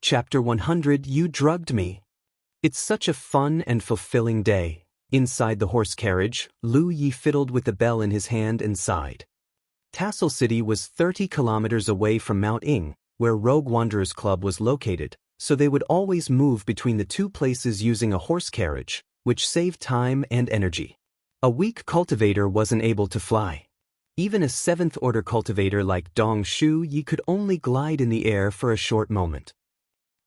Chapter 100 You Drugged Me. It's such a fun and fulfilling day. Inside the horse carriage, Lu Yi fiddled with the bell in his hand and sighed. Tassel City was 30 kilometers away from Mount Ing, where Rogue Wanderers Club was located, so they would always move between the two places using a horse carriage, which saved time and energy. A weak cultivator wasn't able to fly. Even a 7th-order cultivator like Dong Shu Yi could only glide in the air for a short moment.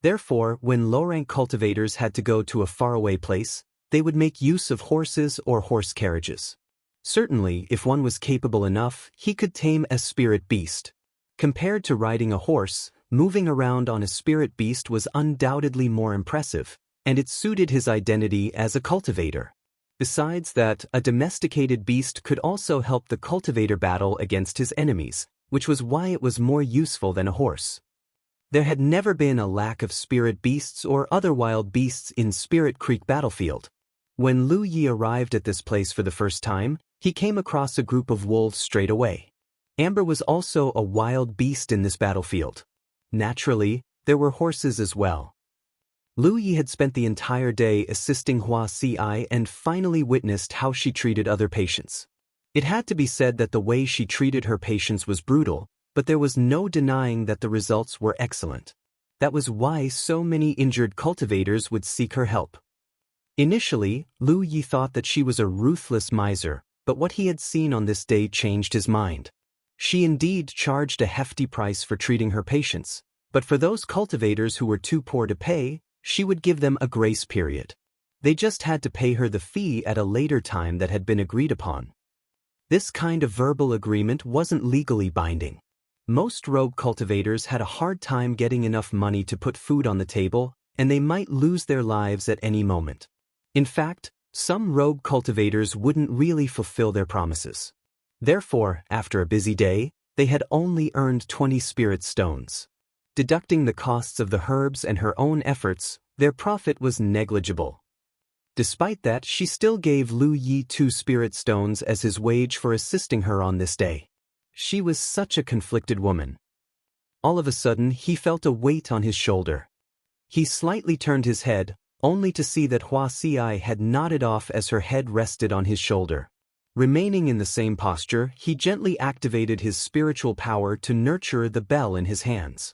Therefore, when low-rank cultivators had to go to a faraway place, they would make use of horses or horse carriages. Certainly, if one was capable enough, he could tame a spirit beast. Compared to riding a horse, moving around on a spirit beast was undoubtedly more impressive, and it suited his identity as a cultivator. Besides that, a domesticated beast could also help the cultivator battle against his enemies, which was why it was more useful than a horse. There had never been a lack of spirit beasts or other wild beasts in Spirit Creek battlefield. When Lu Yi arrived at this place for the first time, he came across a group of wolves straight away. Amber was also a wild beast in this battlefield. Naturally, there were horses as well. Lu Yi had spent the entire day assisting Hua Si and finally witnessed how she treated other patients. It had to be said that the way she treated her patients was brutal, but there was no denying that the results were excellent. That was why so many injured cultivators would seek her help. Initially, Lu Yi thought that she was a ruthless miser, but what he had seen on this day changed his mind. She indeed charged a hefty price for treating her patients, but for those cultivators who were too poor to pay, she would give them a grace period. They just had to pay her the fee at a later time that had been agreed upon. This kind of verbal agreement wasn't legally binding. Most rogue cultivators had a hard time getting enough money to put food on the table, and they might lose their lives at any moment. In fact, some rogue cultivators wouldn't really fulfill their promises. Therefore, after a busy day, they had only earned 20 spirit stones. Deducting the costs of the herbs and her own efforts, their profit was negligible. Despite that, she still gave Lu Yi 2 spirit stones as his wage for assisting her on this day. She was such a conflicted woman. All of a sudden, he felt a weight on his shoulder. He slightly turned his head, only to see that Hua Si had nodded off as her head rested on his shoulder. Remaining in the same posture, he gently activated his spiritual power to nurture the bell in his hands.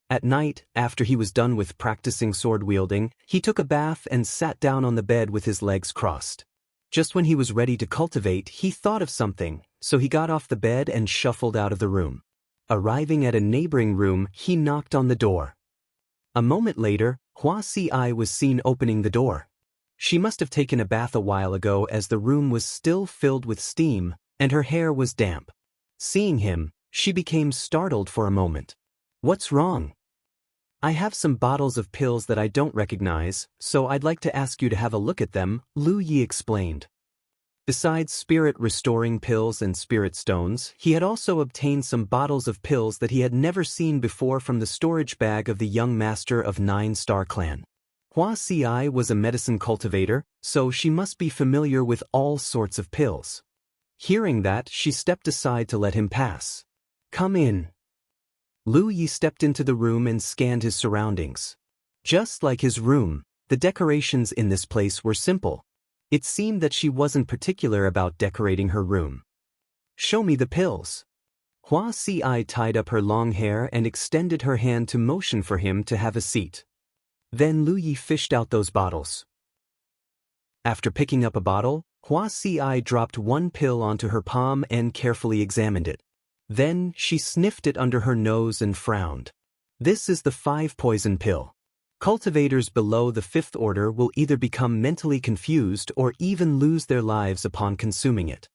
At night, after he was done with practicing sword wielding, he took a bath and sat down on the bed with his legs crossed. Just when he was ready to cultivate, he thought of something, so he got off the bed and shuffled out of the room. Arriving at a neighboring room, he knocked on the door. A moment later, Hua Si was seen opening the door. She must have taken a bath a while ago as the room was still filled with steam, and her hair was damp. Seeing him, she became startled for a moment. "What's wrong?" "I have some bottles of pills that I don't recognize, so I'd like to ask you to have a look at them," Lu Yi explained. Besides spirit-restoring pills and spirit stones, he had also obtained some bottles of pills that he had never seen before from the storage bag of the young master of 9-Star Clan. Hua Si was a medicine cultivator, so she must be familiar with all sorts of pills. Hearing that, she stepped aside to let him pass. "Come in." Lu Yi stepped into the room and scanned his surroundings. Just like his room, the decorations in this place were simple. It seemed that she wasn't particular about decorating her room. "Show me the pills." Hua Si tied up her long hair and extended her hand to motion for him to have a seat. Then Lu Yi fished out those bottles. After picking up a bottle, Hua Si dropped one pill onto her palm and carefully examined it. Then, she sniffed it under her nose and frowned. "This is the 5-poison pill. Cultivators below the 5th order will either become mentally confused or even lose their lives upon consuming it."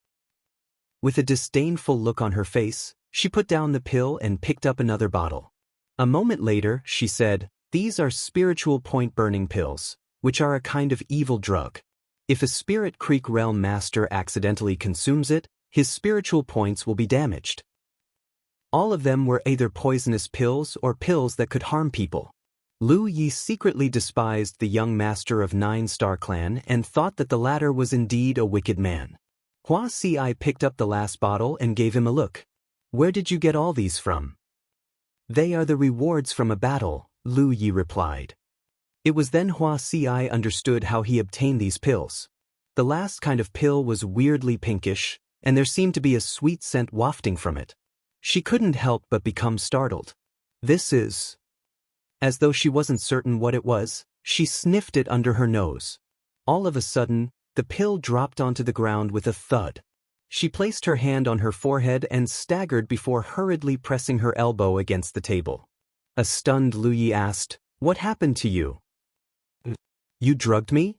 With a disdainful look on her face, she put down the pill and picked up another bottle. A moment later, she said, "These are spiritual point-burning pills, which are a kind of evil drug. If a Spirit Creek Realm Master accidentally consumes it, his spiritual points will be damaged." All of them were either poisonous pills or pills that could harm people. Lu Yi secretly despised the young master of 9-Star Clan and thought that the latter was indeed a wicked man. Hua Si picked up the last bottle and gave him a look. "Where did you get all these from?" "They are the rewards from a battle," Lu Yi replied. It was then Hua Si understood how he obtained these pills. The last kind of pill was weirdly pinkish, and there seemed to be a sweet scent wafting from it. She couldn't help but become startled. This is... As though she wasn't certain what it was, she sniffed it under her nose. All of a sudden, the pill dropped onto the ground with a thud. She placed her hand on her forehead and staggered before hurriedly pressing her elbow against the table. A stunned Lu Yi asked, "What happened to you?" "You drugged me?"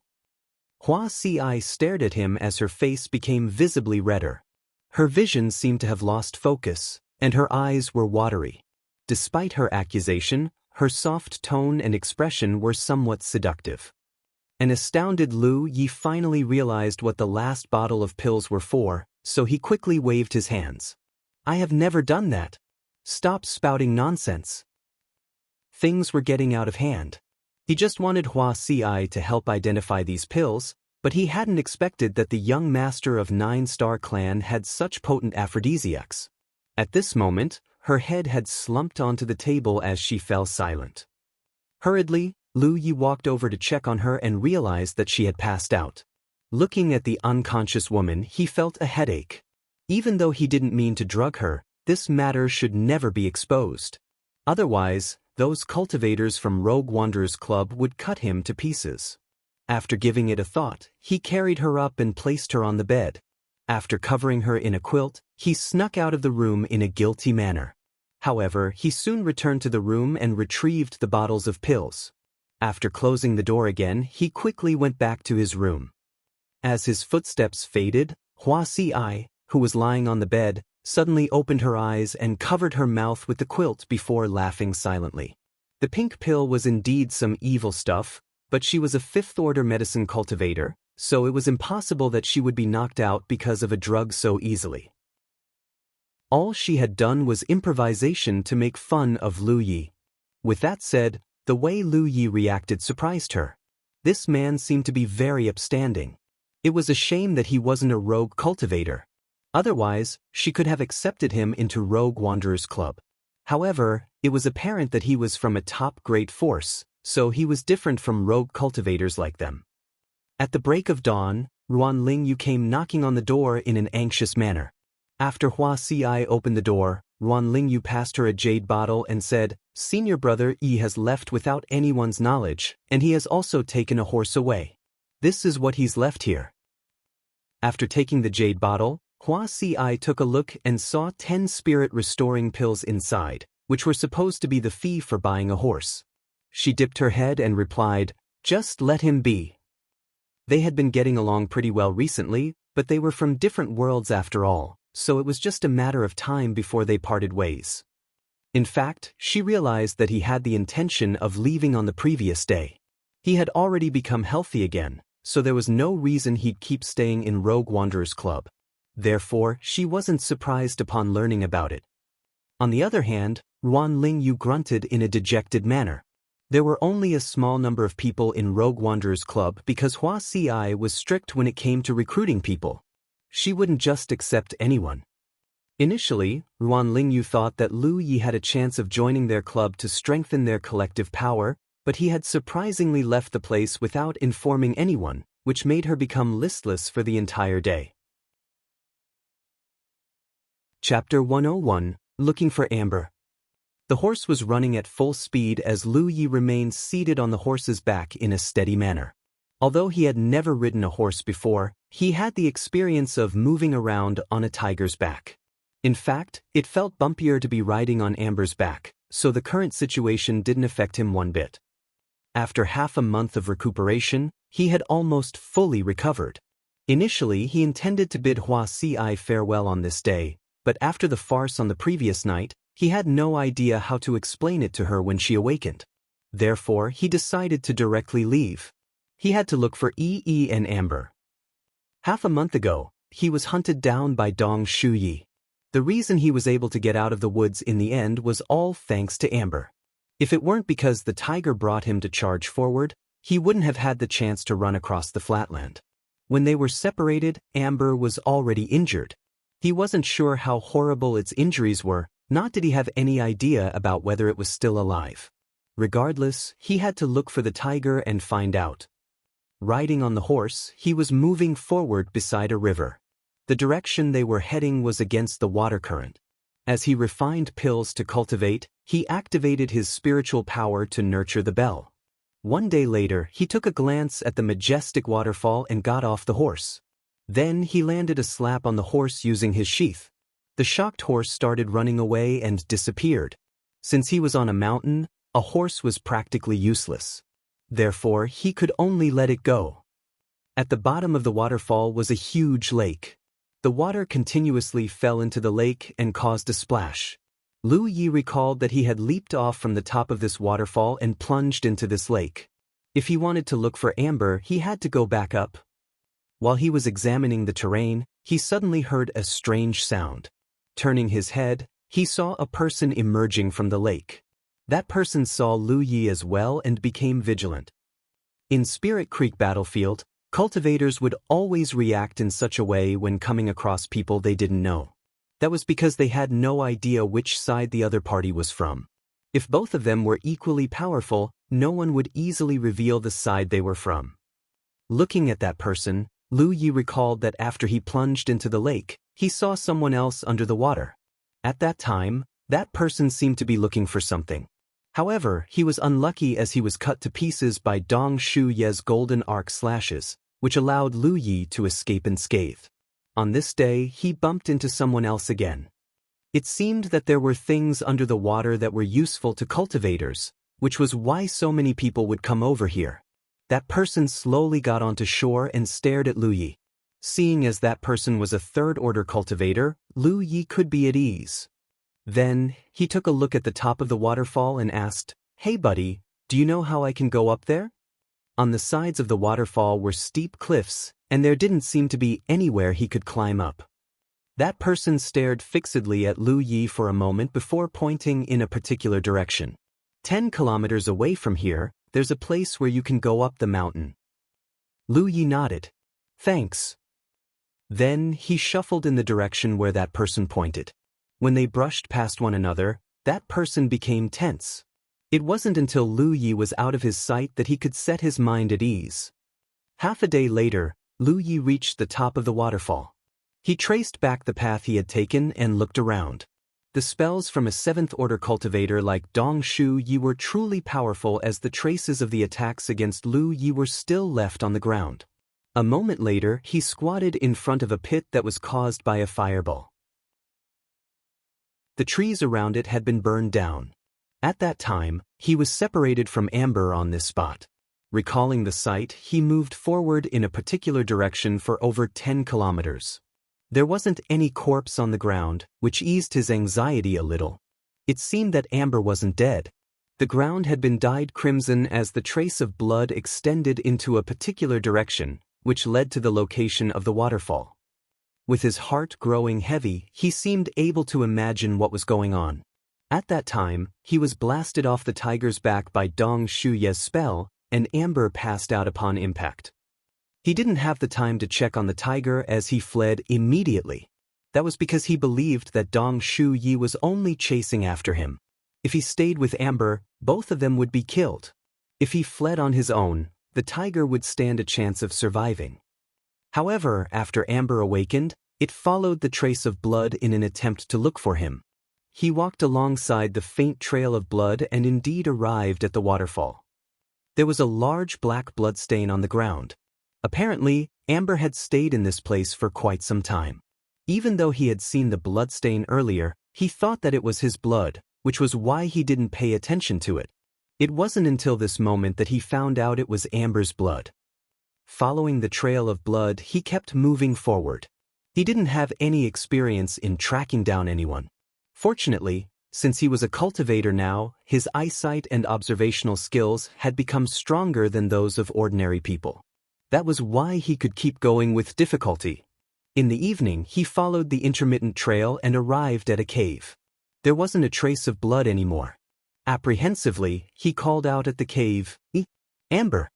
Hua Si stared at him as her face became visibly redder. Her vision seemed to have lost focus, and her eyes were watery. Despite her accusation, her soft tone and expression were somewhat seductive. An astounded Lu Yi finally realized what the last bottle of pills were for, so he quickly waved his hands. "I have never done that. Stop spouting nonsense." Things were getting out of hand. He just wanted Hua Si to help identify these pills, but he hadn't expected that the young master of 9-Star Clan had such potent aphrodisiacs. At this moment, her head had slumped onto the table as she fell silent. Hurriedly, Lu Yi walked over to check on her and realized that she had passed out. Looking at the unconscious woman, he felt a headache. Even though he didn't mean to drug her, this matter should never be exposed. Otherwise, those cultivators from Rogue Wanderers Club would cut him to pieces. After giving it a thought, he carried her up and placed her on the bed. After covering her in a quilt, he snuck out of the room in a guilty manner. However, he soon returned to the room and retrieved the bottles of pills. After closing the door again, he quickly went back to his room. As his footsteps faded, Hua Si, who was lying on the bed, suddenly opened her eyes and covered her mouth with the quilt before laughing silently. The pink pill was indeed some evil stuff, but she was a 5th-order medicine cultivator, so it was impossible that she would be knocked out because of a drug so easily. All she had done was improvisation to make fun of Lu Yi. With that said, the way Lu Yi reacted surprised her. This man seemed to be very upstanding. It was a shame that he wasn't a rogue cultivator. Otherwise, she could have accepted him into Rogue Wanderers Club. However, it was apparent that he was from a top-grade force, so he was different from rogue cultivators like them. At the break of dawn, Ruan Lingyu came knocking on the door in an anxious manner. After Hua Si opened the door, Ruan Lingyu passed her a jade bottle and said, "Senior brother Yi has left without anyone's knowledge, and he has also taken a horse away. This is what he's left here." After taking the jade bottle, Hua Si took a look and saw 10 spirit-restoring pills inside, which were supposed to be the fee for buying a horse. She dipped her head and replied, "Just let him be." They had been getting along pretty well recently, but they were from different worlds after all, so it was just a matter of time before they parted ways. In fact, she realized that he had the intention of leaving on the previous day. He had already become healthy again, so there was no reason he'd keep staying in Rogue Wanderers Club. Therefore, she wasn't surprised upon learning about it. On the other hand, Ruan Lingyu grunted in a dejected manner. There were only a small number of people in Rogue Wanderers Club because Hua Si was strict when it came to recruiting people. She wouldn't just accept anyone. Initially, Ruan Lingyu thought that Lu Yi had a chance of joining their club to strengthen their collective power, but he had surprisingly left the place without informing anyone, which made her become listless for the entire day. Chapter 101, Looking for Amber. The horse was running at full speed as Lu Yi remained seated on the horse's back in a steady manner. Although he had never ridden a horse before, he had the experience of moving around on a tiger's back. In fact, it felt bumpier to be riding on Amber's back, so the current situation didn't affect him one bit. After half a month of recuperation, he had almost fully recovered. Initially, he intended to bid Hua Si farewell on this day, but after the farce on the previous night, he had no idea how to explain it to her when she awakened. Therefore, he decided to directly leave. He had to look for Yi and Amber. Half a month ago, he was hunted down by Dong Shuyi. The reason he was able to get out of the woods in the end was all thanks to Amber. If it weren't because the tiger brought him to charge forward, he wouldn't have had the chance to run across the flatland. When they were separated, Amber was already injured. He wasn't sure how horrible its injuries were, nor did he have any idea about whether it was still alive. Regardless, he had to look for the tiger and find out. Riding on the horse, he was moving forward beside a river. The direction they were heading was against the water current. As he refined pills to cultivate, he activated his spiritual power to nurture the bell. One day later, he took a glance at the majestic waterfall and got off the horse. Then he landed a slap on the horse using his sheath. The shocked horse started running away and disappeared. Since he was on a mountain, a horse was practically useless. Therefore, he could only let it go. At the bottom of the waterfall was a huge lake. The water continuously fell into the lake and caused a splash. Lu Yi recalled that he had leaped off from the top of this waterfall and plunged into this lake. If he wanted to look for Amber, he had to go back up. While he was examining the terrain, he suddenly heard a strange sound. Turning his head, he saw a person emerging from the lake. That person saw Lu Yi as well and became vigilant. In Spirit Creek Battlefield, cultivators would always react in such a way when coming across people they didn't know. That was because they had no idea which side the other party was from. If both of them were equally powerful, no one would easily reveal the side they were from. Looking at that person, Lu Yi recalled that after he plunged into the lake, he saw someone else under the water. At that time, that person seemed to be looking for something. However, he was unlucky as he was cut to pieces by Dong Shu Ye's golden arc slashes, which allowed Lu Yi to escape unscathed. On this day, he bumped into someone else again. It seemed that there were things under the water that were useful to cultivators, which was why so many people would come over here. That person slowly got onto shore and stared at Lu Yi. Seeing as that person was a third-order cultivator, Lu Yi could be at ease. Then, he took a look at the top of the waterfall and asked, "Hey buddy, do you know how I can go up there?" On the sides of the waterfall were steep cliffs, and there didn't seem to be anywhere he could climb up. That person stared fixedly at Lu Yi for a moment before pointing in a particular direction. 10 kilometers away from here, there's a place where you can go up the mountain. Lu Yi nodded. "Thanks." Then, he shuffled in the direction where that person pointed. When they brushed past one another, that person became tense. It wasn't until Lu Yi was out of his sight that he could set his mind at ease. Half a day later, Lu Yi reached the top of the waterfall. He traced back the path he had taken and looked around. The spells from a 7th-order cultivator like Dong Shu Yi were truly powerful as the traces of the attacks against Lu Yi were still left on the ground. A moment later, he squatted in front of a pit that was caused by a fireball. The trees around it had been burned down. At that time, he was separated from Amber on this spot. Recalling the sight, he moved forward in a particular direction for over 10 kilometers. There wasn't any corpse on the ground, which eased his anxiety a little. It seemed that Amber wasn't dead. The ground had been dyed crimson as the trace of blood extended into a particular direction, which led to the location of the waterfall. With his heart growing heavy, he seemed able to imagine what was going on. At that time, he was blasted off the tiger's back by Dong Shu Ye's spell, and Amber passed out upon impact. He didn't have the time to check on the tiger as he fled immediately. That was because he believed that Dong Shu Yi was only chasing after him. If he stayed with Amber, both of them would be killed. If he fled on his own, the tiger would stand a chance of surviving. However, after Amber awakened, it followed the trace of blood in an attempt to look for him. He walked alongside the faint trail of blood and indeed arrived at the waterfall. There was a large black bloodstain on the ground. Apparently, Amber had stayed in this place for quite some time. Even though he had seen the bloodstain earlier, he thought that it was his blood, which was why he didn't pay attention to it. It wasn't until this moment that he found out it was Amber's blood. Following the trail of blood, he kept moving forward. He didn't have any experience in tracking down anyone. Fortunately, since he was a cultivator now, his eyesight and observational skills had become stronger than those of ordinary people. That was why he could keep going with difficulty. In the evening, he followed the intermittent trail and arrived at a cave. There wasn't a trace of blood anymore. Apprehensively, he called out at the cave, "Amber!"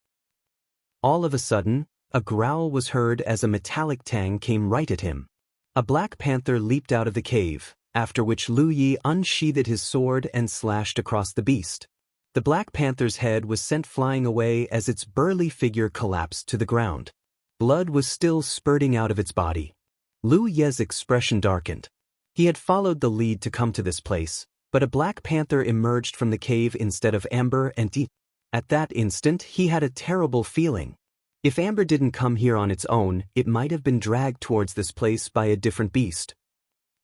All of a sudden, a growl was heard as a metallic tang came right at him. A black panther leaped out of the cave, after which Lu Yi unsheathed his sword and slashed across the beast. The Black Panther's head was sent flying away as its burly figure collapsed to the ground. Blood was still spurting out of its body. Lu Ye's expression darkened. He had followed the lead to come to this place, but a Black Panther emerged from the cave instead of Amber and Deep. At that instant, he had a terrible feeling. If Amber didn't come here on its own, it might have been dragged towards this place by a different beast.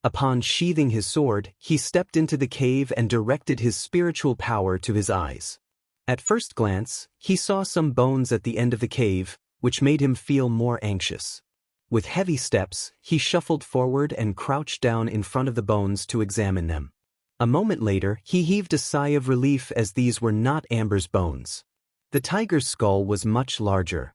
Upon sheathing his sword, he stepped into the cave and directed his spiritual power to his eyes. At first glance, he saw some bones at the end of the cave, which made him feel more anxious. With heavy steps, he shuffled forward and crouched down in front of the bones to examine them. A moment later, he heaved a sigh of relief as these were not Amber's bones. The tiger's skull was much larger.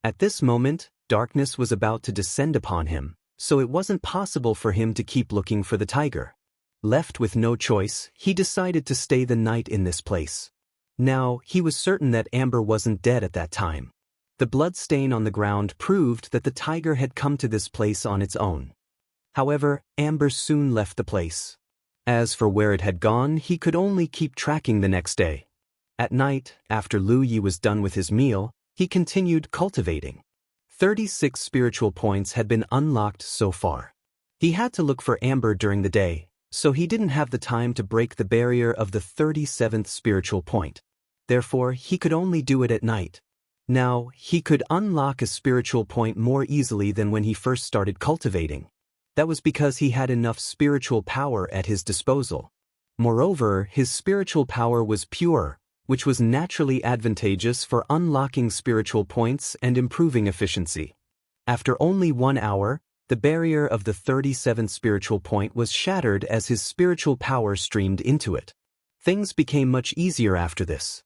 At this moment, darkness was about to descend upon him, so it wasn't possible for him to keep looking for the tiger. Left with no choice, he decided to stay the night in this place. Now, he was certain that Amber wasn't dead at that time. The blood stain on the ground proved that the tiger had come to this place on its own. However, Amber soon left the place. As for where it had gone, he could only keep tracking the next day. At night, after Lu Yi was done with his meal, he continued cultivating. 36 spiritual points had been unlocked so far. He had to look for Amber during the day, so he didn't have the time to break the barrier of the 37th spiritual point. Therefore, he could only do it at night. Now, he could unlock a spiritual point more easily than when he first started cultivating. That was because he had enough spiritual power at his disposal. Moreover, his spiritual power was pure, which was naturally advantageous for unlocking spiritual points and improving efficiency. After only 1 hour, the barrier of the 37th spiritual point was shattered as his spiritual power streamed into it. Things became much easier after this.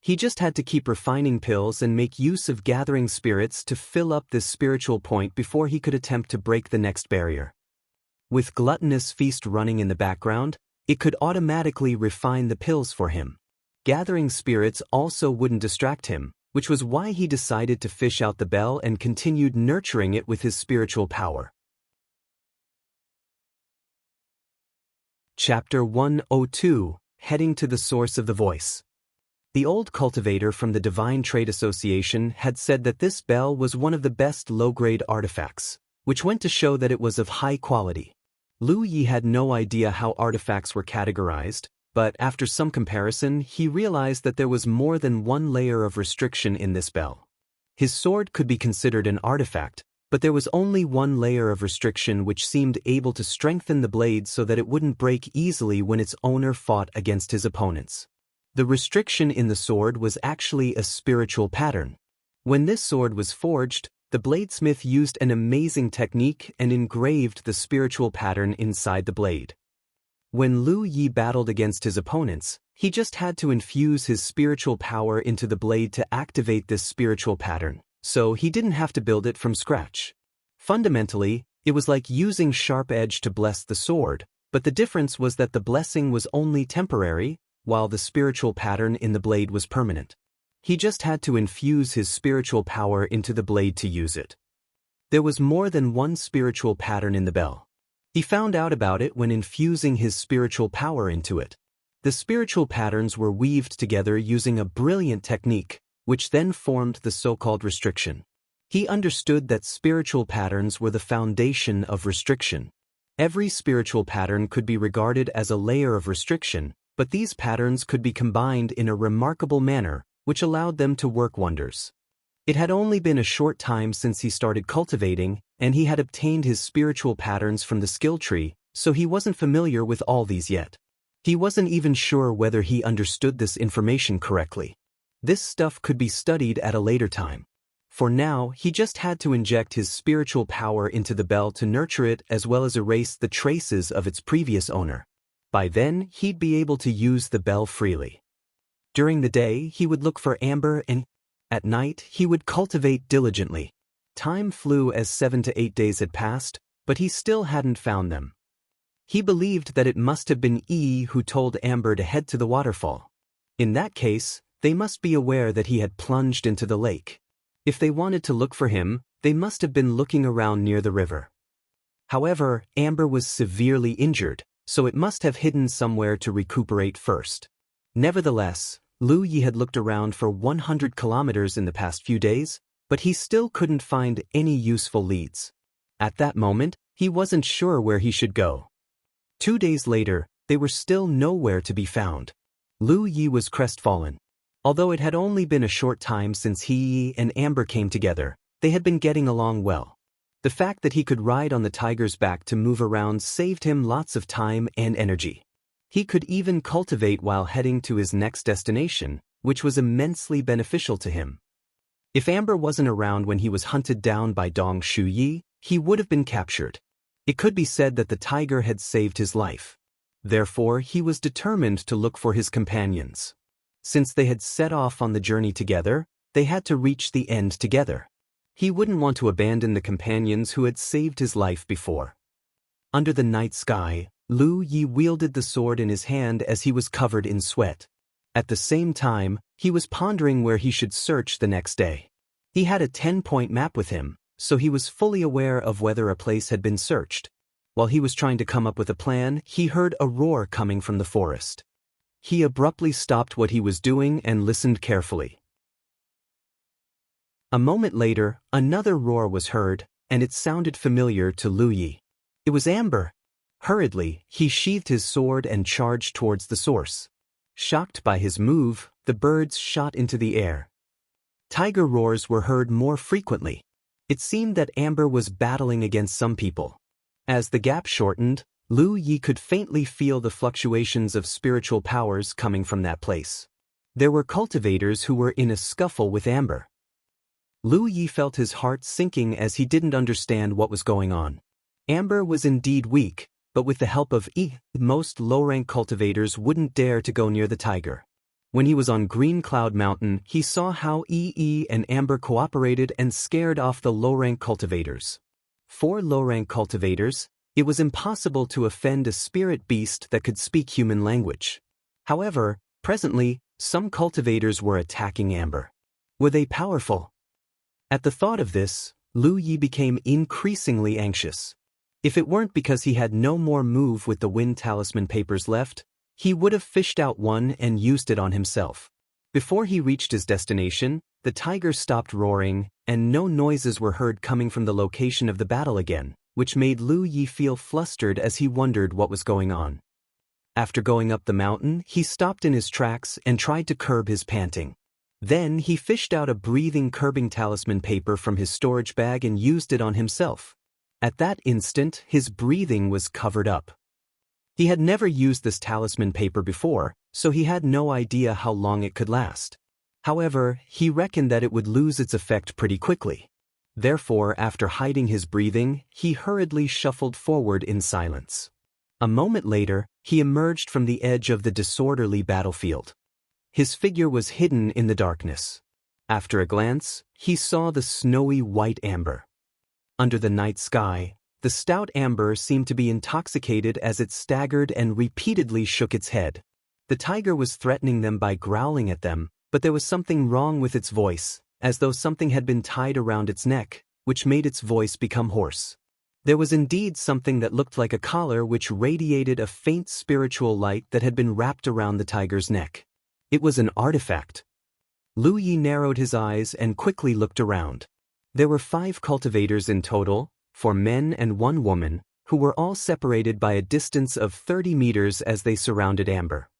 He just had to keep refining pills and make use of gathering spirits to fill up this spiritual point before he could attempt to break the next barrier. With gluttonous feast running in the background, it could automatically refine the pills for him. Gathering spirits also wouldn't distract him, which was why he decided to fish out the bell and continued nurturing it with his spiritual power. Chapter 102, Heading to the Source of the Voice. The old cultivator from the Divine Trade Association had said that this bell was one of the best low-grade artifacts, which went to show that it was of high quality. Lu Yi had no idea how artifacts were categorized, but after some comparison, he realized that there was more than one layer of restriction in this bell. His sword could be considered an artifact, but there was only one layer of restriction which seemed able to strengthen the blade so that it wouldn't break easily when its owner fought against his opponents. The restriction in the sword was actually a spiritual pattern. When this sword was forged, the bladesmith used an amazing technique and engraved the spiritual pattern inside the blade. When Lu Yi battled against his opponents, he just had to infuse his spiritual power into the blade to activate this spiritual pattern, so he didn't have to build it from scratch. Fundamentally, it was like using sharp edge to bless the sword, but the difference was that the blessing was only temporary, while the spiritual pattern in the blade was permanent. He just had to infuse his spiritual power into the blade to use it. There was more than one spiritual pattern in the bell. He found out about it when infusing his spiritual power into it. The spiritual patterns were weaved together using a brilliant technique, which then formed the so-called restriction. He understood that spiritual patterns were the foundation of restriction. Every spiritual pattern could be regarded as a layer of restriction, but these patterns could be combined in a remarkable manner, which allowed them to work wonders. It had only been a short time since he started cultivating, and he had obtained his spiritual patterns from the skill tree, so he wasn't familiar with all these yet. He wasn't even sure whether he understood this information correctly. This stuff could be studied at a later time. For now, he just had to inject his spiritual power into the bell to nurture it as well as erase the traces of its previous owner. By then, he'd be able to use the bell freely. During the day, he would look for Amber and at night, he would cultivate diligently. Time flew as 7 to 8 days had passed, but he still hadn't found them. He believed that it must have been Yi who told Amber to head to the waterfall. In that case, they must be aware that he had plunged into the lake. If they wanted to look for him, they must have been looking around near the river. However, Amber was severely injured, so it must have hidden somewhere to recuperate first. Nevertheless, Lu Yi had looked around for 100 kilometers in the past few days, but he still couldn't find any useful leads. At that moment, he wasn't sure where he should go. 2 days later, they were still nowhere to be found. Lu Yi was crestfallen. Although it had only been a short time since he and Amber came together, they had been getting along well. The fact that he could ride on the tiger's back to move around saved him lots of time and energy. He could even cultivate while heading to his next destination, which was immensely beneficial to him. If Amber wasn't around when he was hunted down by Dong Shuyi, he would have been captured. It could be said that the tiger had saved his life. Therefore, he was determined to look for his companions. Since they had set off on the journey together, they had to reach the end together. He wouldn't want to abandon the companions who had saved his life before. Under the night sky, Lu Yi wielded the sword in his hand as he was covered in sweat. At the same time, he was pondering where he should search the next day. He had a 10-point map with him, so he was fully aware of whether a place had been searched. While he was trying to come up with a plan, he heard a roar coming from the forest. He abruptly stopped what he was doing and listened carefully. A moment later, another roar was heard, and it sounded familiar to Lu Yi. It was Amber. Hurriedly, he sheathed his sword and charged towards the source. Shocked by his move, the birds shot into the air. Tiger roars were heard more frequently. It seemed that Amber was battling against some people. As the gap shortened, Lu Yi could faintly feel the fluctuations of spiritual powers coming from that place. There were cultivators who were in a scuffle with Amber. Lu Yi felt his heart sinking as he didn't understand what was going on. Amber was indeed weak, but with the help of most low-rank cultivators wouldn't dare to go near the tiger. When he was on Green Cloud Mountain, he saw how and Amber cooperated and scared off the low-rank cultivators. For low-rank cultivators, it was impossible to offend a spirit beast that could speak human language. However, presently, some cultivators were attacking Amber. Were they powerful? At the thought of this, Lu Yi became increasingly anxious. If it weren't because he had no more move with the wind talisman papers left, he would have fished out one and used it on himself. Before he reached his destination, the tiger stopped roaring, and no noises were heard coming from the location of the battle again, which made Lu Yi feel flustered as he wondered what was going on. After going up the mountain, he stopped in his tracks and tried to curb his panting. Then he fished out a breathing curbing talisman paper from his storage bag and used it on himself. At that instant, his breathing was covered up. He had never used this talisman paper before, so he had no idea how long it could last. However, he reckoned that it would lose its effect pretty quickly. Therefore, after hiding his breathing, he hurriedly shuffled forward in silence. A moment later, he emerged from the edge of the disorderly battlefield. His figure was hidden in the darkness. After a glance, he saw the snowy white Amber. Under the night sky, the stout Amber seemed to be intoxicated as it staggered and repeatedly shook its head. The tiger was threatening them by growling at them, but there was something wrong with its voice, as though something had been tied around its neck, which made its voice become hoarse. There was indeed something that looked like a collar which radiated a faint spiritual light that had been wrapped around the tiger's neck. It was an artifact. Lu Yi narrowed his eyes and quickly looked around. There were 5 cultivators in total, 4 men and 1 woman, who were all separated by a distance of 30 meters as they surrounded Amber.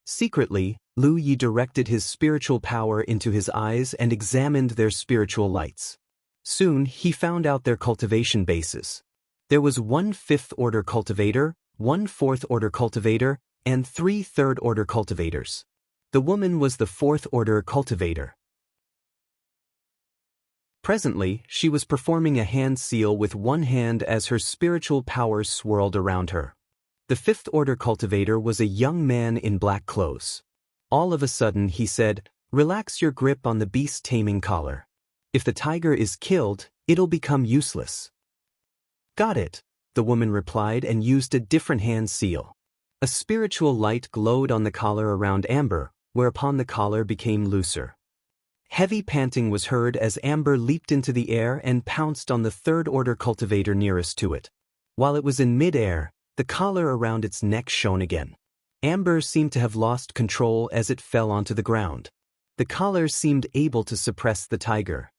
Secretly, Lu Yi directed his spiritual power into his eyes and examined their spiritual lights. Soon, he found out their cultivation bases. There was 1 5th-order cultivator, 1 4th-order cultivator, and 3 3rd-order cultivators. The woman was the 4th-order cultivator. Presently, she was performing a hand seal with one hand as her spiritual power swirled around her. The 5th-order cultivator was a young man in black clothes. All of a sudden, he said, "Relax your grip on the beast-taming collar. If the tiger is killed, it'll become useless." "Got it," the woman replied and used a different hand seal. A spiritual light glowed on the collar around Amber, whereupon the collar became looser. Heavy panting was heard as Amber leaped into the air and pounced on the 3rd-order cultivator nearest to it. While it was in mid-air, the collar around its neck shone again. Amber seemed to have lost control as it fell onto the ground. The collar seemed able to suppress the tiger.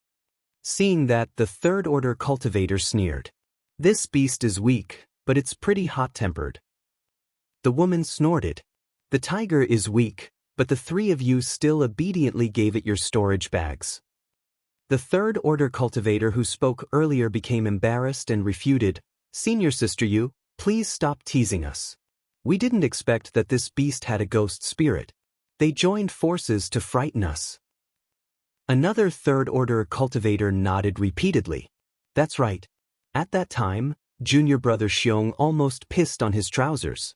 Seeing that, the third-order cultivator sneered. "This beast is weak, but it's pretty hot-tempered." The woman snorted. "The tiger is weak, but the three of you still obediently gave it your storage bags." The third-order cultivator who spoke earlier became embarrassed and refuted. "Senior sister, you, please stop teasing us. We didn't expect that this beast had a ghost spirit. They joined forces to frighten us." Another third-order cultivator nodded repeatedly. "That's right. At that time, junior brother Xiong almost pissed on his trousers."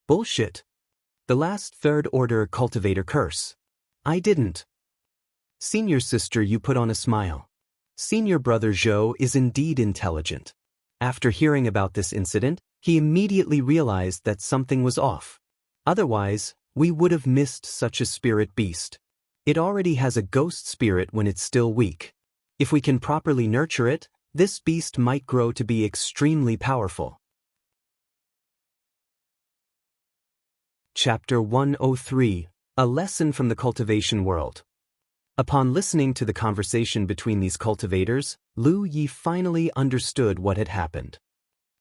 "Bullshit." The last third-order cultivator curse. "I didn't." Senior sister, you put on a smile. Senior brother Zhou is indeed intelligent. After hearing about this incident, he immediately realized that something was off. Otherwise, we would have missed such a spirit beast. It already has a ghost spirit when it's still weak. If we can properly nurture it, this beast might grow to be extremely powerful. Chapter 103, A Lesson from the Cultivation World. Upon listening to the conversation between these cultivators, Lu Yi finally understood what had happened.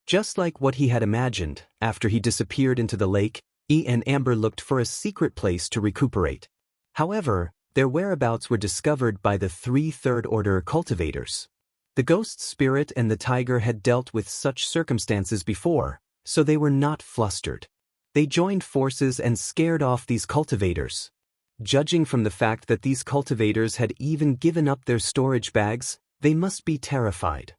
Just like what he had imagined, after he disappeared into the lake, Yi and Amber looked for a secret place to recuperate. However, their whereabouts were discovered by the three third-order cultivators. The ghost spirit and the tiger had dealt with such circumstances before, so they were not flustered. They joined forces and scared off these cultivators. Judging from the fact that these cultivators had even given up their storage bags, they must be terrified.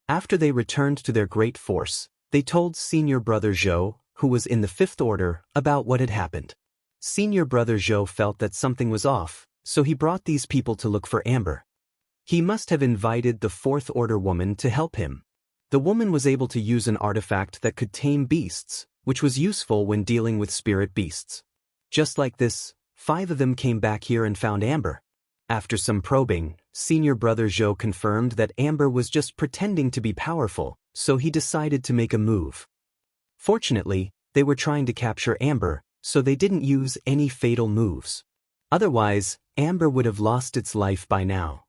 After they returned to their great force, they told senior brother Zhou, who was in the fifth order, about what had happened. Senior brother Zhou felt that something was off, so he brought these people to look for Amber. He must have invited the fourth-order woman to help him. The woman was able to use an artifact that could tame beasts, which was useful when dealing with spirit beasts. Just like this, 5 of them came back here and found Amber. After some probing, senior brother Zhou confirmed that Amber was just pretending to be powerful, so he decided to make a move. Fortunately, they were trying to capture Amber, so they didn't use any fatal moves. Otherwise, Amber would have lost its life by now.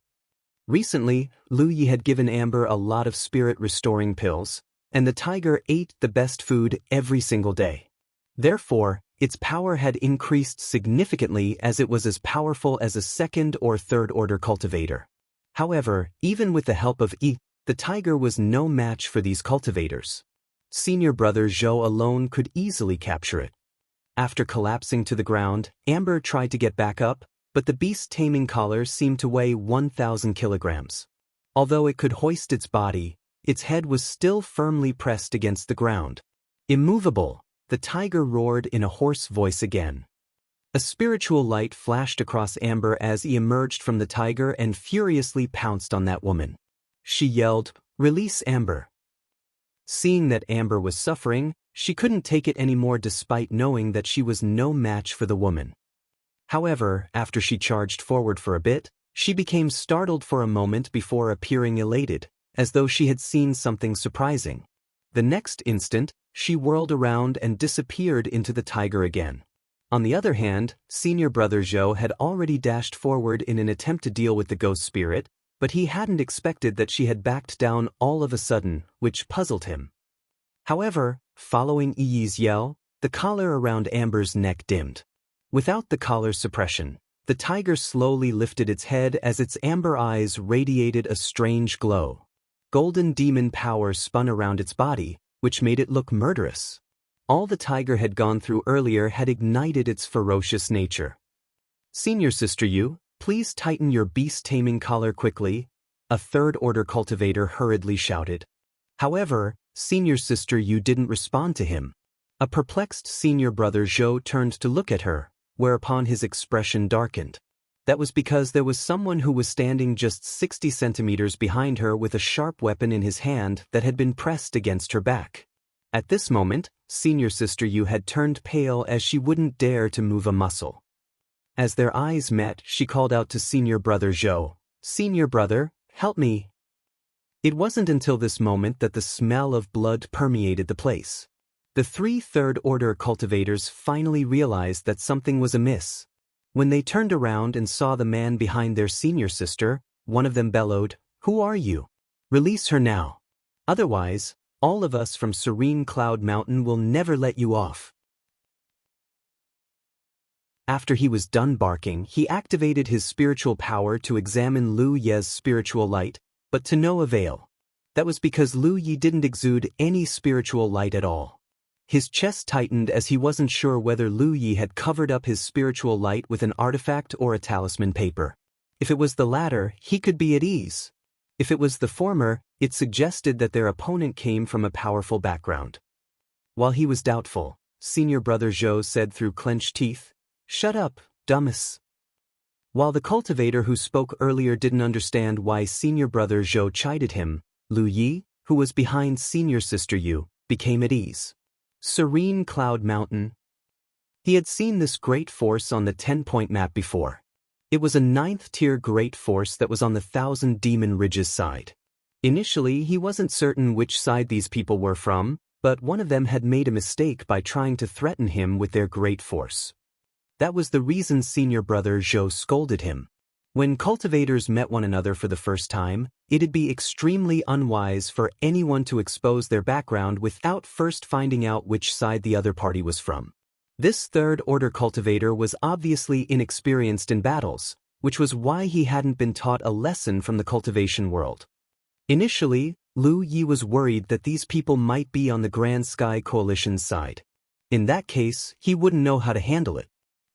Recently, Lu Yi had given Amber a lot of spirit-restoring pills, and the tiger ate the best food every single day. Therefore, its power had increased significantly as it was as powerful as a second or third-order cultivator. However, even with the help of Yi, the tiger was no match for these cultivators. Senior brother Zhou alone could easily capture it. After collapsing to the ground, Amber tried to get back up, but the beast-taming collar seemed to weigh 1,000 kilograms. Although it could hoist its body, its head was still firmly pressed against the ground. Immovable, the tiger roared in a hoarse voice again. A spiritual light flashed across Amber as he emerged from the tiger and furiously pounced on that woman. She yelled, "Release Amber." Seeing that Amber was suffering, she couldn't take it anymore despite knowing that she was no match for the woman. However, after she charged forward for a bit, she became startled for a moment before appearing elated, as though she had seen something surprising. The next instant, she whirled around and disappeared into the tiger again. On the other hand, senior brother Zhou had already dashed forward in an attempt to deal with the ghost spirit, but he hadn't expected that she had backed down all of a sudden, which puzzled him. However, following Yi's yell, the collar around Amber's neck dimmed. Without the collar's suppression, the tiger slowly lifted its head as its amber eyes radiated a strange glow. Golden demon power spun around its body, which made it look murderous. All the tiger had gone through earlier had ignited its ferocious nature. "Senior sister Yu, please tighten your beast-taming collar quickly," a third-order cultivator hurriedly shouted. However, senior sister Yu didn't respond to him. A perplexed senior brother Zhou turned to look at her, whereupon his expression darkened. That was because there was someone who was standing just 60 centimeters behind her with a sharp weapon in his hand that had been pressed against her back. At this moment, senior sister Yu had turned pale as she wouldn't dare to move a muscle. As their eyes met, she called out to senior brother Zhou, "Senior brother, help me." It wasn't until this moment that the smell of blood permeated the place. The 3 third-order cultivators finally realized that something was amiss. When they turned around and saw the man behind their senior sister, one of them bellowed, "Who are you? Release her now. Otherwise, all of us from Serene Cloud Mountain will never let you off." After he was done barking, he activated his spiritual power to examine Lu Ye's spiritual light, but to no avail. That was because Lu Ye didn't exude any spiritual light at all. His chest tightened as he wasn't sure whether Lu Ye had covered up his spiritual light with an artifact or a talisman paper. If it was the latter, he could be at ease. If it was the former, it suggested that their opponent came from a powerful background. While he was doubtful, senior brother Zhou said through clenched teeth, "Shut up, dumbass." While the cultivator who spoke earlier didn't understand why senior brother Zhou chided him, Lu Ye, who was behind senior sister Yu, became at ease. Serene Cloud Mountain. He had seen this great force on the 10-point map before. It was a 9th-tier great force that was on the 1,000 Demon Ridges side. Initially, he wasn't certain which side these people were from, but one of them had made a mistake by trying to threaten him with their great force. That was the reason senior brother Zhou scolded him. When cultivators met one another for the first time, it'd be extremely unwise for anyone to expose their background without first finding out which side the other party was from. This third-order cultivator was obviously inexperienced in battles, which was why he hadn't been taught a lesson from the cultivation world. Initially, Lu Ye was worried that these people might be on the Grand Sky Coalition's side. In that case, he wouldn't know how to handle it.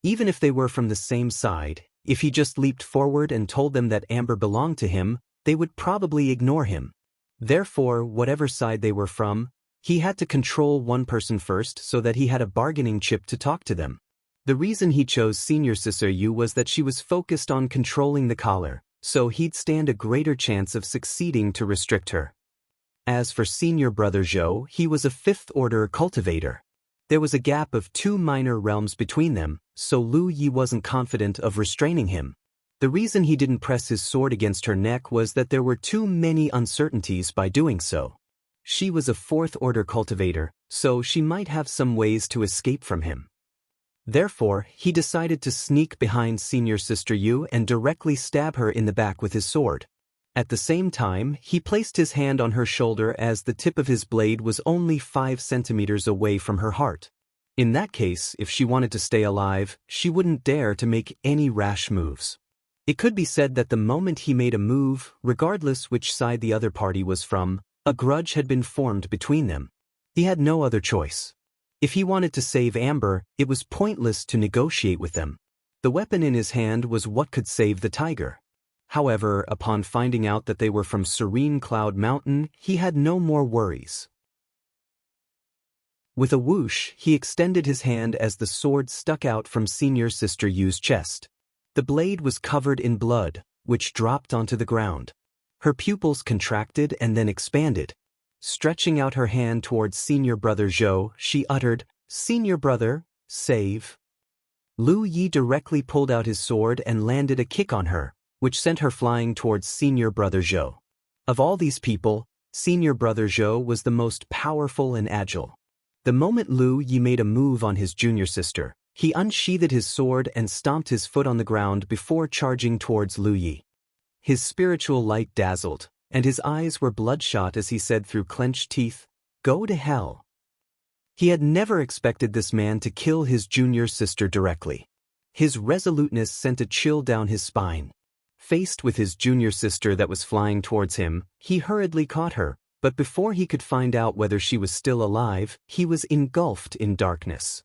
Even if they were from the same side, if he just leaped forward and told them that Amber belonged to him, they would probably ignore him. Therefore, whatever side they were from, he had to control one person first so that he had a bargaining chip to talk to them. The reason he chose senior sister Yu was that she was focused on controlling the collar, so he'd stand a greater chance of succeeding to restrict her. As for senior brother Zhou, he was a 5th-order cultivator. There was a gap of 2 minor realms between them, so Lu Ye wasn't confident of restraining him. The reason he didn't press his sword against her neck was that there were too many uncertainties by doing so. She was a 4th-order cultivator, so she might have some ways to escape from him. Therefore, he decided to sneak behind senior sister Yu and directly stab her in the back with his sword. At the same time, he placed his hand on her shoulder as the tip of his blade was only 5 centimeters away from her heart. In that case, if she wanted to stay alive, she wouldn't dare to make any rash moves. It could be said that the moment he made a move, regardless which side the other party was from, a grudge had been formed between them. He had no other choice. If he wanted to save Amber, it was pointless to negotiate with them. The weapon in his hand was what could save the tiger. However, upon finding out that they were from Serene Cloud Mountain, he had no more worries. With a whoosh, he extended his hand as the sword stuck out from senior sister Yu's chest. The blade was covered in blood, which dropped onto the ground. Her pupils contracted and then expanded. Stretching out her hand towards senior brother Zhou, she uttered, "Senior brother, save." Lu Ye directly pulled out his sword and landed a kick on her, which sent her flying towards senior brother Zhou. Of all these people, senior brother Zhou was the most powerful and agile. The moment Lu Ye made a move on his junior sister, he unsheathed his sword and stomped his foot on the ground before charging towards Lu Ye. His spiritual light dazzled, and his eyes were bloodshot as he said through clenched teeth, "Go to hell." He had never expected this man to kill his junior sister directly. His resoluteness sent a chill down his spine. Faced with his junior sister that was flying towards him, he hurriedly caught her, but before he could find out whether she was still alive, he was engulfed in darkness.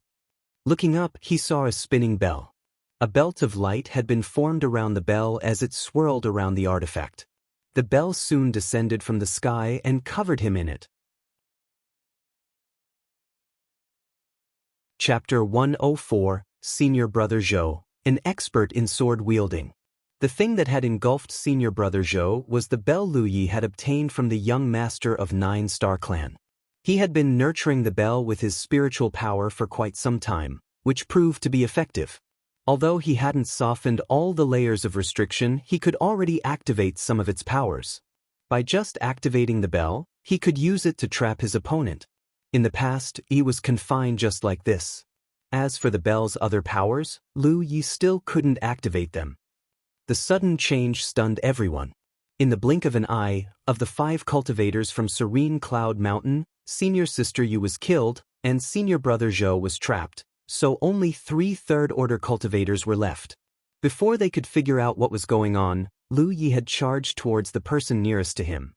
Looking up, he saw a spinning bell. A belt of light had been formed around the bell as it swirled around the artifact. The bell soon descended from the sky and covered him in it. Chapter 104, Senior Brother Zhou, an expert in sword wielding. The thing that had engulfed senior brother Zhou was the bell Lu Ye had obtained from the young master of 9-Star Clan. He had been nurturing the bell with his spiritual power for quite some time, which proved to be effective. Although he hadn't softened all the layers of restriction, he could already activate some of its powers. By just activating the bell, he could use it to trap his opponent. In the past, he was confined just like this. As for the bell's other powers, Lu Yi still couldn't activate them. The sudden change stunned everyone. In the blink of an eye, of the 5 cultivators from Serene Cloud Mountain, senior sister Yu was killed, and senior brother Zhou was trapped, so only 3 third-order cultivators were left. Before they could figure out what was going on, Lu Yi had charged towards the person nearest to him.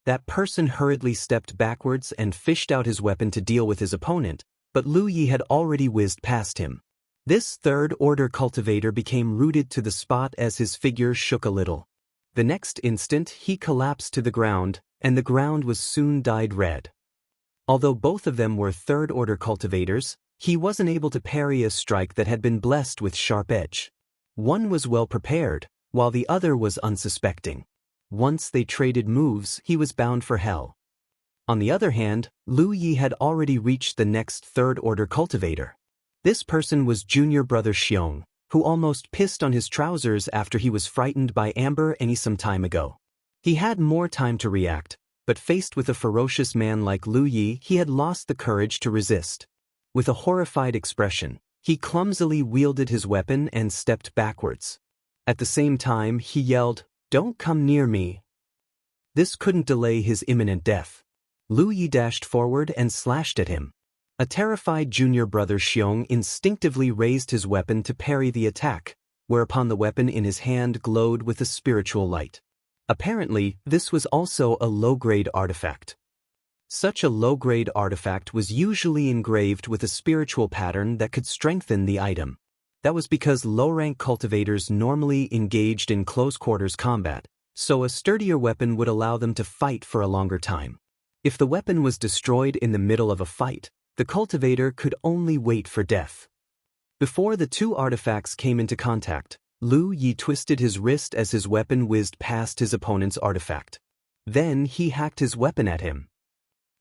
That person hurriedly stepped backwards and fished out his weapon to deal with his opponent, but Lu Yi had already whizzed past him. This third-order cultivator became rooted to the spot as his figure shook a little. The next instant he collapsed to the ground, and the ground was soon dyed red. Although both of them were third-order cultivators, he wasn't able to parry a strike that had been blessed with sharp edge. One was well prepared, while the other was unsuspecting. Once they traded moves, he was bound for hell. On the other hand, Lu Yi had already reached the next third-order cultivator. This person was junior brother Xiong, who almost pissed on his trousers after he was frightened by Amber any some time ago. He had more time to react, but faced with a ferocious man like Lu Yi, he had lost the courage to resist. With a horrified expression, he clumsily wielded his weapon and stepped backwards. At the same time, he yelled, "Don't come near me." This couldn't delay his imminent death. Lu Yi dashed forward and slashed at him. A terrified junior brother Xiong instinctively raised his weapon to parry the attack, whereupon the weapon in his hand glowed with a spiritual light. Apparently, this was also a low-grade artifact. Such a low-grade artifact was usually engraved with a spiritual pattern that could strengthen the item. That was because low-rank cultivators normally engaged in close-quarters combat, so a sturdier weapon would allow them to fight for a longer time. If the weapon was destroyed in the middle of a fight, the cultivator could only wait for death. Before the 2 artifacts came into contact, Lu Yi twisted his wrist as his weapon whizzed past his opponent's artifact. Then he hacked his weapon at him.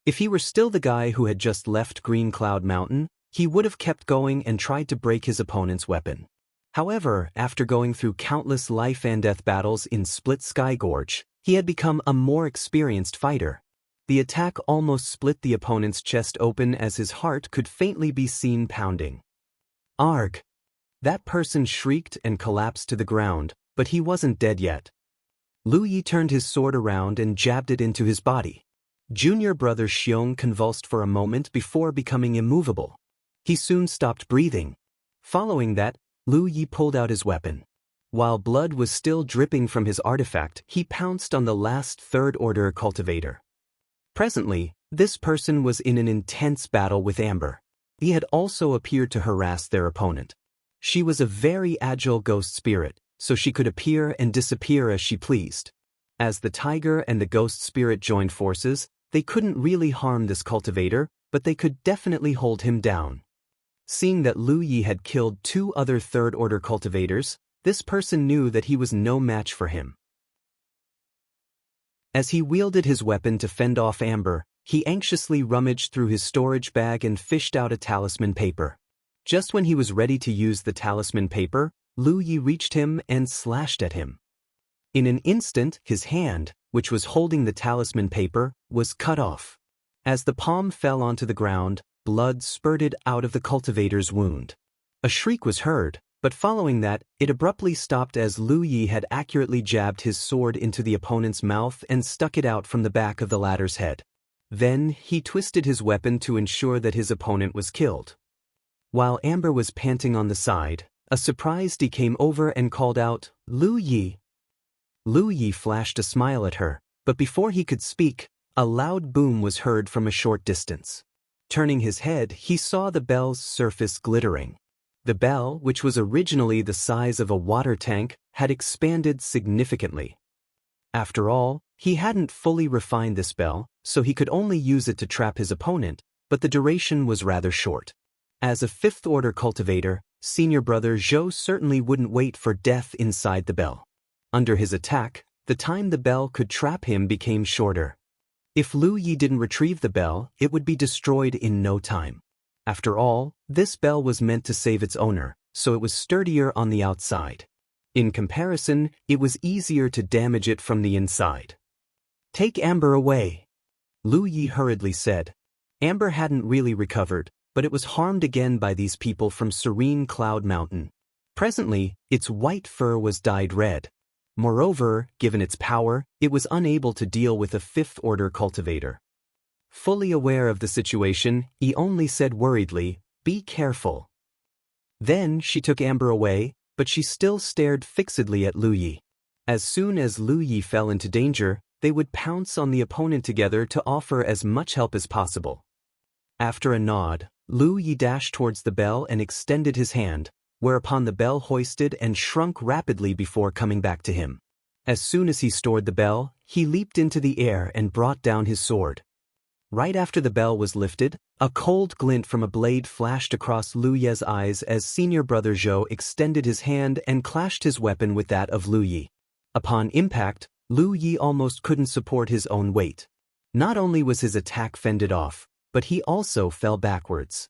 If he were still the guy who had just left Green Cloud Mountain, he would have kept going and tried to break his opponent's weapon. However, after going through countless life-and-death battles in Split Sky Gorge, he had become a more experienced fighter. The attack almost split the opponent's chest open as his heart could faintly be seen pounding. Arg! That person shrieked and collapsed to the ground, but he wasn't dead yet. Lu Yi turned his sword around and jabbed it into his body. Junior brother Xiong convulsed for a moment before becoming immovable. He soon stopped breathing. Following that, Lu Yi pulled out his weapon. While blood was still dripping from his artifact, he pounced on the last third-order cultivator. Presently, this person was in an intense battle with Amber. He had also appeared to harass their opponent. She was a very agile ghost spirit, so she could appear and disappear as she pleased. As the tiger and the ghost spirit joined forces, they couldn't really harm this cultivator, but they could definitely hold him down. Seeing that Lu Yi had killed 2 other third-order cultivators, this person knew that he was no match for him. As he wielded his weapon to fend off Amber, he anxiously rummaged through his storage bag and fished out a talisman paper. Just when he was ready to use the talisman paper, Lu Yi reached him and slashed at him. In an instant, his hand, which was holding the talisman paper, was cut off. As the palm fell onto the ground, blood spurted out of the cultivator's wound. A shriek was heard, but following that, it abruptly stopped as Lu Yi had accurately jabbed his sword into the opponent's mouth and stuck it out from the back of the latter's head. Then, he twisted his weapon to ensure that his opponent was killed. While Amber was panting on the side, a surprised he came over and called out, "Lu Yi." Lu Yi flashed a smile at her, but before he could speak, a loud boom was heard from a short distance. Turning his head, he saw the bell's surface glittering. The bell, which was originally the size of a water tank, had expanded significantly. After all, he hadn't fully refined this bell, so he could only use it to trap his opponent, but the duration was rather short. As a 5th-order cultivator, senior brother Zhou certainly wouldn't wait for death inside the bell. Under his attack, the time the bell could trap him became shorter. If Lu Yi didn't retrieve the bell, it would be destroyed in no time. After all, this bell was meant to save its owner, so it was sturdier on the outside. In comparison, it was easier to damage it from the inside. "Take Amber away," Lu Yi hurriedly said. Amber hadn't really recovered, but it was harmed again by these people from Serene Cloud Mountain. Presently, its white fur was dyed red. Moreover, given its power, it was unable to deal with a fifth-order cultivator. Fully aware of the situation, he only said worriedly, "Be careful." Then she took Amber away, but she still stared fixedly at Lu Yi. As soon as Lu Yi fell into danger, they would pounce on the opponent together to offer as much help as possible. After a nod, Lu Yi dashed towards the bell and extended his hand, whereupon the bell hoisted and shrunk rapidly before coming back to him. As soon as he stored the bell, he leaped into the air and brought down his sword. Right after the bell was lifted, a cold glint from a blade flashed across Lu Ye's eyes as senior brother Zhou extended his hand and clashed his weapon with that of Lu Yi. Upon impact, Lu Yi almost couldn't support his own weight. Not only was his attack fended off, but he also fell backwards.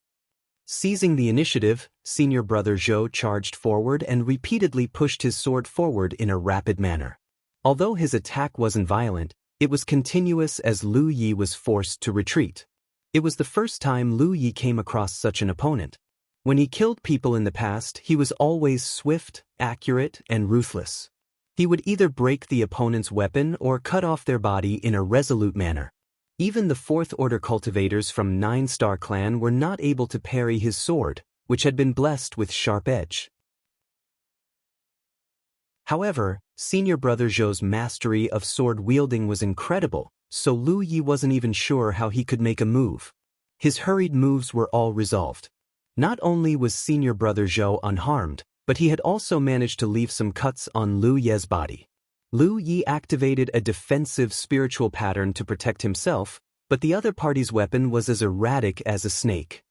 Seizing the initiative, senior brother Zhou charged forward and repeatedly pushed his sword forward in a rapid manner. Although his attack wasn't violent, it was continuous as Lu Yi was forced to retreat. It was the first time Lu Yi came across such an opponent. When he killed people in the past, he was always swift, accurate, and ruthless. He would either break the opponent's weapon or cut off their body in a resolute manner. Even the fourth-order cultivators from 9-Star Clan were not able to parry his sword, which had been blessed with sharp edge. However, senior brother Zhou's mastery of sword wielding was incredible, so Lu Yi wasn't even sure how he could make a move. His hurried moves were all resolved. Not only was senior brother Zhou unharmed, but he had also managed to leave some cuts on Lu Ye's body. Lu Yi activated a defensive spiritual pattern to protect himself, but the other party's weapon was as erratic as a snake.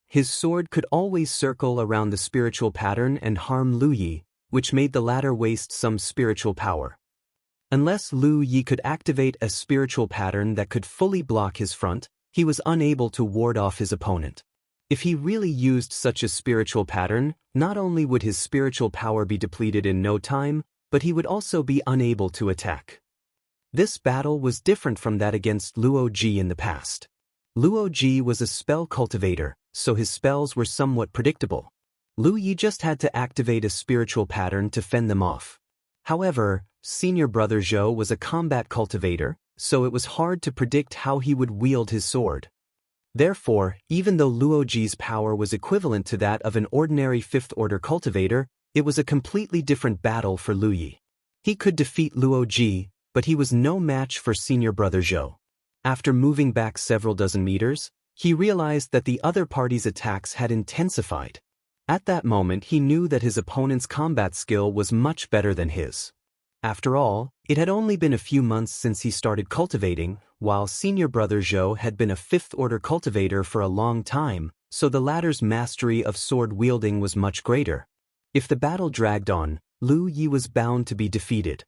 His sword could always circle around the spiritual pattern and harm Lu Yi, which made the latter waste some spiritual power. Unless Lu Yi could activate a spiritual pattern that could fully block his front, he was unable to ward off his opponent. If he really used such a spiritual pattern, not only would his spiritual power be depleted in no time, but he would also be unable to attack. This battle was different from that against Luo Ji in the past. Luo Ji was a spell cultivator, so his spells were somewhat predictable. Lu Yi just had to activate a spiritual pattern to fend them off. However, senior brother Zhou was a combat cultivator, so it was hard to predict how he would wield his sword. Therefore, even though Luo Ji's power was equivalent to that of an ordinary fifth-order cultivator, it was a completely different battle for Lu Yi. He could defeat Luo Ji, but he was no match for senior brother Zhou. After moving back several dozen meters, he realized that the other party's attacks had intensified. At that moment he knew that his opponent's combat skill was much better than his. After all, it had only been a few months since he started cultivating, while senior brother Zhou had been a fifth-order cultivator for a long time, so the latter's mastery of sword wielding was much greater. If the battle dragged on, Lu Yi was bound to be defeated.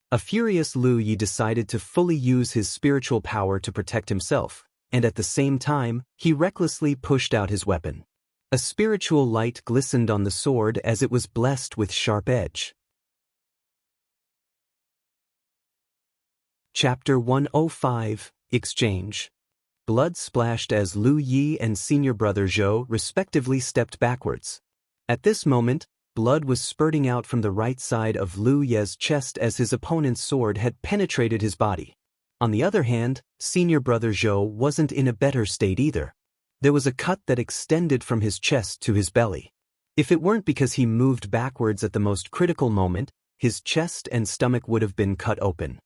A furious Lu Yi decided to fully use his spiritual power to protect himself, and at the same time, he recklessly pushed out his weapon. A spiritual light glistened on the sword as it was blessed with sharp edge. Chapter 105, Exchange. Blood splashed as Lu Yi and senior brother Zhou respectively stepped backwards. At this moment, blood was spurting out from the right side of Lu Ye's chest as his opponent's sword had penetrated his body. On the other hand, senior brother Zhou wasn't in a better state either. There was a cut that extended from his chest to his belly. If it weren't because he moved backwards at the most critical moment, his chest and stomach would have been cut open.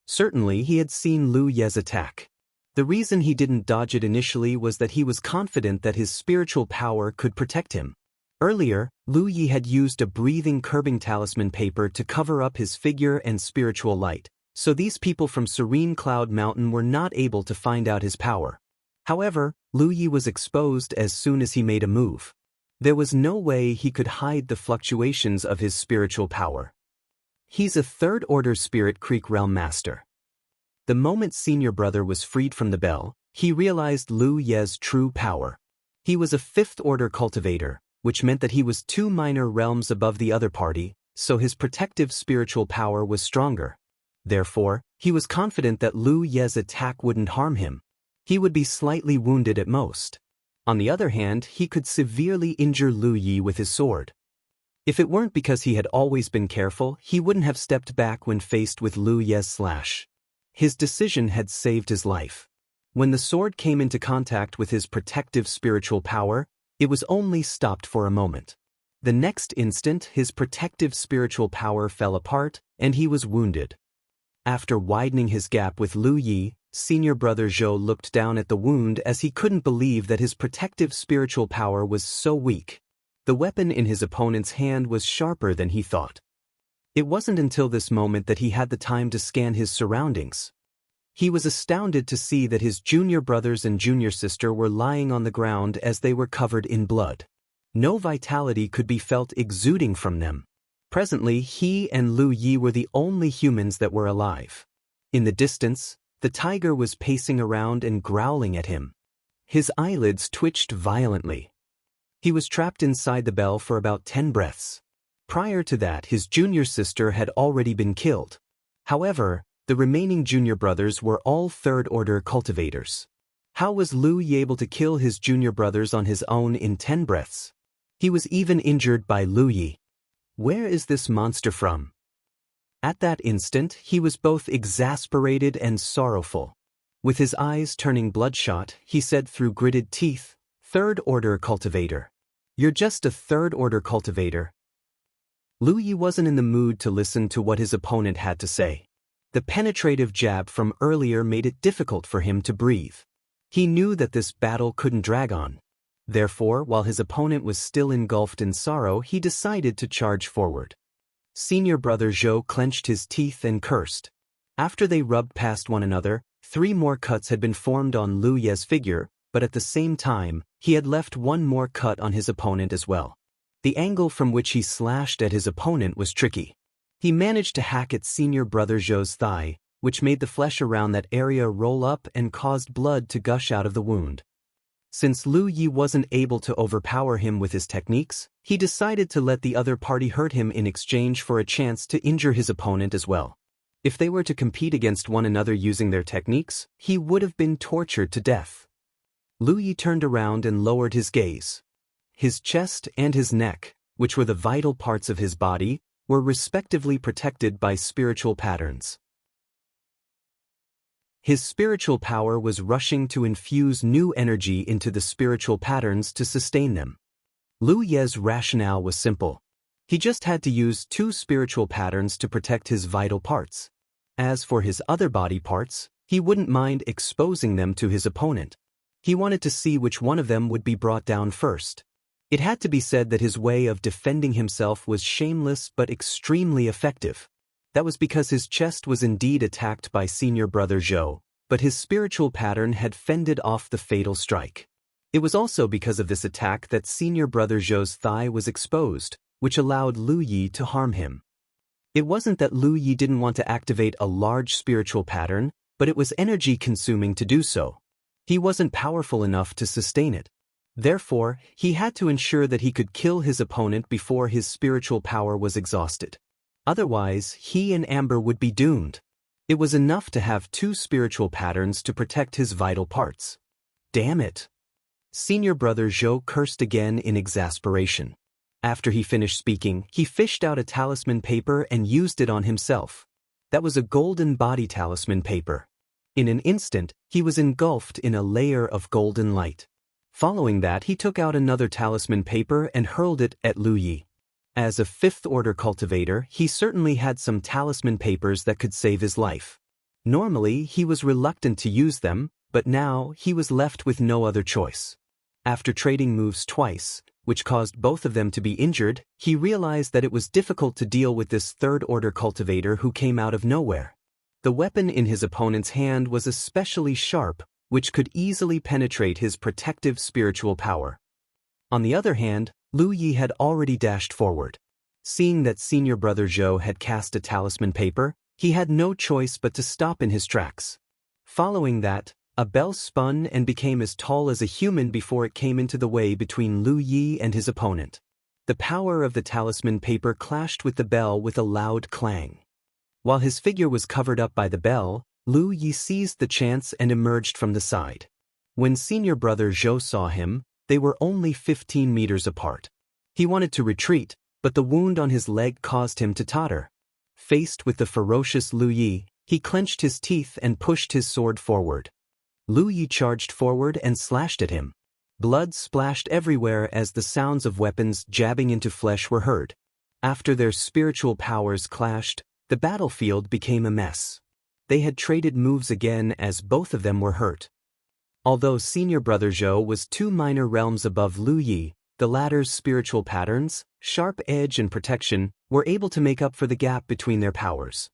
Certainly he had seen Lu Ye's attack. The reason he didn't dodge it initially was that he was confident that his spiritual power could protect him. Earlier, Lu Yi had used a breathing curbing talisman paper to cover up his figure and spiritual light, so these people from Serene Cloud Mountain were not able to find out his power. However, Lu Yi was exposed as soon as he made a move. There was no way he could hide the fluctuations of his spiritual power. He's a third-order Spirit Creek Realm Master. The moment senior brother was freed from the bell, he realized Lu Ye's true power. He was a fifth-order cultivator, which meant that he was 2 minor realms above the other party, so his protective spiritual power was stronger. Therefore, he was confident that Lu Ye's attack wouldn't harm him. He would be slightly wounded at most. On the other hand, he could severely injure Lu Yi with his sword. If it weren't because he had always been careful, he wouldn't have stepped back when faced with Lu Yi's slash. His decision had saved his life. When the sword came into contact with his protective spiritual power, it was only stopped for a moment. The next instant, his protective spiritual power fell apart, and he was wounded. After widening his gap with Lu Yi, senior brother Zhou looked down at the wound as he couldn't believe that his protective spiritual power was so weak. The weapon in his opponent's hand was sharper than he thought. It wasn't until this moment that he had the time to scan his surroundings. He was astounded to see that his junior brothers and junior sister were lying on the ground as they were covered in blood. No vitality could be felt exuding from them. Presently, he and Lu Yi were the only humans that were alive. In the distance, the tiger was pacing around and growling at him. His eyelids twitched violently. He was trapped inside the bell for about 10 breaths. Prior to that, his junior sister had already been killed. However, the remaining junior brothers were all third-order cultivators. How was Lu Yi able to kill his junior brothers on his own in 10 breaths? He was even injured by Lu Yi. Where is this monster from? At that instant, he was both exasperated and sorrowful. With his eyes turning bloodshot, he said through gritted teeth, "Third-order cultivator. You're just a third-order cultivator." Lu Yi wasn't in the mood to listen to what his opponent had to say. The penetrative jab from earlier made it difficult for him to breathe. He knew that this battle couldn't drag on. Therefore, while his opponent was still engulfed in sorrow, he decided to charge forward. Senior brother Zhou clenched his teeth and cursed. After they rubbed past one another, 3 more cuts had been formed on Lu Yi's figure, but at the same time, he had left 1 more cut on his opponent as well. The angle from which he slashed at his opponent was tricky. He managed to hack at senior brother Zhou's thigh, which made the flesh around that area roll up and caused blood to gush out of the wound. Since Lu Yi wasn't able to overpower him with his techniques, he decided to let the other party hurt him in exchange for a chance to injure his opponent as well. If they were to compete against one another using their techniques, he would have been tortured to death. Lu Yi turned around and lowered his gaze. His chest and his neck, which were the vital parts of his body, were respectively protected by spiritual patterns. His spiritual power was rushing to infuse new energy into the spiritual patterns to sustain them. Lu Yi's rationale was simple. He just had to use 2 spiritual patterns to protect his vital parts. As for his other body parts, he wouldn't mind exposing them to his opponent. He wanted to see which one of them would be brought down first. It had to be said that his way of defending himself was shameless but extremely effective. That was because his chest was indeed attacked by senior brother Zhou, but his spiritual pattern had fended off the fatal strike. It was also because of this attack that senior brother Zhou's thigh was exposed, which allowed Lu Yi to harm him. It wasn't that Lu Yi didn't want to activate a large spiritual pattern, but it was energy-consuming to do so. He wasn't powerful enough to sustain it. Therefore, he had to ensure that he could kill his opponent before his spiritual power was exhausted. Otherwise, he and Amber would be doomed. It was enough to have 2 spiritual patterns to protect his vital parts. Damn it! Senior brother Zhou cursed again in exasperation. After he finished speaking, he fished out a talisman paper and used it on himself. That was a golden body talisman paper. In an instant, he was engulfed in a layer of golden light. Following that, he took out another talisman paper and hurled it at Lu Yi. As a 5th-order cultivator, he certainly had some talisman papers that could save his life. Normally, he was reluctant to use them, but now he was left with no other choice. After trading moves twice, which caused both of them to be injured, he realized that it was difficult to deal with this 3rd-order cultivator who came out of nowhere. The weapon in his opponent's hand was especially sharp, which could easily penetrate his protective spiritual power. On the other hand, Lu Yi had already dashed forward. Seeing that senior brother Zhou had cast a talisman paper, he had no choice but to stop in his tracks. Following that, a bell spun and became as tall as a human before it came into the way between Lu Yi and his opponent. The power of the talisman paper clashed with the bell with a loud clang. While his figure was covered up by the bell, Lu Yi seized the chance and emerged from the side. When senior brother Zhou saw him, they were only 15 meters apart. He wanted to retreat, but the wound on his leg caused him to totter. Faced with the ferocious Lu Yi, he clenched his teeth and pushed his sword forward. Lu Yi charged forward and slashed at him. Blood splashed everywhere as the sounds of weapons jabbing into flesh were heard. After their spiritual powers clashed, the battlefield became a mess. They had traded moves again as both of them were hurt. Although senior brother Zhou was 2 minor realms above Lu Yi, the latter's spiritual patterns, sharp edge and protection, were able to make up for the gap between their powers.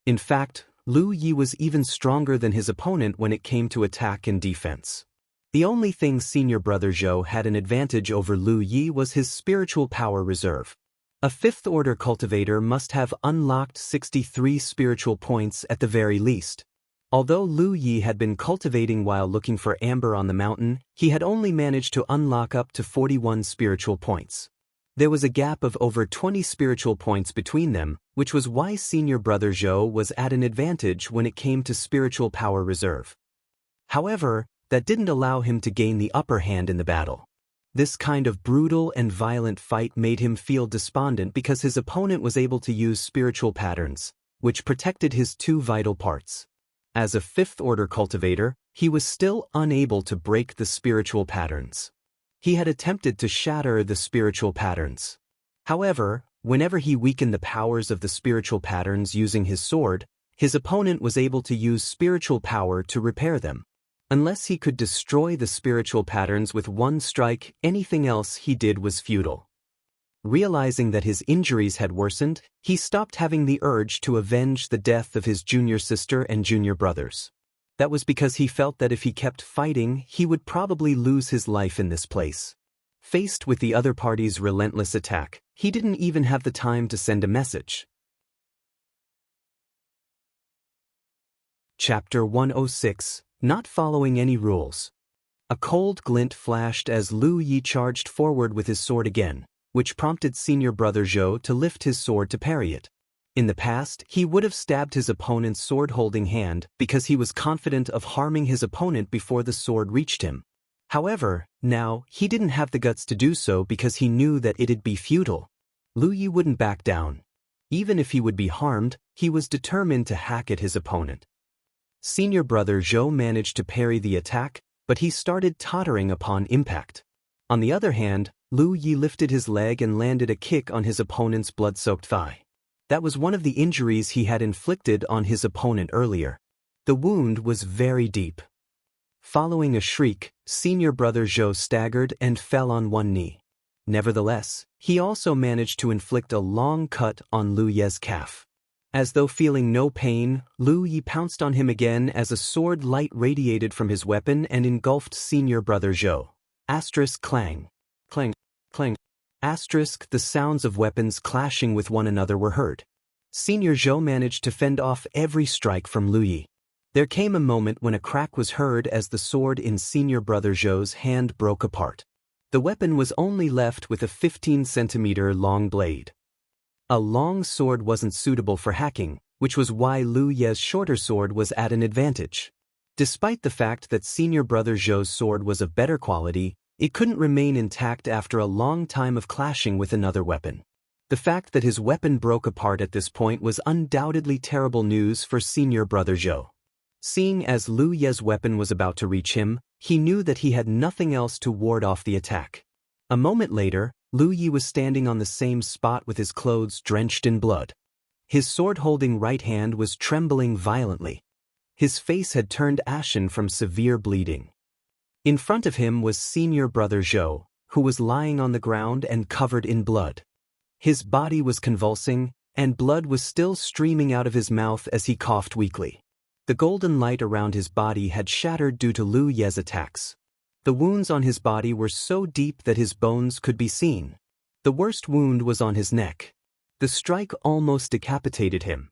In fact, Lu Yi was even stronger than his opponent when it came to attack and defense. The only thing senior brother Zhou had an advantage over Lu Yi was his spiritual power reserve. A 5th-order cultivator must have unlocked 63 spiritual points at the very least. Although Lu Yi had been cultivating while looking for amber on the mountain, he had only managed to unlock up to 41 spiritual points. There was a gap of over 20 spiritual points between them, which was why senior brother Zhou was at an advantage when it came to spiritual power reserve. However, that didn't allow him to gain the upper hand in the battle. This kind of brutal and violent fight made him feel despondent because his opponent was able to use spiritual patterns, which protected his 2 vital parts. As a 5th-order cultivator, he was still unable to break the spiritual patterns. He had attempted to shatter the spiritual patterns. However, whenever he weakened the powers of the spiritual patterns using his sword, his opponent was able to use spiritual power to repair them. Unless he could destroy the spiritual patterns with 1 strike, anything else he did was futile. Realizing that his injuries had worsened, he stopped having the urge to avenge the death of his junior sister and junior brothers. That was because he felt that if he kept fighting, he would probably lose his life in this place. Faced with the other party's relentless attack, he didn't even have the time to send a message. Chapter 106, Not Following Any Rules. A cold glint flashed as Lu Yi charged forward with his sword again, which prompted senior brother Zhou to lift his sword to parry it. In the past, he would have stabbed his opponent's sword-holding hand because he was confident of harming his opponent before the sword reached him. However, now, he didn't have the guts to do so because he knew that it'd be futile. Lu Yi wouldn't back down. Even if he would be harmed, he was determined to hack at his opponent. Senior brother Zhou managed to parry the attack, but he started tottering upon impact. On the other hand, Lu Yi lifted his leg and landed a kick on his opponent's blood-soaked thigh. That was one of the injuries he had inflicted on his opponent earlier. The wound was very deep. Following a shriek, senior brother Zhou staggered and fell on 1 knee. Nevertheless, he also managed to inflict a long cut on Lu Yi's calf. As though feeling no pain, Lu Yi pounced on him again as a sword light radiated from his weapon and engulfed senior brother Zhou. Asterisk clang. Clang. Clang. Asterisk the sounds of weapons clashing with one another were heard. Senior Zhou managed to fend off every strike from Lu Yi. There came a moment when a crack was heard as the sword in senior brother Zhou's hand broke apart. The weapon was only left with a 15-centimeter long blade. A long sword wasn't suitable for hacking, which was why Lu Yi's shorter sword was at an advantage. Despite the fact that senior brother Zhou's sword was of better quality, it couldn't remain intact after a long time of clashing with another weapon. The fact that his weapon broke apart at this point was undoubtedly terrible news for senior brother Zhou. Seeing as Lu Yi's weapon was about to reach him, he knew that he had nothing else to ward off the attack. A moment later, Lu Yi was standing on the same spot with his clothes drenched in blood. His sword-holding right hand was trembling violently. His face had turned ashen from severe bleeding. In front of him was senior brother Zhou, who was lying on the ground and covered in blood. His body was convulsing, and blood was still streaming out of his mouth as he coughed weakly. The golden light around his body had shattered due to Lu Yi's attacks. The wounds on his body were so deep that his bones could be seen. The worst wound was on his neck. The strike almost decapitated him.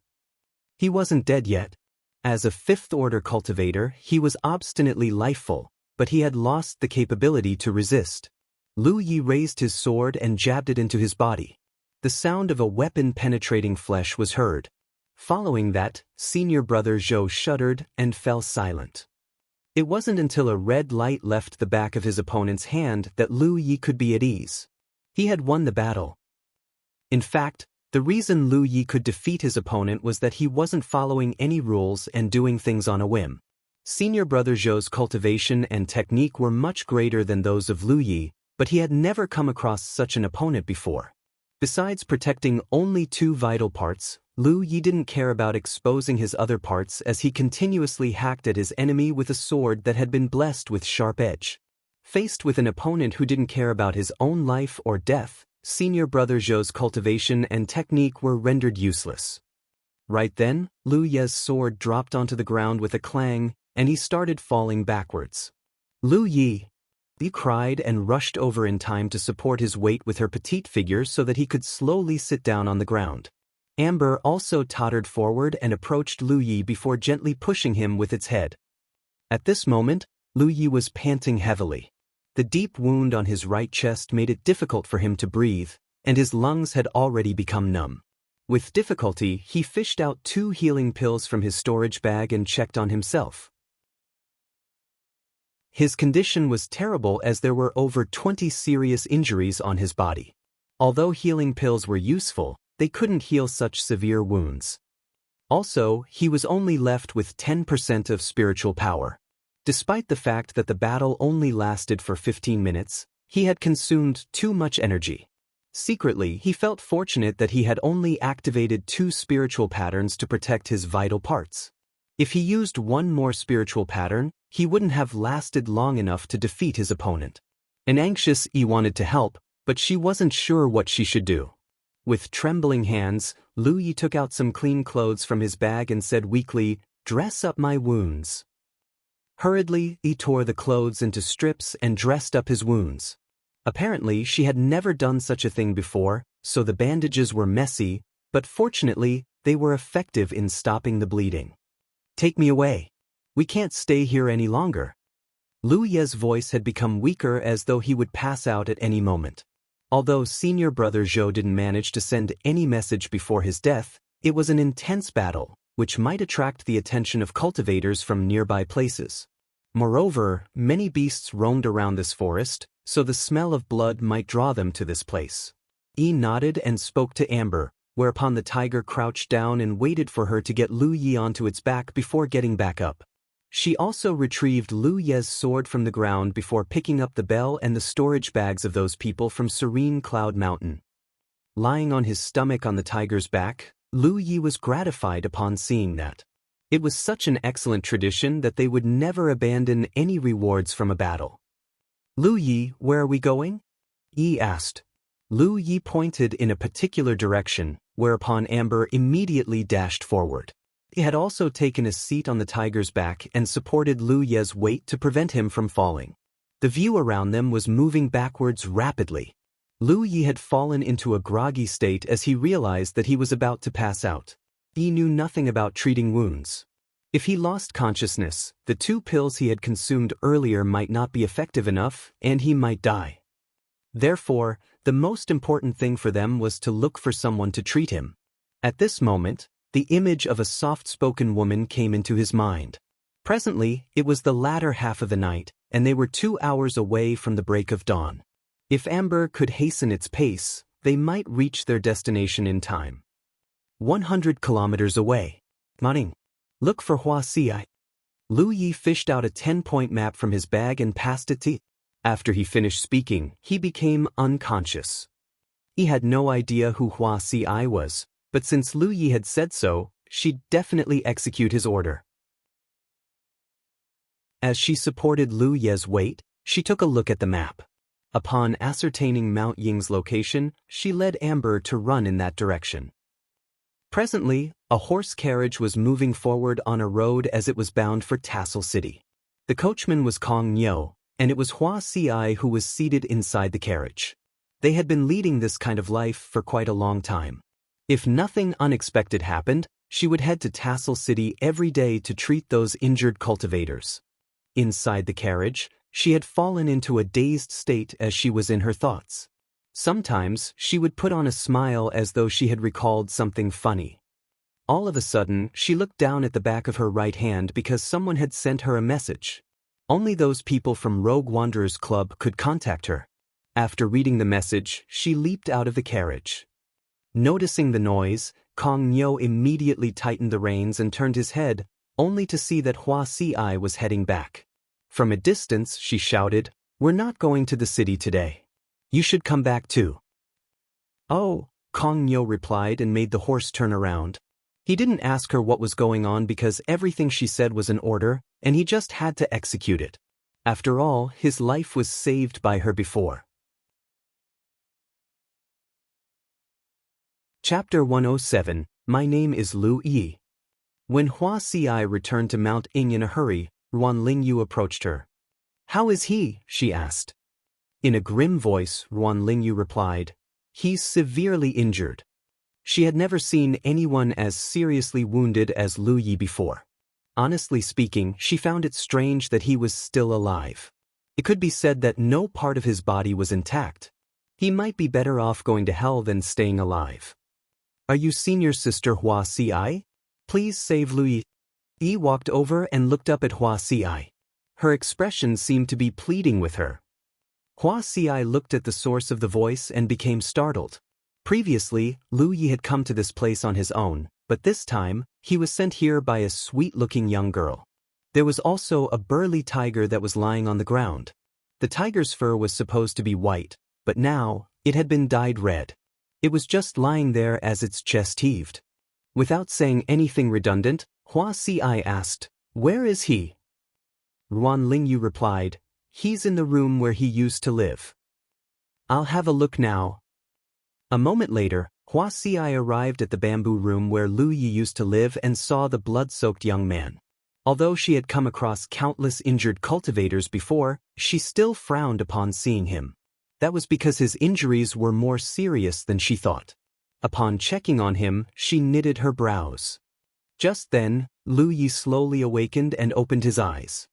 He wasn't dead yet. As a 5th-order cultivator, he was obstinately lifeful, but he had lost the capability to resist. Lu Yi raised his sword and jabbed it into his body. The sound of a weapon penetrating flesh was heard. Following that, senior brother Zhou shuddered and fell silent. It wasn't until a red light left the back of his opponent's hand that Lu Yi could be at ease. He had won the battle. In fact, the reason Lu Yi could defeat his opponent was that he wasn't following any rules and doing things on a whim. Senior brother Zhou's cultivation and technique were much greater than those of Lu Yi, but he had never come across such an opponent before. Besides protecting only 2 vital parts, Lu Yi didn't care about exposing his other parts as he continuously hacked at his enemy with a sword that had been blessed with sharp edge. Faced with an opponent who didn't care about his own life or death, senior brother Zhou's cultivation and technique were rendered useless. Right then, Lu Yi's sword dropped onto the ground with a clang, and he started falling backwards. Lu Yi! He cried and rushed over in time to support his weight with her petite figure so that he could slowly sit down on the ground. Amber also tottered forward and approached Lu Yi before gently pushing him with its head. At this moment, Lu Yi was panting heavily. The deep wound on his right chest made it difficult for him to breathe, and his lungs had already become numb. With difficulty, he fished out 2 healing pills from his storage bag and checked on himself. His condition was terrible as there were over 20 serious injuries on his body. Although healing pills were useful, they couldn't heal such severe wounds. Also, he was only left with 10% of spiritual power. Despite the fact that the battle only lasted for 15 minutes, he had consumed too much energy. Secretly, he felt fortunate that he had only activated 2 spiritual patterns to protect his vital parts. If he used 1 more spiritual pattern, he wouldn't have lasted long enough to defeat his opponent. An anxious Yi wanted to help, but she wasn't sure what she should do. With trembling hands, Lu Yi took out some clean clothes from his bag and said weakly, "Dress up my wounds." Hurriedly, he tore the clothes into strips and dressed up his wounds. Apparently, she had never done such a thing before, so the bandages were messy, but fortunately, they were effective in stopping the bleeding. "Take me away. We can't stay here any longer." Lu Yi's voice had become weaker as though he would pass out at any moment. Although senior brother Zhou didn't manage to send any message before his death, it was an intense battle, which might attract the attention of cultivators from nearby places. Moreover, many beasts roamed around this forest, so the smell of blood might draw them to this place. Yi nodded and spoke to Amber, whereupon the tiger crouched down and waited for her to get Lu Yi onto its back before getting back up. She also retrieved Lu Yi's sword from the ground before picking up the bell and the storage bags of those people from Serene Cloud Mountain. Lying on his stomach on the tiger's back, Lu Yi was gratified upon seeing that. It was such an excellent tradition that they would never abandon any rewards from a battle. "Lu Yi, where are we going?" Yi asked. Lu Yi pointed in a particular direction, whereupon Amber immediately dashed forward. He had also taken a seat on the tiger's back and supported Lu Yi's weight to prevent him from falling. The view around them was moving backwards rapidly. Lu Yi had fallen into a groggy state as he realized that he was about to pass out. He knew nothing about treating wounds. If he lost consciousness, the 2 pills he had consumed earlier might not be effective enough, and he might die. Therefore, the most important thing for them was to look for someone to treat him. At this moment, the image of a soft-spoken woman came into his mind. Presently, it was the latter half of the night, and they were 2 hours away from the break of dawn. If Amber could hasten its pace, they might reach their destination in time. 100 kilometers away. Morning. Look for Wuxia. Lu Yi fished out a 10-point map from his bag and passed it to Yi. After he finished speaking, he became unconscious. He had no idea who Wuxia was, but since Lu Yi had said so, she'd definitely execute his order. As she supported Lu Yi's weight, she took a look at the map. Upon ascertaining Mount Ying's location, she led Amber to run in that direction. Presently, a horse carriage was moving forward on a road as it was bound for Tassel City. The coachman was Kong Niu, and it was Wuxia who was seated inside the carriage. They had been leading this kind of life for quite a long time. If nothing unexpected happened, she would head to Tassel City every day to treat those injured cultivators. Inside the carriage, she had fallen into a dazed state as she was in her thoughts. Sometimes, she would put on a smile as though she had recalled something funny. All of a sudden, she looked down at the back of her right hand because someone had sent her a message. Only those people from Rogue Wanderers Club could contact her. After reading the message, she leaped out of the carriage. Noticing the noise, Kong Niu immediately tightened the reins and turned his head, only to see that Hua Si was heading back. From a distance, she shouted, "We're not going to the city today. You should come back too." "Oh," Kong Niu replied and made the horse turn around. He didn't ask her what was going on because everything she said was an order, and he just had to execute it. After all, his life was saved by her before. Chapter 107, My Name is Lu Yi. When Hua Si returned to Mount Ing in a hurry, Ruan Lingyu approached her. "How is he?" she asked. In a grim voice, Ruan Lingyu replied, "He's severely injured." She had never seen anyone as seriously wounded as Lu Yi before. Honestly speaking, she found it strange that he was still alive. It could be said that no part of his body was intact. He might be better off going to hell than staying alive. "Are you Senior Sister Hua Si? Please save Lu Yi." Yi walked over and looked up at Hua Si. Her expression seemed to be pleading with her. Hua Si looked at the source of the voice and became startled. Previously, Lu Yi had come to this place on his own, but this time, he was sent here by a sweet-looking young girl. There was also a burly tiger that was lying on the ground. The tiger's fur was supposed to be white, but now, it had been dyed red. It was just lying there as its chest heaved. Without saying anything redundant, Hua Si asked, "Where is he?" Ruan Lingyu replied, "He's in the room where he used to live." "I'll have a look now." A moment later, Hua Si arrived at the bamboo room where Lu Yi used to live and saw the blood-soaked young man. Although she had come across countless injured cultivators before, she still frowned upon seeing him. That was because his injuries were more serious than she thought. Upon checking on him, she knitted her brows. Just then, Lu Yi slowly awakened and opened his eyes.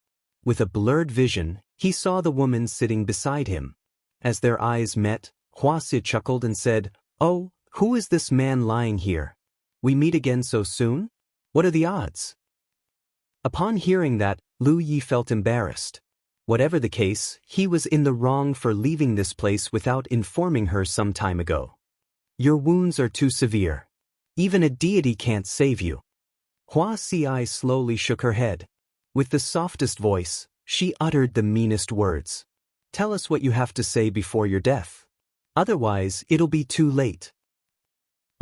With a blurred vision, he saw the woman sitting beside him. As their eyes met, Hua Si chuckled and said, "Oh, who is this man lying here? We meet again so soon? What are the odds?" Upon hearing that, Lu Yi felt embarrassed. Whatever the case, he was in the wrong for leaving this place without informing her some time ago. "Your wounds are too severe. Even a deity can't save you." Hua Si slowly shook her head. With the softest voice, she uttered the meanest words. "Tell us what you have to say before your death. Otherwise, it'll be too late."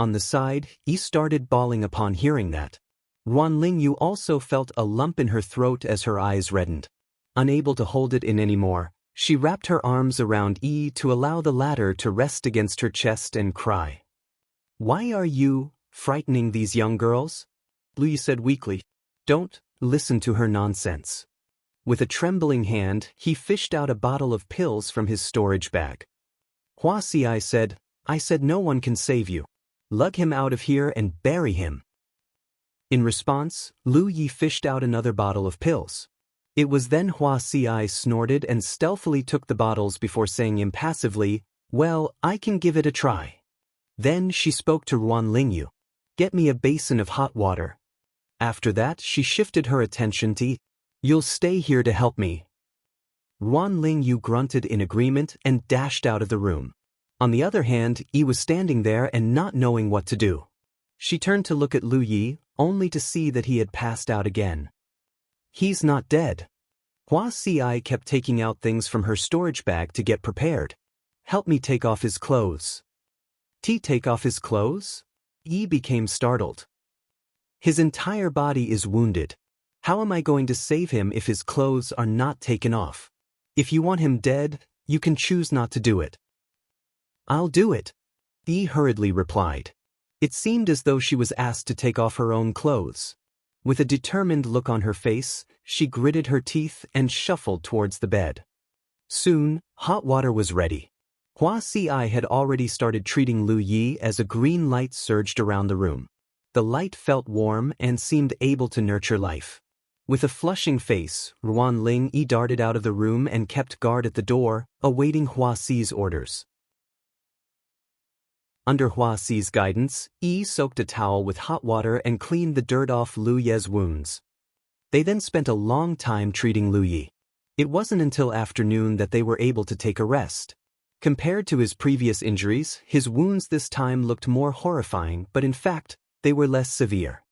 On the side, Yi started bawling upon hearing that. Ruan Lingyu also felt a lump in her throat as her eyes reddened. Unable to hold it in anymore, she wrapped her arms around Yi to allow the latter to rest against her chest and cry. "Why are you frightening these young girls?" Lu Yi said weakly. "Don't listen to her nonsense." With a trembling hand, he fished out a bottle of pills from his storage bag. Hua Si said, "I said no one can save you. Lug him out of here and bury him." In response, Lu Yi fished out another bottle of pills. It was then Hua Si snorted and stealthily took the bottles before saying impassively, "Well, I can give it a try." Then she spoke to Ruan Lingyu. "Get me a basin of hot water." After that, she shifted her attention to, "You'll stay here to help me." Ruan Lingyu grunted in agreement and dashed out of the room. On the other hand, Yi was standing there and not knowing what to do. She turned to look at Lu Yi, only to see that he had passed out again. "He's not dead." Hua Si kept taking out things from her storage bag to get prepared. "Help me take off his clothes." Take off his clothes?" Yi became startled. "His entire body is wounded. How am I going to save him if his clothes are not taken off? If you want him dead, you can choose not to do it." "I'll do it," Yi hurriedly replied. It seemed as though she was asked to take off her own clothes. With a determined look on her face, she gritted her teeth and shuffled towards the bed. Soon, hot water was ready. Hua Si had already started treating Lu Yi as a green light surged around the room. The light felt warm and seemed able to nurture life. With a flushing face, Ruan Lingyu darted out of the room and kept guard at the door, awaiting Hua Si's orders. Under Hua Si's guidance, Yi soaked a towel with hot water and cleaned the dirt off Lu Ye's wounds. They then spent a long time treating Lu Yi. It wasn't until afternoon that they were able to take a rest. Compared to his previous injuries, his wounds this time looked more horrifying, but in fact, they were less severe.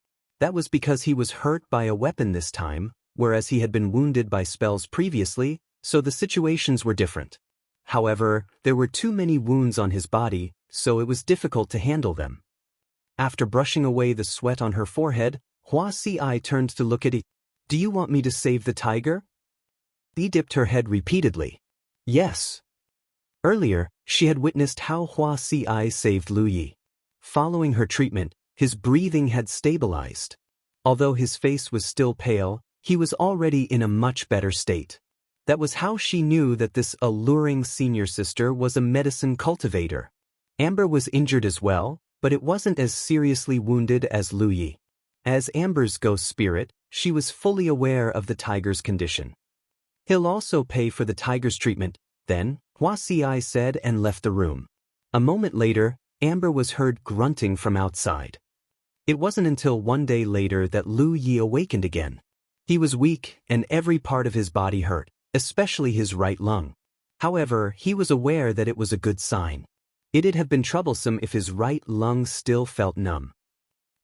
That was because he was hurt by a weapon this time, whereas he had been wounded by spells previously, so the situations were different. However, there were too many wounds on his body, so it was difficult to handle them. After brushing away the sweat on her forehead, Wuxia turned to look at it. "Do you want me to save the tiger?" He dipped her head repeatedly. Yes. Earlier, she had witnessed how Wuxia saved Lu Yi. Following her treatment, his breathing had stabilized. Although his face was still pale, he was already in a much better state. That was how she knew that this alluring senior sister was a medicine cultivator. Amber was injured as well, but it wasn't as seriously wounded as Lu Yi. As Amber's ghost spirit, she was fully aware of the tiger's condition. "He'll also pay for the tiger's treatment," then, Wuxia said and left the room. A moment later, Amber was heard grunting from outside. It wasn't until one day later that Lu Yi awakened again. He was weak and every part of his body hurt, especially his right lung. However, he was aware that it was a good sign. It'd have been troublesome if his right lung still felt numb.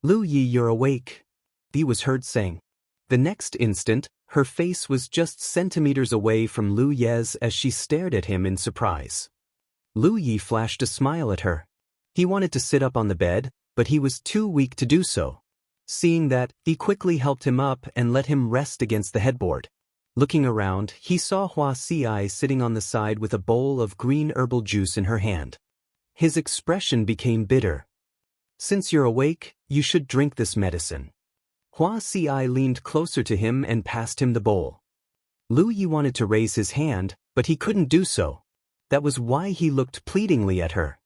"Lu Yi, you're awake," he was heard saying. The next instant, her face was just centimeters away from Lu Yi's as she stared at him in surprise. Lu Yi flashed a smile at her. He wanted to sit up on the bed, but he was too weak to do so. Seeing that, he quickly helped him up and let him rest against the headboard. Looking around, he saw Wuxia sitting on the side with a bowl of green herbal juice in her hand. His expression became bitter. "Since you're awake, you should drink this medicine." Wuxia leaned closer to him and passed him the bowl. Lu Yi wanted to raise his hand, but he couldn't do so. That was why he looked pleadingly at her.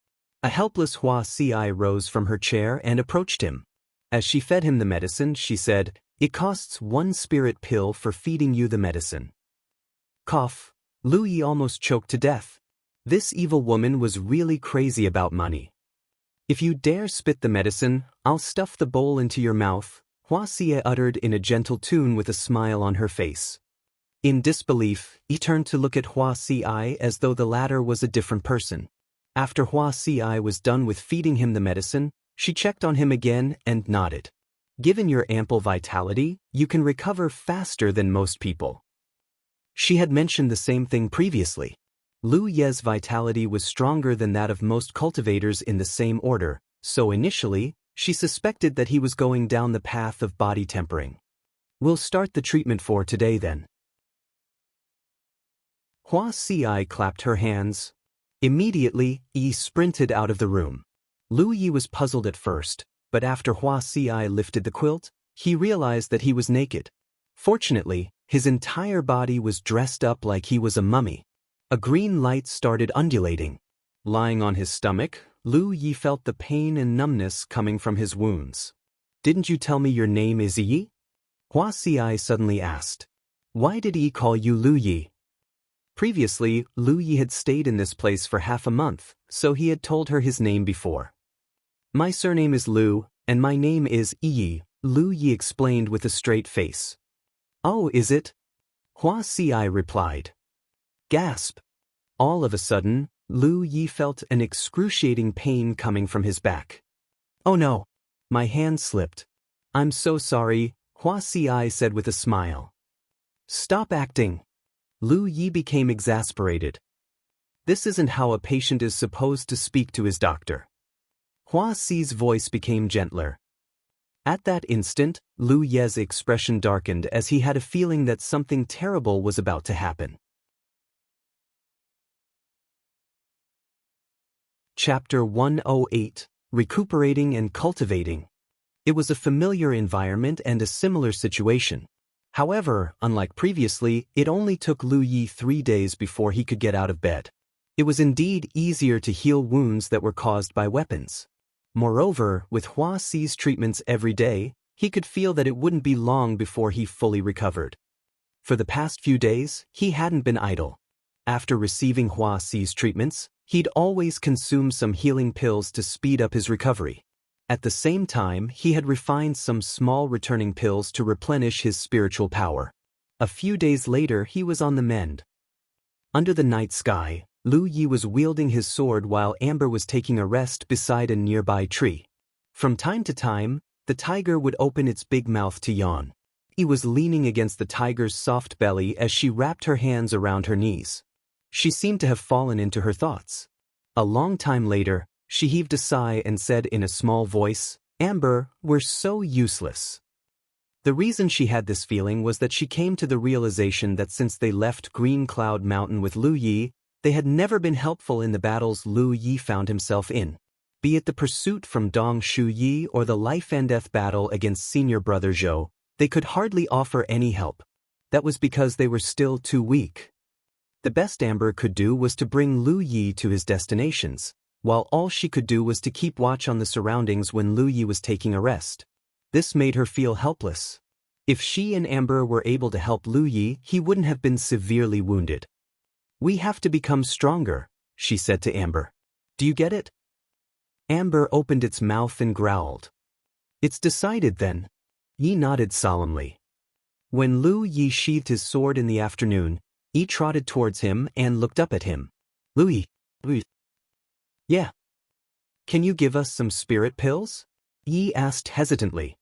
A helpless Wuxia rose from her chair and approached him. As she fed him the medicine, she said, "It costs 1 spirit pill for feeding you the medicine." Cough. Lu Yi almost choked to death. This evil woman was really crazy about money. "If you dare spit the medicine, I'll stuff the bowl into your mouth," Wuxia uttered in a gentle tone with a smile on her face. In disbelief, he turned to look at Wuxia as though the latter was a different person. After Wuxia was done with feeding him the medicine, she checked on him again and nodded. "Given your ample vitality, you can recover faster than most people." She had mentioned the same thing previously. Lu Yi's vitality was stronger than that of most cultivators in the same order, so initially, she suspected that he was going down the path of body tempering. "We'll start the treatment for today then." Wuxia clapped her hands. Immediately, Yi sprinted out of the room. Lu Yi was puzzled at first, but after Wuxia lifted the quilt, he realized that he was naked. Fortunately, his entire body was dressed up like he was a mummy. A green light started undulating. Lying on his stomach, Lu Yi felt the pain and numbness coming from his wounds. "Didn't you tell me your name is Yi?" Wuxia suddenly asked. "Why did Yi call you Lu Yi?" Previously, Lu Yi had stayed in this place for half a month, so he had told her his name before. "My surname is Lu, and my name is Yi," Lu Yi explained with a straight face. "Oh, is it?" Wuxia replied. Gasp! All of a sudden, Lu Yi felt an excruciating pain coming from his back. "Oh no! My hand slipped. I'm so sorry," Wuxia said with a smile. "Stop acting." Lu Yi became exasperated. This isn't how a patient is supposed to speak to his doctor. Wuxia's voice became gentler. At that instant, Lu Yi's expression darkened as he had a feeling that something terrible was about to happen. Chapter 108, Recuperating and Cultivating. It was a familiar environment and a similar situation. However, unlike previously, it only took Lu Yi 3 days before he could get out of bed. It was indeed easier to heal wounds that were caused by weapons. Moreover, with Wuxia's treatments every day, he could feel that it wouldn't be long before he fully recovered. For the past few days, he hadn't been idle. After receiving Wuxia's treatments, he'd always consume some healing pills to speed up his recovery. At the same time, he had refined some small returning pills to replenish his spiritual power. A few days later he was on the mend. Under the night sky, Lu Yi was wielding his sword while Amber was taking a rest beside a nearby tree. From time to time, the tiger would open its big mouth to yawn. He was leaning against the tiger's soft belly as she wrapped her hands around her knees. She seemed to have fallen into her thoughts. A long time later, she heaved a sigh and said in a small voice, "Amber, we're so useless." The reason she had this feeling was that she came to the realization that since they left Green Cloud Mountain with Lu Yi, they had never been helpful in the battles Lu Yi found himself in. Be it the pursuit from Dong Shu Yi or the life-and-death battle against senior brother Zhou, they could hardly offer any help. That was because they were still too weak. The best Amber could do was to bring Lu Yi to his destinations, while all she could do was to keep watch on the surroundings when Lu Yi was taking a rest. This made her feel helpless. If she and Amber were able to help Lu Yi, he wouldn't have been severely wounded. "We have to become stronger," she said to Amber. "Do you get it?" Amber opened its mouth and growled. "It's decided then." Yi nodded solemnly. When Lu Yi sheathed his sword in the afternoon, Yi trotted towards him and looked up at him. "Lu Yi." "Yeah. Can you give us some spirit pills?" Yi asked hesitantly.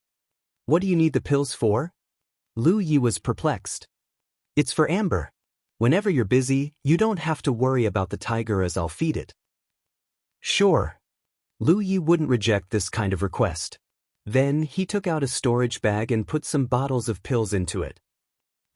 "What do you need the pills for?" Lu Yi was perplexed. "It's for Amber. Whenever you're busy, you don't have to worry about the tiger as I'll feed it." "Sure." Lu Yi wouldn't reject this kind of request. Then he took out a storage bag and put some bottles of pills into it.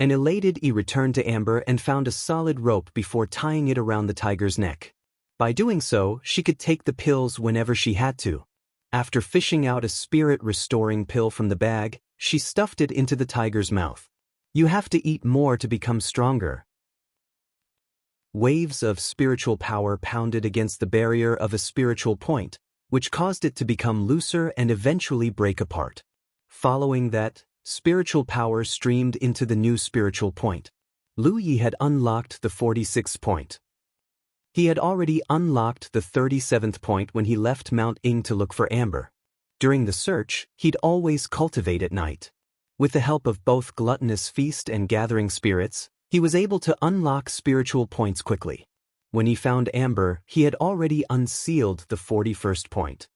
An elated Yi returned to Amber and found a solid rope before tying it around the tiger's neck. By doing so, she could take the pills whenever she had to. After fishing out a spirit-restoring pill from the bag, she stuffed it into the tiger's mouth. "You have to eat more to become stronger." Waves of spiritual power pounded against the barrier of a spiritual point, which caused it to become looser and eventually break apart. Following that, spiritual power streamed into the new spiritual point. Lu Yi had unlocked the 46th point. He had already unlocked the 37th point when he left Mount Ying to look for Amber. During the search, he'd always cultivate at night. With the help of both Gluttonous Feast and Gathering Spirits, he was able to unlock spiritual points quickly. When he found Amber, he had already unsealed the 41st point.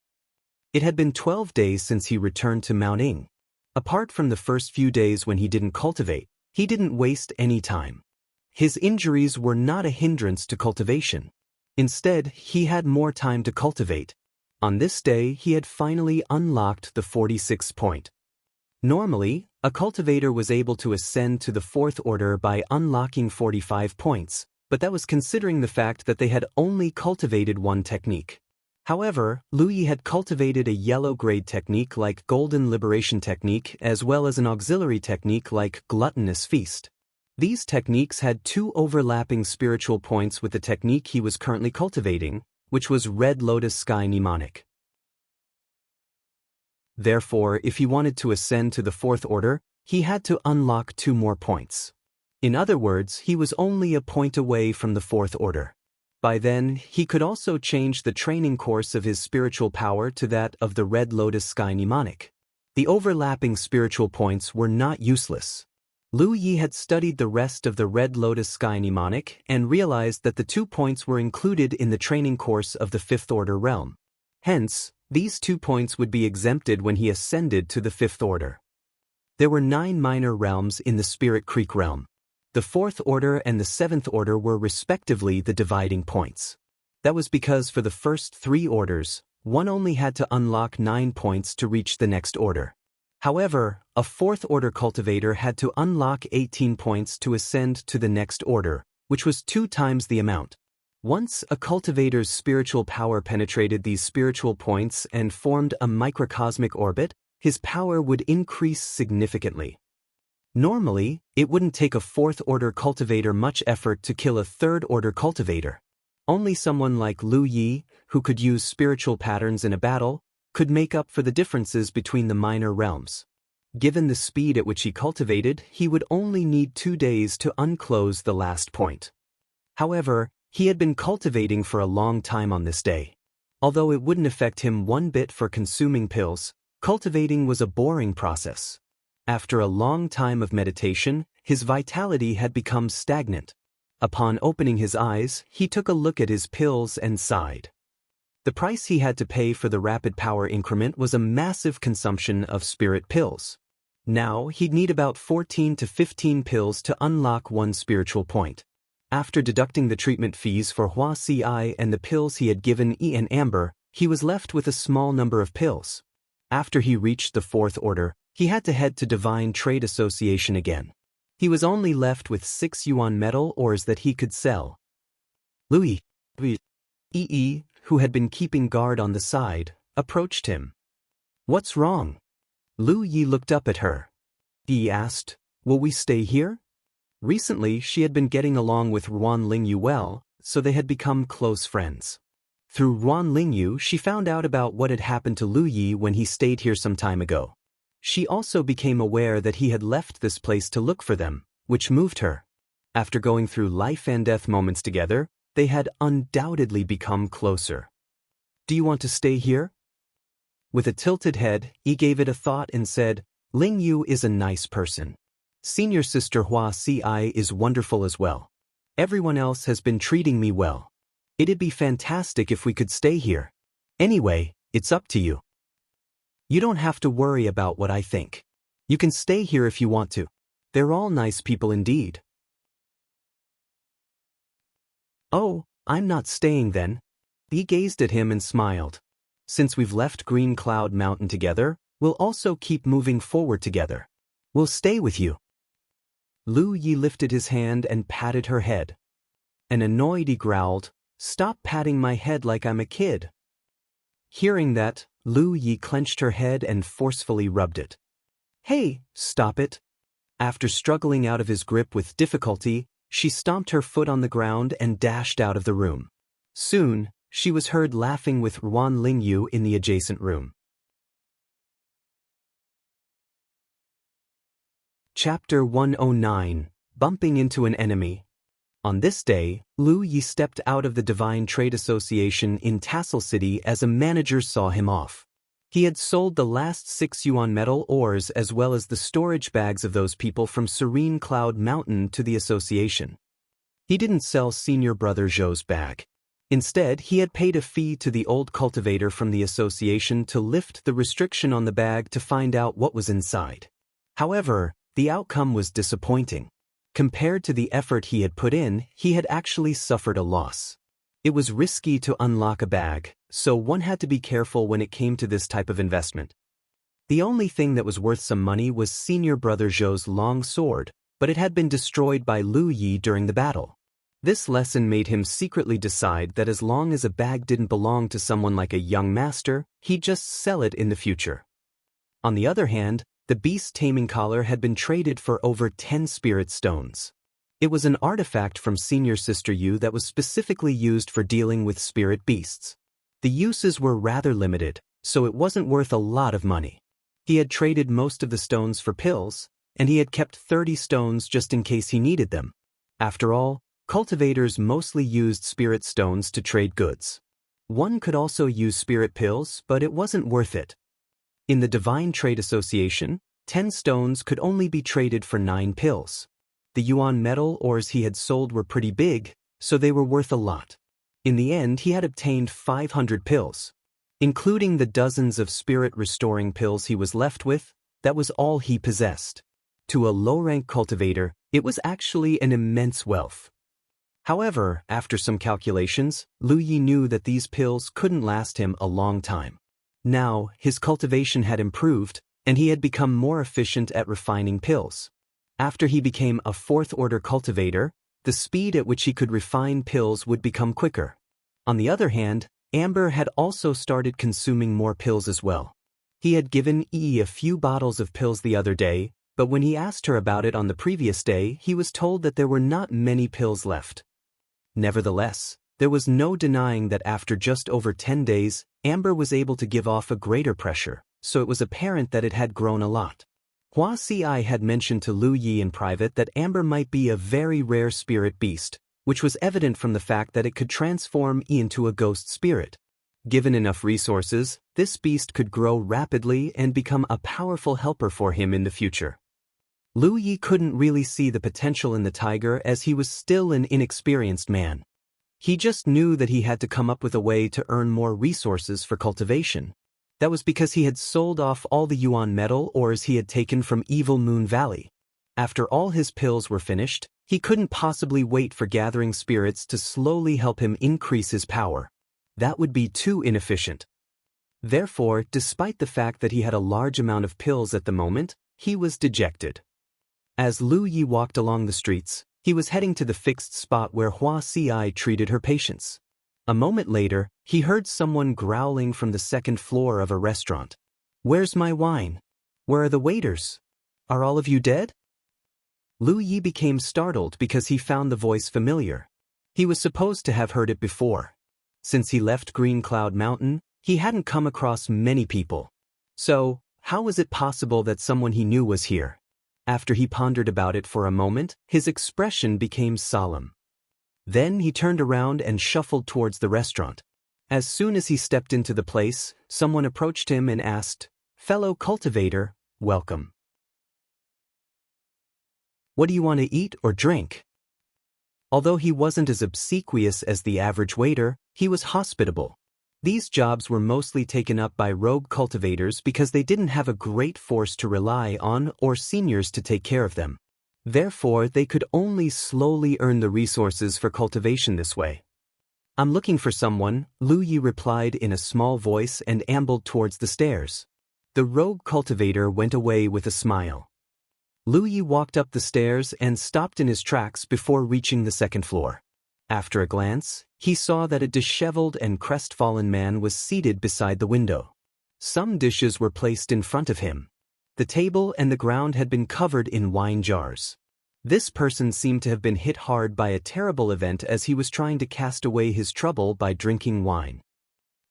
It had been 12 days since he returned to Mount Ying. Apart from the first few days when he didn't cultivate, he didn't waste any time. His injuries were not a hindrance to cultivation. Instead, he had more time to cultivate. On this day, he had finally unlocked the 46th point. Normally, a cultivator was able to ascend to the 4th order by unlocking 45 points, but that was considering the fact that they had only cultivated one technique. However, Lu Yi had cultivated a yellow-grade technique like Golden Liberation Technique as well as an auxiliary technique like Gluttonous Feast. These techniques had two overlapping spiritual points with the technique he was currently cultivating, which was Red Lotus Sky Mnemonic. Therefore, if he wanted to ascend to the 4th order, he had to unlock 2 more points. In other words, he was only a point away from the 4th order. By then, he could also change the training course of his spiritual power to that of the Red Lotus Sky Mnemonic. The overlapping spiritual points were not useless. Lu Yi had studied the rest of the Red Lotus Sky Mnemonic and realized that the 2 points were included in the training course of the 5th order realm. Hence, these 2 points would be exempted when he ascended to the 5th order. There were 9 minor realms in the Spirit Creek realm. The 4th order and the 7th order were respectively the dividing points. That was because for the first 3 orders, one only had to unlock 9 points to reach the next order. However, a 4th order cultivator had to unlock 18 points to ascend to the next order, which was 2 times the amount. Once a cultivator's spiritual power penetrated these spiritual points and formed a microcosmic orbit, his power would increase significantly. Normally, it wouldn't take a 4th order cultivator much effort to kill a 3rd order cultivator. Only someone like Lu Yi, who could use spiritual patterns in a battle, could make up for the differences between the minor realms. Given the speed at which he cultivated, he would only need 2 days to unclose the last point. However, he had been cultivating for a long time on this day. Although it wouldn't affect him one bit for consuming pills, cultivating was a boring process. After a long time of meditation, his vitality had become stagnant. Upon opening his eyes, he took a look at his pills and sighed. The price he had to pay for the rapid power increment was a massive consumption of spirit pills. Now, he'd need about 14 to 15 pills to unlock one spiritual point. After deducting the treatment fees for Wuxia and the pills he had given E and Amber, he was left with a small number of pills. After he reached the fourth order, he had to head to Divine Trade Association again. He was only left with 6 yuan metal ores that he could sell. Louis, who had been keeping guard on the side, approached him. "What's wrong?" Lu Yi looked up at her. He asked, "Will we stay here?" Recently, she had been getting along with Ruan Lingyu well, so they had become close friends. Through Ruan Lingyu, she found out about what had happened to Lu Yi when he stayed here some time ago. She also became aware that he had left this place to look for them, which moved her. After going through life and death moments together, they had undoubtedly become closer. "Do you want to stay here?" With a tilted head, he gave it a thought and said, "Ling Yu is a nice person. Senior sister Hua Ci is wonderful as well. Everyone else has been treating me well. It'd be fantastic if we could stay here. Anyway, it's up to you. You don't have to worry about what I think. You can stay here if you want to. They're all nice people indeed." "Oh, I'm not staying then." He gazed at him and smiled. "Since we've left Green Cloud Mountain together, we'll also keep moving forward together. We'll stay with you." Lu Yi lifted his hand and patted her head. An annoyed he growled, "Stop patting my head like I'm a kid." Hearing that, Lu Yi clenched her head and forcefully rubbed it. "Hey, stop it." After struggling out of his grip with difficulty, she stomped her foot on the ground and dashed out of the room. Soon, she was heard laughing with Ruan Lingyu in the adjacent room. Chapter 109, Bumping into an Enemy. On this day, Lu Yi stepped out of the Divine Trade Association in Tassel City as a manager saw him off. He had sold the last 6 yuan metal ores as well as the storage bags of those people from Serene Cloud Mountain to the association. He didn't sell senior brother Zhou's bag. Instead, he had paid a fee to the old cultivator from the association to lift the restriction on the bag to find out what was inside. However, the outcome was disappointing. Compared to the effort he had put in, he had actually suffered a loss. It was risky to unlock a bag, so one had to be careful when it came to this type of investment. The only thing that was worth some money was senior brother Zhou's long sword, but it had been destroyed by Lu Yi during the battle. This lesson made him secretly decide that as long as a bag didn't belong to someone like a young master, he'd just sell it in the future. On the other hand, the beast taming collar had been traded for over 10 spirit stones. It was an artifact from Senior Sister Yu that was specifically used for dealing with spirit beasts. The uses were rather limited, so it wasn't worth a lot of money. He had traded most of the stones for pills, and he had kept 30 stones just in case he needed them. After all, cultivators mostly used spirit stones to trade goods. One could also use spirit pills, but it wasn't worth it. In the Divine Trade Association, 10 stones could only be traded for 9 pills. The yuan metal ores he had sold were pretty big, so they were worth a lot. In the end, he had obtained 500 pills. Including the dozens of spirit-restoring pills he was left with, that was all he possessed. To a low-rank cultivator, it was actually an immense wealth. However, after some calculations, Lu Yi knew that these pills couldn't last him a long time. Now, his cultivation had improved, and he had become more efficient at refining pills. After he became a 4th-order cultivator, the speed at which he could refine pills would become quicker. On the other hand, Amber had also started consuming more pills as well. He had given E a few bottles of pills the other day, but when he asked her about it on the previous day, he was told that there were not many pills left. Nevertheless, there was no denying that after just over 10 days, Amber was able to give off a greater pressure, so it was apparent that it had grown a lot. Hua Ci had mentioned to Lu Yi in private that Amber might be a very rare spirit beast, which was evident from the fact that it could transform into a ghost spirit. Given enough resources, this beast could grow rapidly and become a powerful helper for him in the future. Lu Yi couldn't really see the potential in the tiger as he was still an inexperienced man. He just knew that he had to come up with a way to earn more resources for cultivation. That was because he had sold off all the yuan metal ores he had taken from Evil Moon Valley. After all his pills were finished, he couldn't possibly wait for gathering spirits to slowly help him increase his power. That would be too inefficient. Therefore, despite the fact that he had a large amount of pills at the moment, he was dejected. As Lu Yi walked along the streets, he was heading to the fixed spot where Wuxia treated her patients. A moment later, he heard someone growling from the second floor of a restaurant. "Where's my wine? Where are the waiters? Are all of you dead?" Lu Yi became startled because he found the voice familiar. He was supposed to have heard it before. Since he left Green Cloud Mountain, he hadn't come across many people. So, how was it possible that someone he knew was here? After he pondered about it for a moment, his expression became solemn. Then he turned around and shuffled towards the restaurant. As soon as he stepped into the place, someone approached him and asked, "Fellow cultivator, welcome. What do you want to eat or drink?" Although he wasn't as obsequious as the average waiter, he was hospitable. These jobs were mostly taken up by rogue cultivators because they didn't have a great force to rely on or seniors to take care of them. Therefore, they could only slowly earn the resources for cultivation this way. "I'm looking for someone," Lu Yi replied in a small voice and ambled towards the stairs. The rogue cultivator went away with a smile. Lu Yi walked up the stairs and stopped in his tracks before reaching the second floor. After a glance, he saw that a disheveled and crestfallen man was seated beside the window. Some dishes were placed in front of him. The table and the ground had been covered in wine jars. This person seemed to have been hit hard by a terrible event as he was trying to cast away his trouble by drinking wine.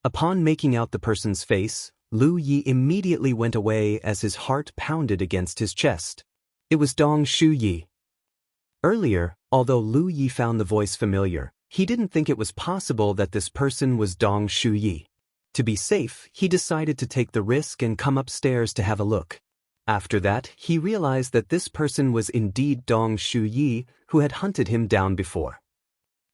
Upon making out the person's face, Lu Yi immediately went away as his heart pounded against his chest. It was Dong Shuyi. Earlier, although Lu Yi found the voice familiar, he didn't think it was possible that this person was Dong Shuyi. To be safe, he decided to take the risk and come upstairs to have a look. After that, he realized that this person was indeed Dong Shuyi, who had hunted him down before.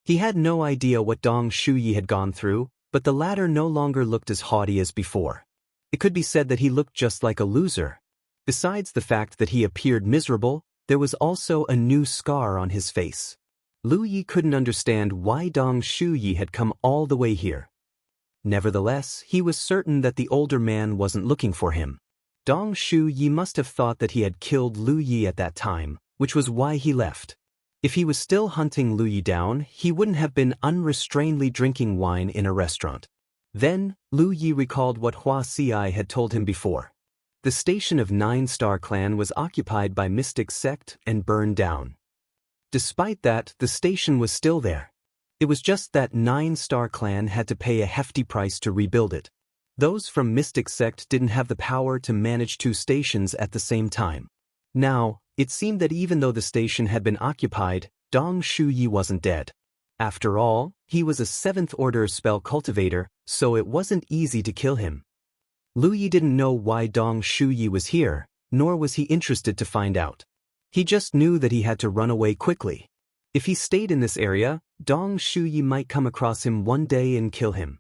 He had no idea what Dong Shuyi had gone through, but the latter no longer looked as haughty as before. It could be said that he looked just like a loser. Besides the fact that he appeared miserable, there was also a new scar on his face. Lu Yi couldn't understand why Dong Shuyi had come all the way here. Nevertheless, he was certain that the older man wasn't looking for him. Dong Shuyi must have thought that he had killed Lu Yi at that time, which was why he left. If he was still hunting Lu Yi down, he wouldn't have been unrestrainedly drinking wine in a restaurant. Then, Lu Yi recalled what Wuxia had told him before. The station of 9-Star Clan was occupied by Mystic Sect and burned down. Despite that, the station was still there. It was just that 9-Star Clan had to pay a hefty price to rebuild it. Those from Mystic Sect didn't have the power to manage 2 stations at the same time. Now, it seemed that even though the station had been occupied, Dong Shuyi wasn't dead. After all, he was a 7th Order spell cultivator, so it wasn't easy to kill him. Lu Yi didn't know why Dong Shuyi was here, nor was he interested to find out. He just knew that he had to run away quickly. If he stayed in this area, Dong Shuyi might come across him one day and kill him.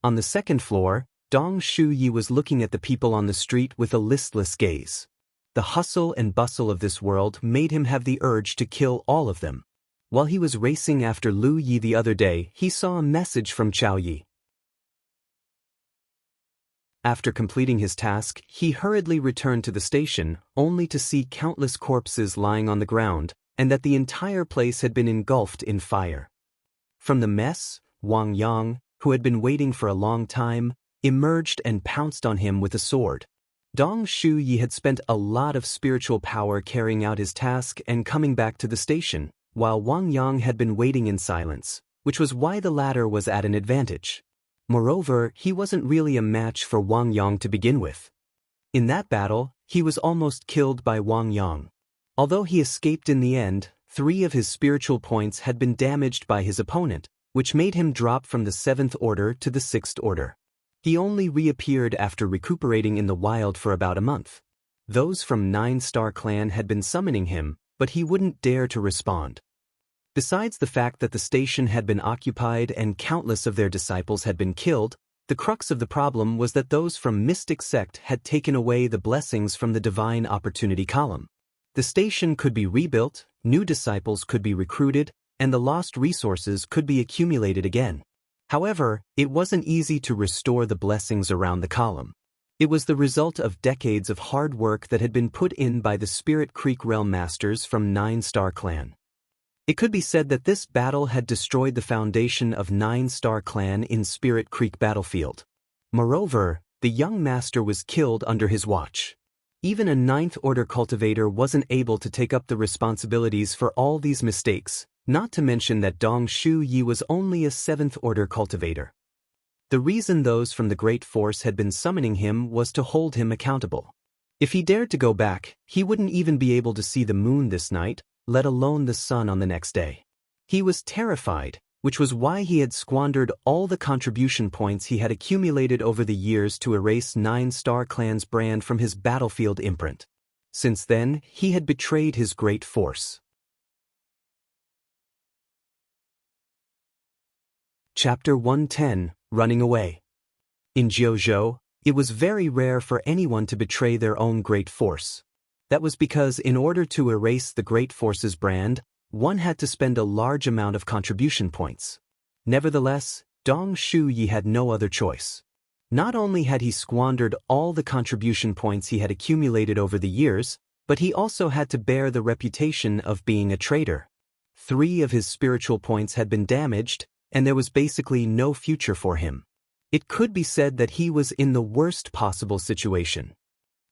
On the second floor, Dong Shuyi was looking at the people on the street with a listless gaze. The hustle and bustle of this world made him have the urge to kill all of them. While he was racing after Lu Yi the other day, he saw a message from Chao Yi. After completing his task, he hurriedly returned to the station, only to see countless corpses lying on the ground, and that the entire place had been engulfed in fire. From the mess, Wang Yang, who had been waiting for a long time, emerged and pounced on him with a sword. Dong Shuyi had spent a lot of spiritual power carrying out his task and coming back to the station, while Wang Yang had been waiting in silence, which was why the latter was at an advantage. Moreover, he wasn't really a match for Wang Yang to begin with. In that battle, he was almost killed by Wang Yang. Although he escaped in the end, 3 of his spiritual points had been damaged by his opponent, which made him drop from the 7th Order to the 6th Order. He only reappeared after recuperating in the wild for about a month. Those from 9-Star Clan had been summoning him, but he wouldn't dare to respond. Besides the fact that the station had been occupied and countless of their disciples had been killed, the crux of the problem was that those from Mystic Sect had taken away the blessings from the Divine Opportunity column. The station could be rebuilt, new disciples could be recruited, and the lost resources could be accumulated again. However, it wasn't easy to restore the blessings around the column. It was the result of decades of hard work that had been put in by the Spirit Creek Realm Masters from 9-Star Clan. It could be said that this battle had destroyed the foundation of 9-Star Clan in Spirit Creek Battlefield. Moreover, the young master was killed under his watch. Even a 9th Order cultivator wasn't able to take up the responsibilities for all these mistakes, not to mention that Dong Shu Yi was only a 7th Order cultivator. The reason those from the Great Force had been summoning him was to hold him accountable. If he dared to go back, he wouldn't even be able to see the moon this night, let alone the sun on the next day. He was terrified, which was why he had squandered all the contribution points he had accumulated over the years to erase 9-Star Clan's brand from his battlefield imprint. Since then, he had betrayed his Great Force. Chapter 110, Running Away. In Jianghu, it was very rare for anyone to betray their own Great Force. That was because in order to erase the Great Force's brand, one had to spend a large amount of contribution points. Nevertheless, Dong Shu Yi had no other choice. Not only had he squandered all the contribution points he had accumulated over the years, but he also had to bear the reputation of being a traitor. 3 of his spiritual points had been damaged, and there was basically no future for him. It could be said that he was in the worst possible situation.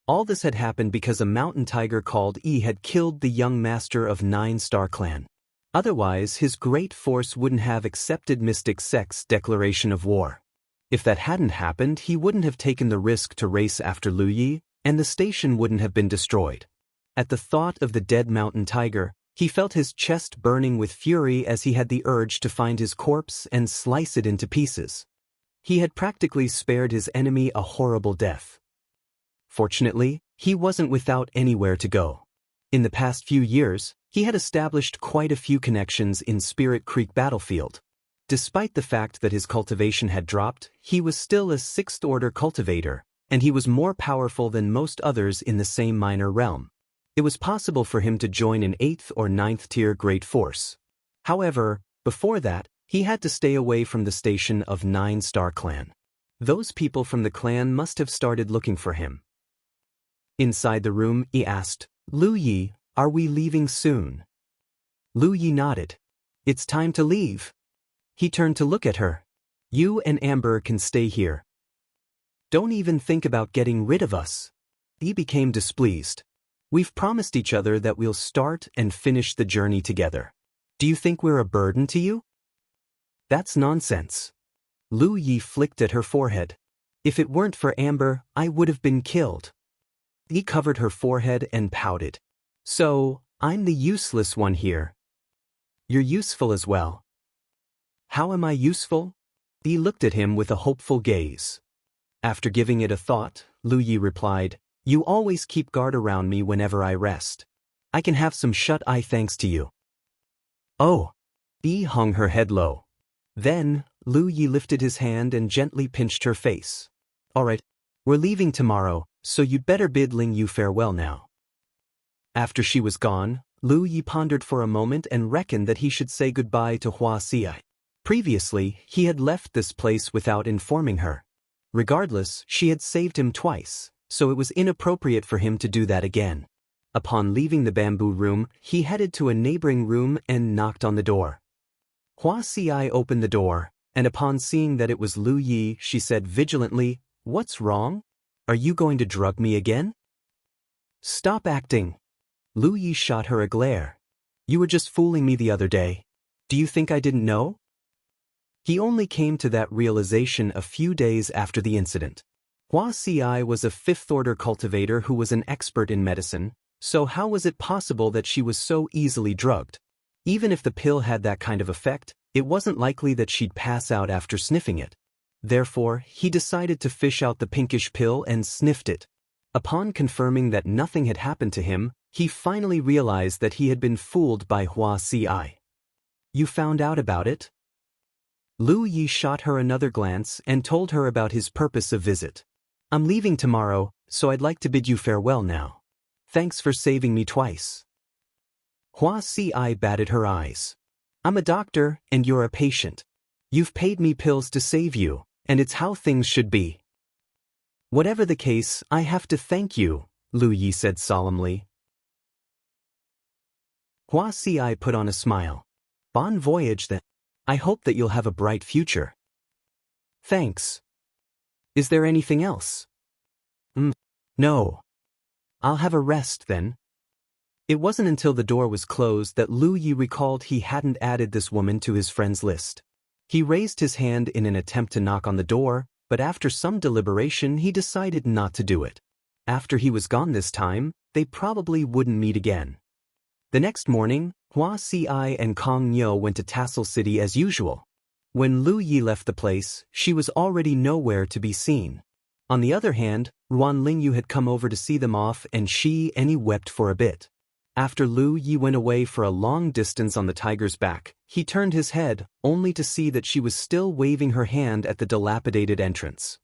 All this had happened because a mountain tiger called E had killed the young master of 9-Star Clan. Otherwise, his Great Force wouldn't have accepted Mystic Sect's declaration of war. If that hadn't happened, he wouldn't have taken the risk to race after Lu Yi, and the station wouldn't have been destroyed. At the thought of the dead mountain tiger, he felt his chest burning with fury as he had the urge to find his corpse and slice it into pieces. He had practically spared his enemy a horrible death. Fortunately, he wasn't without anywhere to go. In the past few years, he had established quite a few connections in Spirit Creek Battlefield. Despite the fact that his cultivation had dropped, he was still a 6th Order cultivator, and he was more powerful than most others in the same minor realm. It was possible for him to join an 8th or 9th tier Great Force. However, before that, he had to stay away from the station of 9-Star Clan. Those people from the clan must have started looking for him. Inside the room, he asked, "Lu Yi, are we leaving soon?" Lu Yi nodded. "It's time to leave." He turned to look at her. "You and Amber can stay here. Don't even think about getting rid of us." He became displeased. "We've promised each other that we'll start and finish the journey together. Do you think we're a burden to you?" "That's nonsense." Lu Yi flicked at her forehead. "If it weren't for Amber, I would have been killed." He covered her forehead and pouted. "So, I'm the useless one here." "You're useful as well." "How am I useful?" He looked at him with a hopeful gaze. After giving it a thought, Lu Yi replied, "You always keep guard around me whenever I rest. I can have some shut-eye thanks to you." "Oh." He hung her head low. Then, Lu Yi lifted his hand and gently pinched her face. "All right, we're leaving tomorrow, so you'd better bid Ling Yu farewell now." After she was gone, Lu Yi pondered for a moment and reckoned that he should say goodbye to Wuxia. Previously, he had left this place without informing her. Regardless, she had saved him twice, so it was inappropriate for him to do that again. Upon leaving the bamboo room, he headed to a neighboring room and knocked on the door. Wuxia opened the door, and upon seeing that it was Lu Yi, she said vigilantly, "What's wrong? Are you going to drug me again?" "Stop acting." Lu Yi shot her a glare. "You were just fooling me the other day. Do you think I didn't know?" He only came to that realization a few days after the incident. Wuxia was a 5th Order cultivator who was an expert in medicine, so how was it possible that she was so easily drugged? Even if the pill had that kind of effect, it wasn't likely that she'd pass out after sniffing it. Therefore, he decided to fish out the pinkish pill and sniffed it. Upon confirming that nothing had happened to him, he finally realized that he had been fooled by Hua Si. You found out about it? Lu Yi shot her another glance and told her about his purpose of visit. I'm leaving tomorrow, so I'd like to bid you farewell now. Thanks for saving me twice. Hua Si batted her eyes. I'm a doctor, and you're a patient. You've paid me pills to save you, and it's how things should be. Whatever the case, I have to thank you, Lu Yi said solemnly. Hua Si put on a smile. Bon voyage then. I hope that you'll have a bright future. Thanks. Is there anything else? No. I'll have a rest then. It wasn't until the door was closed that Lu Yi recalled he hadn't added this woman to his friends list. He raised his hand in an attempt to knock on the door, but after some deliberation he decided not to do it. After he was gone this time, they probably wouldn't meet again. The next morning, Hua Si and Kong Niu went to Tassel City as usual. When Lu Yi left the place, she was already nowhere to be seen. On the other hand, Ruan Lingyu had come over to see them off and she and he wept for a bit. After Lu Yi went away for a long distance on the tiger's back, he turned his head, only to see that she was still waving her hand at the dilapidated entrance.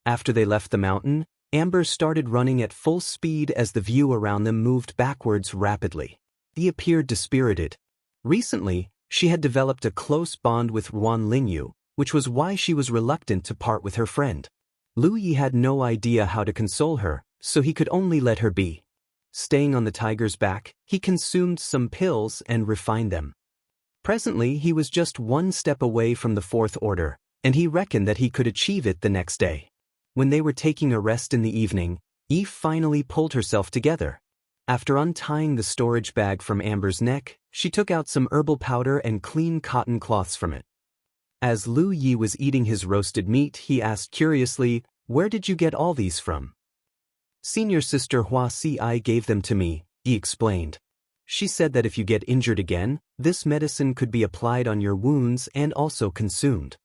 After they left the mountain, Amber started running at full speed as the view around them moved backwards rapidly. He appeared dispirited. Recently, she had developed a close bond with Ruan Lingyu, which was why she was reluctant to part with her friend. Lu Yi had no idea how to console her, so he could only let her be. Staying on the tiger's back, he consumed some pills and refined them. Presently, he was just one step away from the fourth order, and he reckoned that he could achieve it the next day. When they were taking a rest in the evening, Eve finally pulled herself together. After untying the storage bag from Amber's neck, she took out some herbal powder and clean cotton cloths from it. As Lu Yi was eating his roasted meat, he asked curiously, "Where did you get all these from?" "Senior sister Hua Si gave them to me," he explained. "She said that if you get injured again, this medicine could be applied on your wounds and also consumed."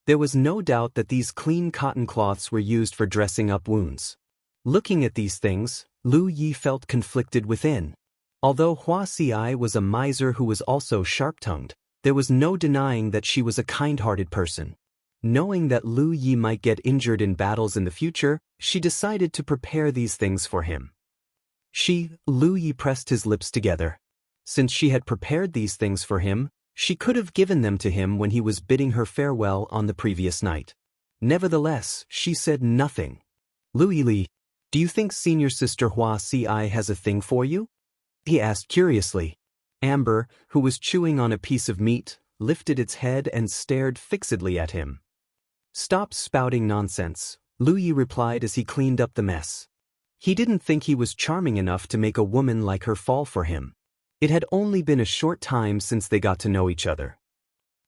There was no doubt that these clean cotton cloths were used for dressing up wounds. Looking at these things, Lu Yi felt conflicted within. Although Hua Si was a miser who was also sharp-tongued, there was no denying that she was a kind-hearted person. Knowing that Lu Yi might get injured in battles in the future, she decided to prepare these things for him. Lu Yi pressed his lips together. Since she had prepared these things for him, she could have given them to him when he was bidding her farewell on the previous night. Nevertheless, she said nothing. "Lu Yi, do you think senior sister Hua Si has a thing for you?" he asked curiously. Amber, who was chewing on a piece of meat, lifted its head and stared fixedly at him. "Stop spouting nonsense," Lu Yi replied as he cleaned up the mess. He didn't think he was charming enough to make a woman like her fall for him. It had only been a short time since they got to know each other.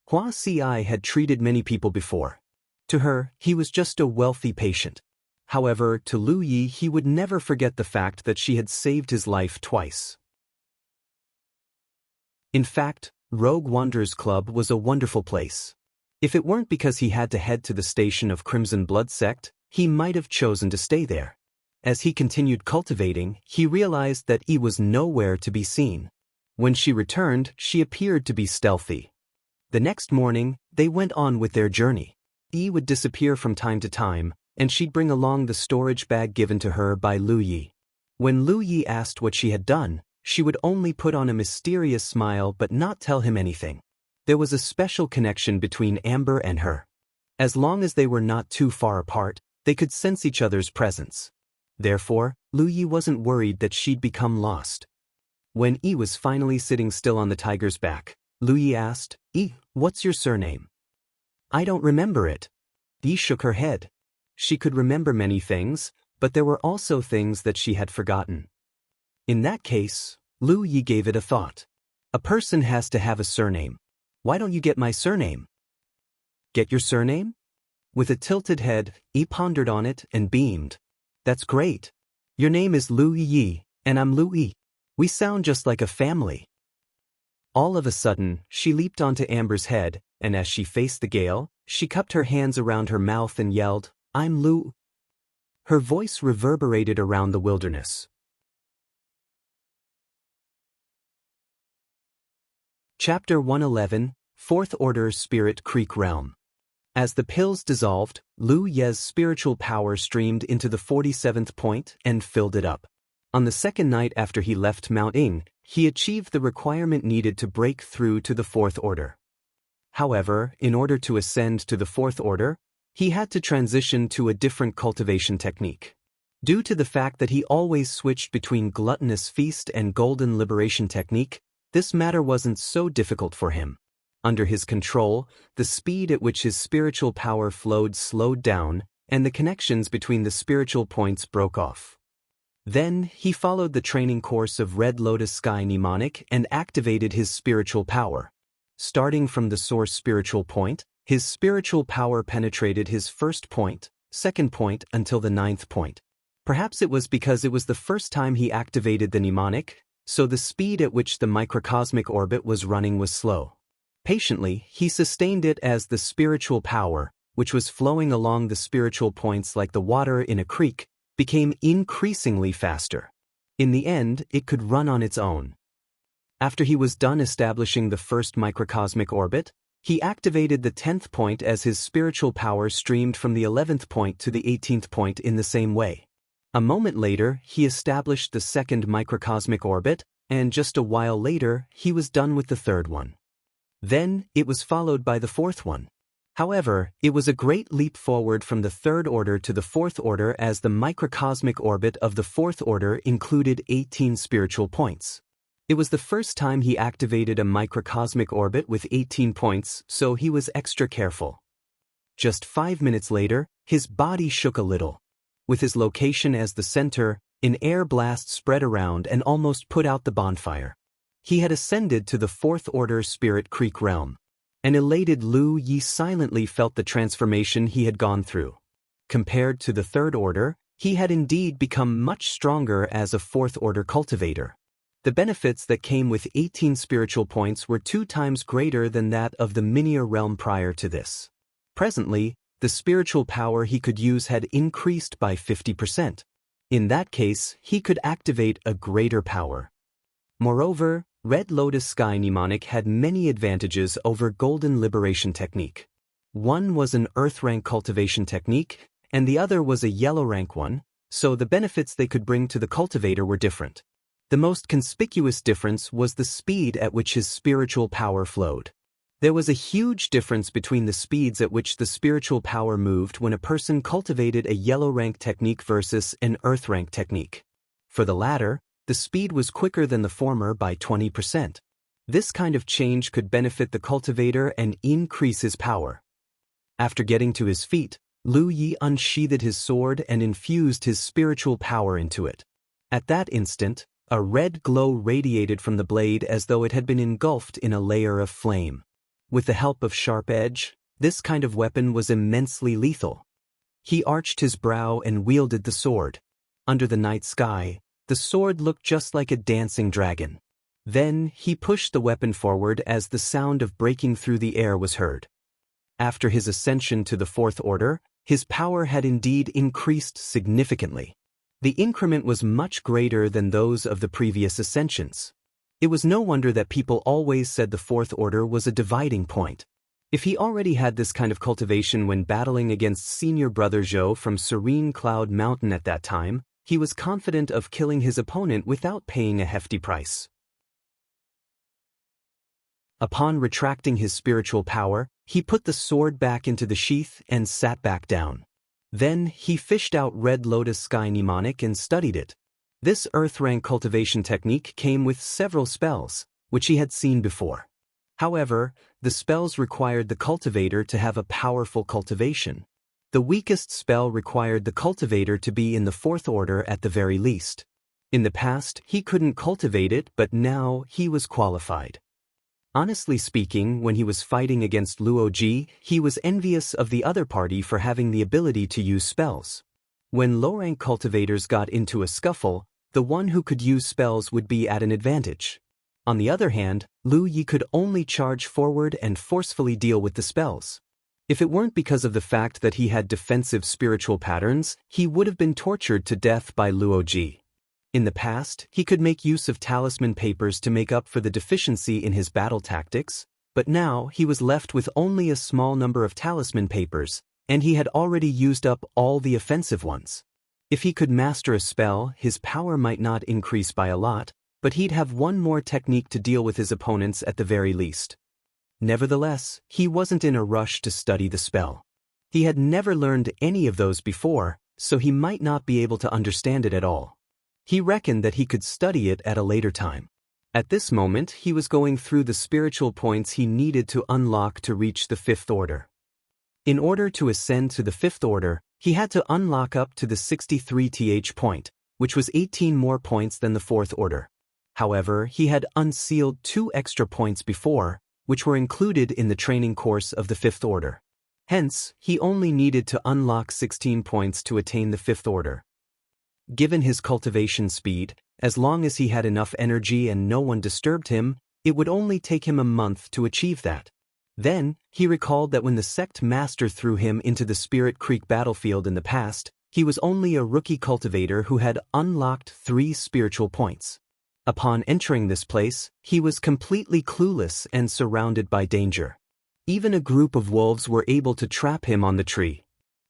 Hua Si had treated many people before. To her, he was just a wealthy patient. However, to Lu Yi he would never forget the fact that she had saved his life twice. In fact, Rogue Wanderers Club was a wonderful place. If it weren't because he had to head to the station of Crimson Blood Sect, he might have chosen to stay there. As he continued cultivating, he realized that he was nowhere to be seen. When she returned, she appeared to be stealthy. The next morning, they went on with their journey. He would disappear from time to time, and she'd bring along the storage bag given to her by Lu Yi. When Lu Yi asked what she had done, she would only put on a mysterious smile but not tell him anything. There was a special connection between Amber and her. As long as they were not too far apart, they could sense each other's presence. Therefore, Lu Yi wasn't worried that she'd become lost. When Yi was finally sitting still on the tiger's back, Lu Yi asked, "Yi, what's your surname?" "I don't remember it." Yi shook her head. She could remember many things, but there were also things that she had forgotten. In that case, Lu Yi gave it a thought. "A person has to have a surname. Why don't you get my surname?" "Get your surname?" With a tilted head, Yi pondered on it and beamed. "That's great. Your name is Lu Yi, and I'm Lu Yi. We sound just like a family." All of a sudden, she leaped onto Amber's head, and as she faced the gale, she cupped her hands around her mouth and yelled, "I'm Lu." Her voice reverberated around the wilderness. Chapter 111, Fourth Order Spirit Creek Realm. As the pills dissolved, Lu Ye's spiritual power streamed into the 47th point and filled it up. On the second night after he left Mount Ing, he achieved the requirement needed to break through to the Fourth Order. However, in order to ascend to the Fourth Order, he had to transition to a different cultivation technique. Due to the fact that he always switched between Gluttonous Feast and Golden Liberation technique, this matter wasn't so difficult for him. Under his control, the speed at which his spiritual power flowed slowed down, and the connections between the spiritual points broke off. Then, he followed the training course of Red Lotus Sky Mnemonic and activated his spiritual power. Starting from the source spiritual point, his spiritual power penetrated his first point, second point until the 9th point. Perhaps it was because it was the first time he activated the mnemonic, so the speed at which the microcosmic orbit was running was slow. Patiently, he sustained it as the spiritual power, which was flowing along the spiritual points like the water in a creek, became increasingly faster. In the end, it could run on its own. After he was done establishing the first microcosmic orbit, he activated the 10th point as his spiritual power streamed from the 11th point to the 18th point in the same way. A moment later, he established the second microcosmic orbit, and just a while later, he was done with the third one. Then, it was followed by the fourth one. However, it was a great leap forward from the Third Order to the Fourth Order as the microcosmic orbit of the Fourth Order included 18 spiritual points. It was the first time he activated a microcosmic orbit with 18 points, so he was extra careful. Just 5 minutes later, his body shook a little. With his location as the center, an air blast spread around and almost put out the bonfire. He had ascended to the Fourth Order Spirit Creek realm. An elated Lu Yi silently felt the transformation he had gone through. Compared to the Third Order, he had indeed become much stronger as a Fourth Order cultivator. The benefits that came with 18 spiritual points were 2 times greater than that of the Minier realm prior to this. Presently, the spiritual power he could use had increased by 50%. In that case, he could activate a greater power. Moreover, Red Lotus Sky Mnemonic had many advantages over Golden Liberation technique. One was an Earth rank cultivation technique, and the other was a Yellow rank one, so the benefits they could bring to the cultivator were different. The most conspicuous difference was the speed at which his spiritual power flowed. There was a huge difference between the speeds at which the spiritual power moved when a person cultivated a Yellow rank technique versus an Earth rank technique. For the latter, the speed was quicker than the former by 20%. This kind of change could benefit the cultivator and increase his power. After getting to his feet, Lu Yi unsheathed his sword and infused his spiritual power into it. At that instant, a red glow radiated from the blade as though it had been engulfed in a layer of flame. With the help of sharp edge, this kind of weapon was immensely lethal. He arched his brow and wielded the sword. Under the night sky, the sword looked just like a dancing dragon. Then, he pushed the weapon forward as the sound of breaking through the air was heard. After his ascension to the Fourth Order, his power had indeed increased significantly. The increment was much greater than those of the previous ascensions. It was no wonder that people always said the Fourth Order was a dividing point. If he already had this kind of cultivation when battling against senior brother Zhou from Serene Cloud Mountain at that time, he was confident of killing his opponent without paying a hefty price. Upon retracting his spiritual power, he put the sword back into the sheath and sat back down. Then, he fished out Red Lotus Sky Mnemonic and studied it. This Earth rank cultivation technique came with several spells, which he had seen before. However, the spells required the cultivator to have a powerful cultivation. The weakest spell required the cultivator to be in the Fourth Order at the very least. In the past, he couldn't cultivate it, but now he was qualified. Honestly speaking, when he was fighting against Luoji, he was envious of the other party for having the ability to use spells. When low-rank cultivators got into a scuffle, the one who could use spells would be at an advantage. On the other hand, Lu Yi could only charge forward and forcefully deal with the spells. If it weren't because of the fact that he had defensive spiritual patterns, he would have been tortured to death by Luoji. In the past, he could make use of talisman papers to make up for the deficiency in his battle tactics, but now he was left with only a small number of talisman papers, and he had already used up all the offensive ones. If he could master a spell, his power might not increase by a lot, but he'd have one more technique to deal with his opponents at the very least. Nevertheless, he wasn't in a rush to study the spell. He had never learned any of those before, so he might not be able to understand it at all. He reckoned that he could study it at a later time. At this moment, he was going through the spiritual points he needed to unlock to reach the 5th order. In order to ascend to the 5th order, he had to unlock up to the 63th point, which was 18 more points than the 4th order. However, he had unsealed 2 extra points before, which were included in the training course of the 5th order. Hence, he only needed to unlock 16 points to attain the 5th order. Given his cultivation speed, as long as he had enough energy and no one disturbed him, it would only take him a month to achieve that. Then, he recalled that when the sect master threw him into the Spirit Creek battlefield in the past, he was only a rookie cultivator who had unlocked 3 spiritual points. Upon entering this place, he was completely clueless and surrounded by danger. Even a group of wolves were able to trap him on the tree.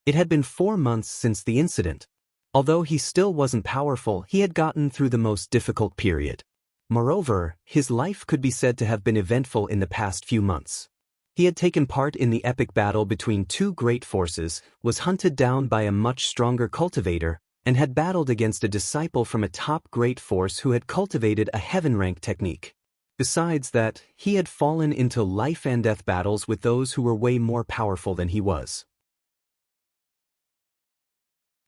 It had been 4 months since the incident. Although he still wasn't powerful, he had gotten through the most difficult period. Moreover, his life could be said to have been eventful in the past few months. He had taken part in the epic battle between 2 great forces, was hunted down by a much stronger cultivator, and had battled against a disciple from a top great force who had cultivated a heaven-rank technique. Besides that, he had fallen into life-and-death battles with those who were way more powerful than he was.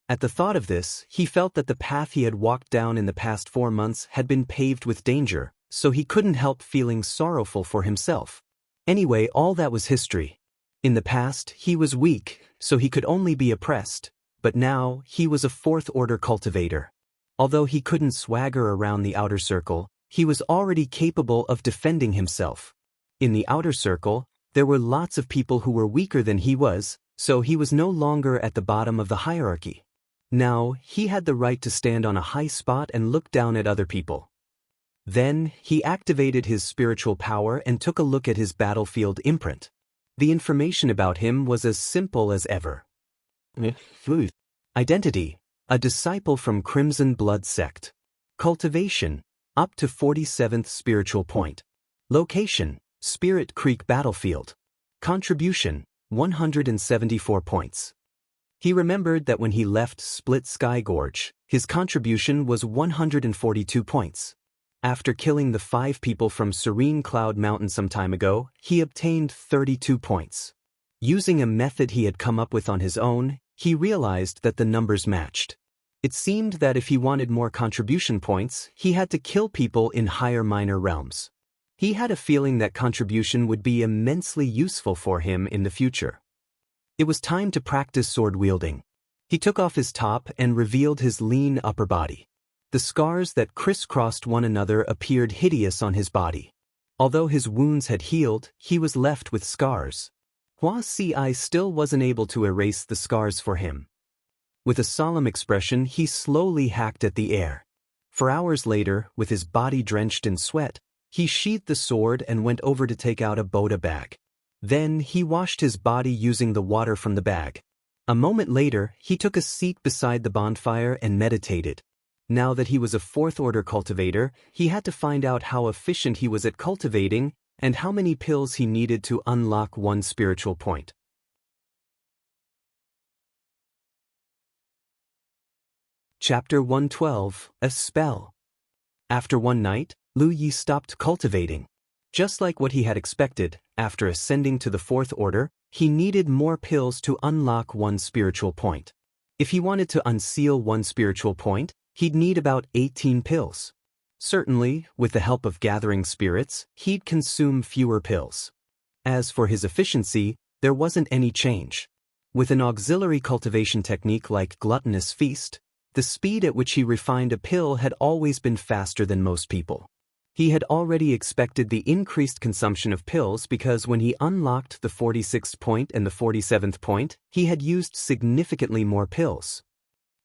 At the thought of this, he felt that the path he had walked down in the past 4 months had been paved with danger, so he couldn't help feeling sorrowful for himself. Anyway, all that was history. In the past, he was weak, so he could only be oppressed, but now he was a 4th order cultivator. Although he couldn't swagger around the outer circle, he was already capable of defending himself. In the outer circle, there were lots of people who were weaker than he was, so he was no longer at the bottom of the hierarchy. Now, he had the right to stand on a high spot and look down at other people. Then, he activated his spiritual power and took a look at his battlefield imprint. The information about him was as simple as ever. Identity: a disciple from Crimson Blood Sect. Cultivation: up to 47th spiritual point. Location: Spirit Creek Battlefield. Contribution: 174 points. He remembered that when he left Split Sky Gorge, his contribution was 142 points. After killing the 5 people from Serene Cloud Mountain some time ago, he obtained 32 points. Using a method he had come up with on his own, he realized that the numbers matched. It seemed that if he wanted more contribution points, he had to kill people in higher minor realms. He had a feeling that contribution would be immensely useful for him in the future. It was time to practice sword wielding. He took off his top and revealed his lean upper body. The scars that crisscrossed one another appeared hideous on his body. Although his wounds had healed, he was left with scars. Hua Si still wasn't able to erase the scars for him. With a solemn expression, he slowly hacked at the air. For hours later, with his body drenched in sweat, he sheathed the sword and went over to take out a Boda bag. Then he washed his body using the water from the bag. A moment later, he took a seat beside the bonfire and meditated. Now that he was a 4th order cultivator, he had to find out how efficient he was at cultivating and how many pills he needed to unlock 1 spiritual point. Chapter 112, A Spell. After one night, Lu Yi stopped cultivating. Just like what he had expected, after ascending to the 4th order, he needed more pills to unlock 1 spiritual point. If he wanted to unseal 1 spiritual point, he'd need about 18 pills. Certainly, with the help of gathering spirits, he'd consume fewer pills. As for his efficiency, there wasn't any change. With an auxiliary cultivation technique like Gluttonous Feast, the speed at which he refined a pill had always been faster than most people. He had already expected the increased consumption of pills because when he unlocked the 46th point and the 47th point, he had used significantly more pills.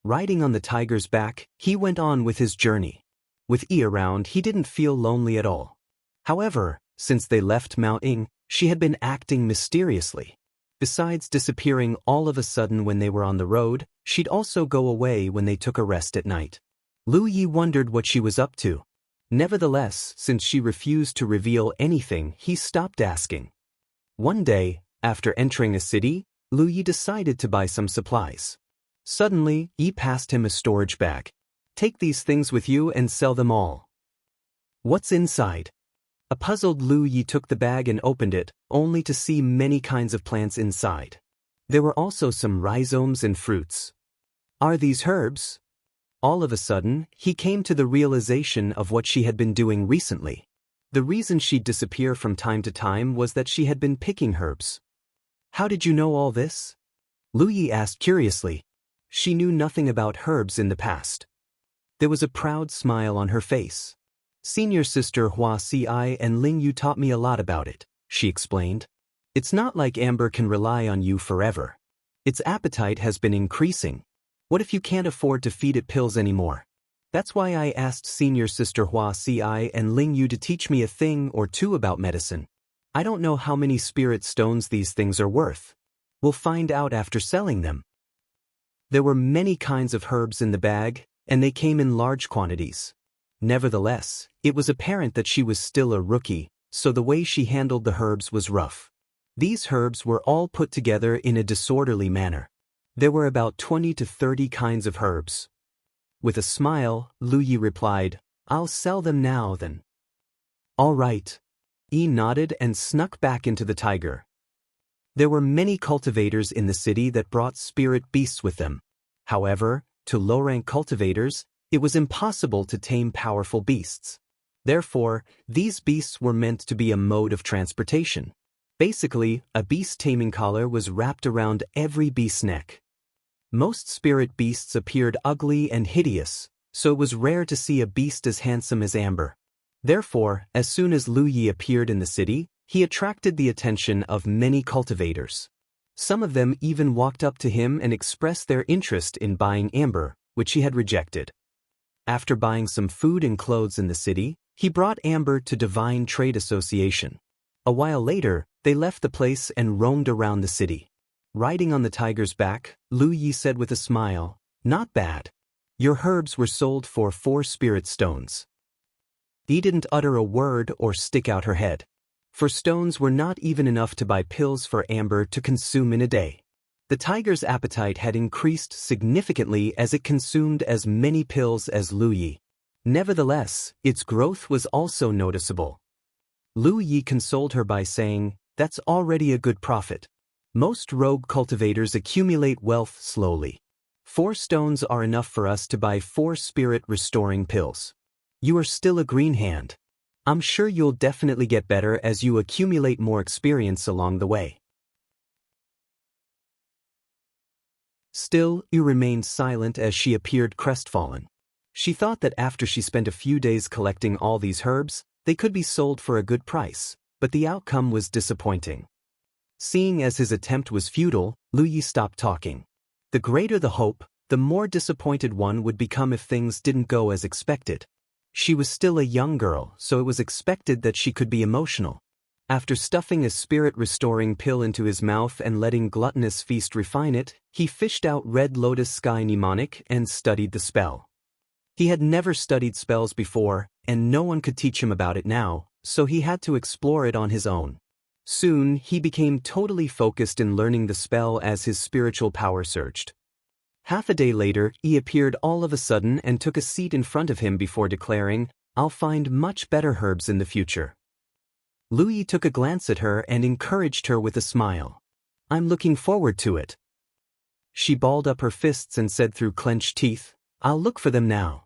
Riding on the tiger's back, he went on with his journey. With Yi around, he didn't feel lonely at all. However, since they left Mount Ying, she had been acting mysteriously. Besides disappearing all of a sudden when they were on the road, she'd also go away when they took a rest at night. Lu Yi wondered what she was up to. Nevertheless, since she refused to reveal anything, he stopped asking. One day, after entering a city, Lu Yi decided to buy some supplies. Suddenly, Yi passed him a storage bag. Take these things with you and sell them all. What's inside? A puzzled Lu Yi took the bag and opened it, only to see many kinds of plants inside. There were also some rhizomes and fruits. Are these herbs? All of a sudden, he came to the realization of what she had been doing recently. The reason she'd disappear from time to time was that she had been picking herbs. How did you know all this? Lu Yi asked curiously. She knew nothing about herbs in the past. There was a proud smile on her face. Senior sister Hua Ci and Ling Yu taught me a lot about it, she explained. It's not like Amber can rely on you forever. Its appetite has been increasing. What if you can't afford to feed it pills anymore? That's why I asked senior sister Hua Ci and Ling Yu to teach me a thing or two about medicine. I don't know how many spirit stones these things are worth. We'll find out after selling them. There were many kinds of herbs in the bag, and they came in large quantities. Nevertheless, it was apparent that she was still a rookie, so the way she handled the herbs was rough. These herbs were all put together in a disorderly manner. There were about 20 to 30 kinds of herbs. With a smile, Lu Yi replied, I'll sell them now then. All right. Yi nodded and snuck back into the tiger. There were many cultivators in the city that brought spirit beasts with them. However, to low-rank cultivators, it was impossible to tame powerful beasts. Therefore, these beasts were meant to be a mode of transportation. Basically, a beast taming collar was wrapped around every beast's neck. Most spirit beasts appeared ugly and hideous, so it was rare to see a beast as handsome as Amber. Therefore, as soon as Lu Yi appeared in the city, he attracted the attention of many cultivators. Some of them even walked up to him and expressed their interest in buying Amber, which he had rejected. After buying some food and clothes in the city, he brought Amber to Divine Trade Association. A while later, they left the place and roamed around the city. Riding on the tiger's back, Lu Yi said with a smile, Not bad. Your herbs were sold for 4 spirit stones. Yi didn't utter a word or stick out her head. 4 stones were not even enough to buy pills for Amber to consume in a day. The tiger's appetite had increased significantly as it consumed as many pills as Lu Yi. Nevertheless, its growth was also noticeable. Lu Yi consoled her by saying, That's already a good profit. Most rogue cultivators accumulate wealth slowly. 4 stones are enough for us to buy 4 spirit-restoring pills. You are still a green hand. I'm sure you'll definitely get better as you accumulate more experience along the way. Still, Yu remained silent as she appeared crestfallen. She thought that after she spent a few days collecting all these herbs, they could be sold for a good price, but the outcome was disappointing. Seeing as his attempt was futile, Lu Yi stopped talking. The greater the hope, the more disappointed one would become if things didn't go as expected. She was still a young girl, so it was expected that she could be emotional. After stuffing a spirit-restoring pill into his mouth and letting Gluttonous Feast refine it, he fished out Red Lotus Sky Mnemonic and studied the spell. He had never studied spells before, and no one could teach him about it now, so he had to explore it on his own. Soon, he became totally focused in learning the spell as his spiritual power surged. Half a day later, he appeared all of a sudden and took a seat in front of him before declaring, I'll find much better herbs in the future. Lu Yi took a glance at her and encouraged her with a smile. I'm looking forward to it. She balled up her fists and said through clenched teeth, I'll look for them now.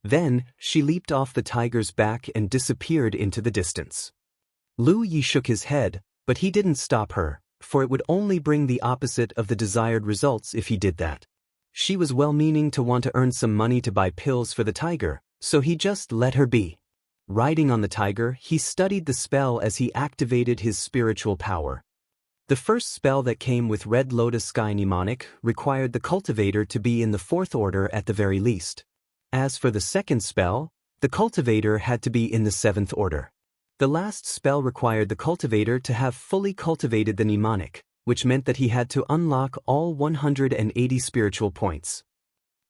Then, she leaped off the tiger's back and disappeared into the distance. Lu Yi shook his head, but he didn't stop her, for it would only bring the opposite of the desired results if he did that. She was well-meaning to want to earn some money to buy pills for the tiger, so he just let her be. Riding on the tiger, he studied the spell as he activated his spiritual power. The first spell that came with Red Lotus Sky Mnemonic required the cultivator to be in the 4th order at the very least. As for the second spell, the cultivator had to be in the 7th order. The last spell required the cultivator to have fully cultivated the mnemonic, which meant that he had to unlock all 180 spiritual points.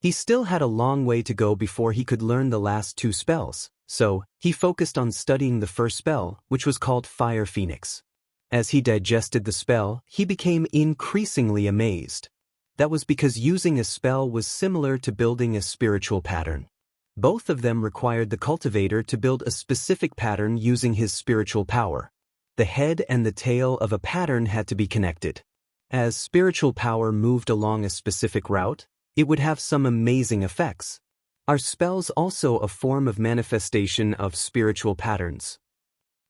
He still had a long way to go before he could learn the last 2 spells, so he focused on studying the first spell, which was called Fire Phoenix. As he digested the spell, he became increasingly amazed. That was because using a spell was similar to building a spiritual pattern. Both of them required the cultivator to build a specific pattern using his spiritual power. The head and the tail of a pattern had to be connected. As spiritual power moved along a specific route, it would have some amazing effects. Are spells also a form of manifestation of spiritual patterns?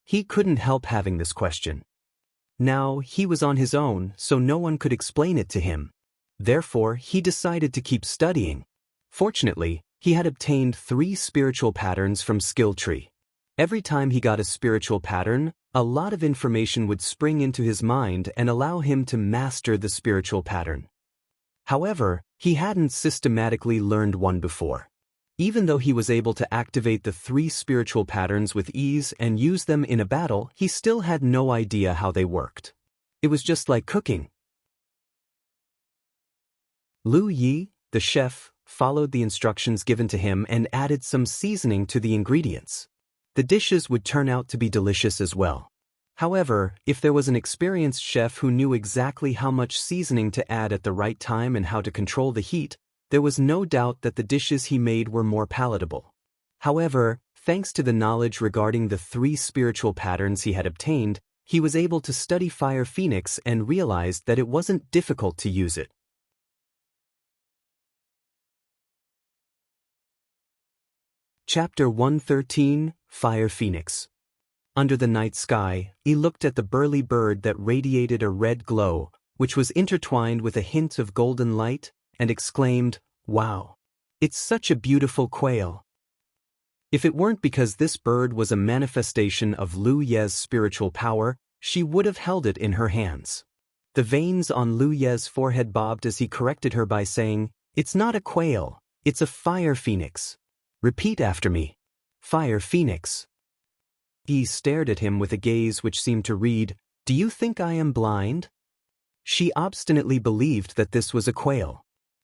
He couldn't help having this question. Now, he was on his own, so no one could explain it to him. Therefore, he decided to keep studying. Fortunately, he had obtained 3 spiritual patterns from Skill Tree. Every time he got a spiritual pattern, a lot of information would spring into his mind and allow him to master the spiritual pattern. However, he hadn't systematically learned one before. Even though he was able to activate the 3 spiritual patterns with ease and use them in a battle, he still had no idea how they worked. It was just like cooking. Lu Yi, the chef, followed the instructions given to him and added some seasoning to the ingredients. The dishes would turn out to be delicious as well. However, if there was an experienced chef who knew exactly how much seasoning to add at the right time and how to control the heat, there was no doubt that the dishes he made were more palatable. However, thanks to the knowledge regarding the 3 spiritual patterns he had obtained, he was able to study Fire Phoenix and realized that it wasn't difficult to use it. Chapter 113, Fire Phoenix. Under the night sky, he looked at the burly bird that radiated a red glow, which was intertwined with a hint of golden light, and exclaimed, "Wow! It's such a beautiful quail." If it weren't because this bird was a manifestation of Lu Ye's spiritual power, she would have held it in her hands. The veins on Lu Ye's forehead bobbed as he corrected her by saying, "It's not a quail, it's a fire phoenix. Repeat after me. Fire Phoenix." He stared at him with a gaze which seemed to read, "Do you think I am blind?" She obstinately believed that this was a quail.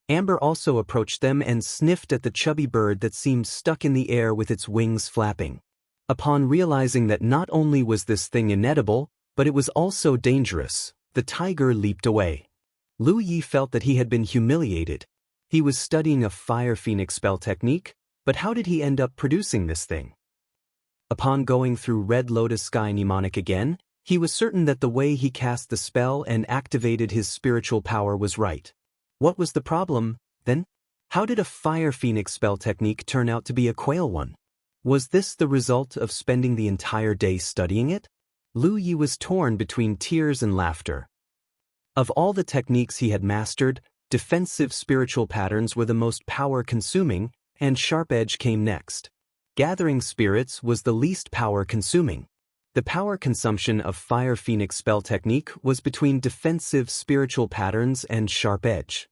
Amber also approached them and sniffed at the chubby bird that seemed stuck in the air with its wings flapping. Upon realizing that not only was this thing inedible, but it was also dangerous, the tiger leaped away. Lu Yi felt that he had been humiliated. He was studying a Fire Phoenix spell technique, but how did he end up producing this thing? Upon going through Red Lotus Sky Mnemonic again, he was certain that the way he cast the spell and activated his spiritual power was right. What was the problem, then? How did a Fire Phoenix spell technique turn out to be a quail one? Was this the result of spending the entire day studying it? Lu Yi was torn between tears and laughter. Of all the techniques he had mastered, defensive spiritual patterns were the most power-consuming, and Sharp Edge came next. Gathering spirits was the least power-consuming. The power consumption of Fire Phoenix spell technique was between defensive spiritual patterns and Sharp Edge.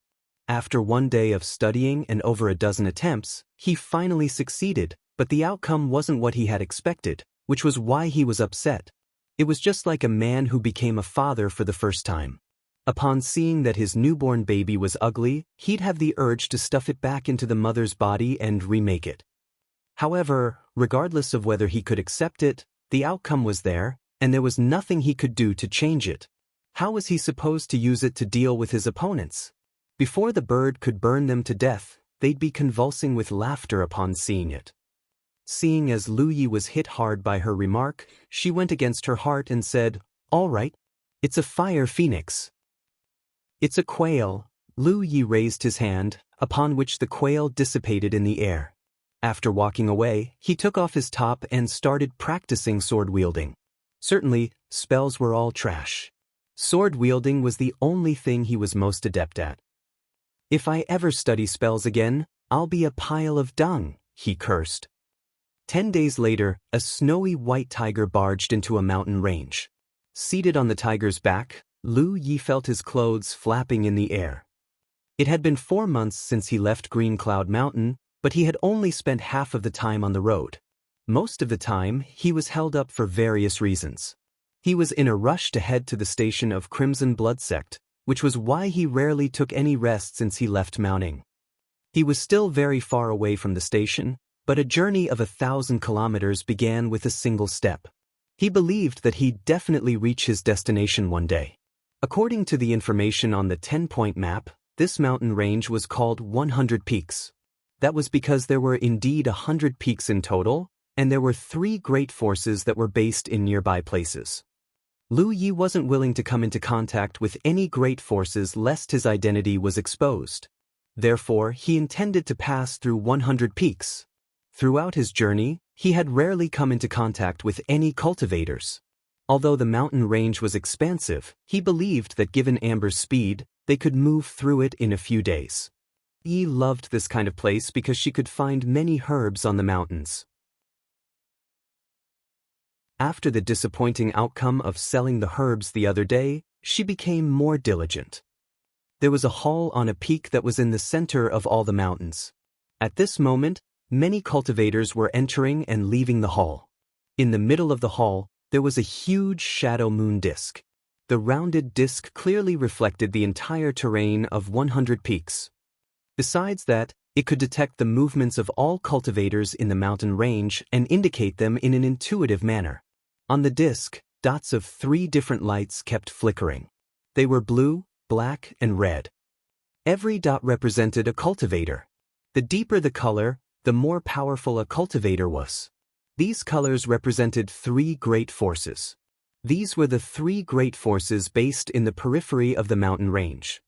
After one day of studying and over a dozen attempts, he finally succeeded, but the outcome wasn't what he had expected, which was why he was upset. It was just like a man who became a father for the first time. Upon seeing that his newborn baby was ugly, he'd have the urge to stuff it back into the mother's body and remake it. However, regardless of whether he could accept it, the outcome was there, and there was nothing he could do to change it. How was he supposed to use it to deal with his opponents? Before the bird could burn them to death, they'd be convulsing with laughter upon seeing it. Seeing as Lu Yi was hit hard by her remark, she went against her heart and said, "All right, it's a Fire Phoenix." "It's a quail." Lu Yi raised his hand, upon which the quail dissipated in the air. After walking away, he took off his top and started practicing sword wielding. Certainly, spells were all trash. Sword wielding was the only thing he was most adept at. "If I ever study spells again, I'll be a pile of dung," he cursed. 10 days later, a snowy white tiger barged into a mountain range. Seated on the tiger's back, Lu Yi felt his clothes flapping in the air. It had been 4 months since he left Green Cloud Mountain, but he had only spent half of the time on the road. Most of the time, he was held up for various reasons. He was in a rush to head to the station of Crimson Blood Sect, which was why he rarely took any rest since he left Mounting. He was still very far away from the station, but a journey of 1,000 kilometers began with a single step. He believed that he'd definitely reach his destination one day. According to the information on the 10-point map, this mountain range was called 100 Peaks. That was because there were indeed 100 peaks in total, and there were 3 great forces that were based in nearby places. Lu Yi wasn't willing to come into contact with any great forces lest his identity was exposed. Therefore, he intended to pass through 100 peaks. Throughout his journey, he had rarely come into contact with any cultivators. Although the mountain range was expansive, he believed that given Amber's speed, they could move through it in a few days. Yi loved this kind of place because she could find many herbs on the mountains. After the disappointing outcome of selling the herbs the other day, she became more diligent. There was a hall on a peak that was in the center of all the mountains. At this moment, many cultivators were entering and leaving the hall. In the middle of the hall, there was a huge shadow moon disk. The rounded disk clearly reflected the entire terrain of 100 peaks. Besides that, it could detect the movements of all cultivators in the mountain range and indicate them in an intuitive manner. On the disk, dots of 3 different lights kept flickering. They were blue, black, and red. Every dot represented a cultivator. The deeper the color, the more powerful a cultivator was. These colors represented 3 great forces. These were the 3 great forces based in the periphery of the mountain range.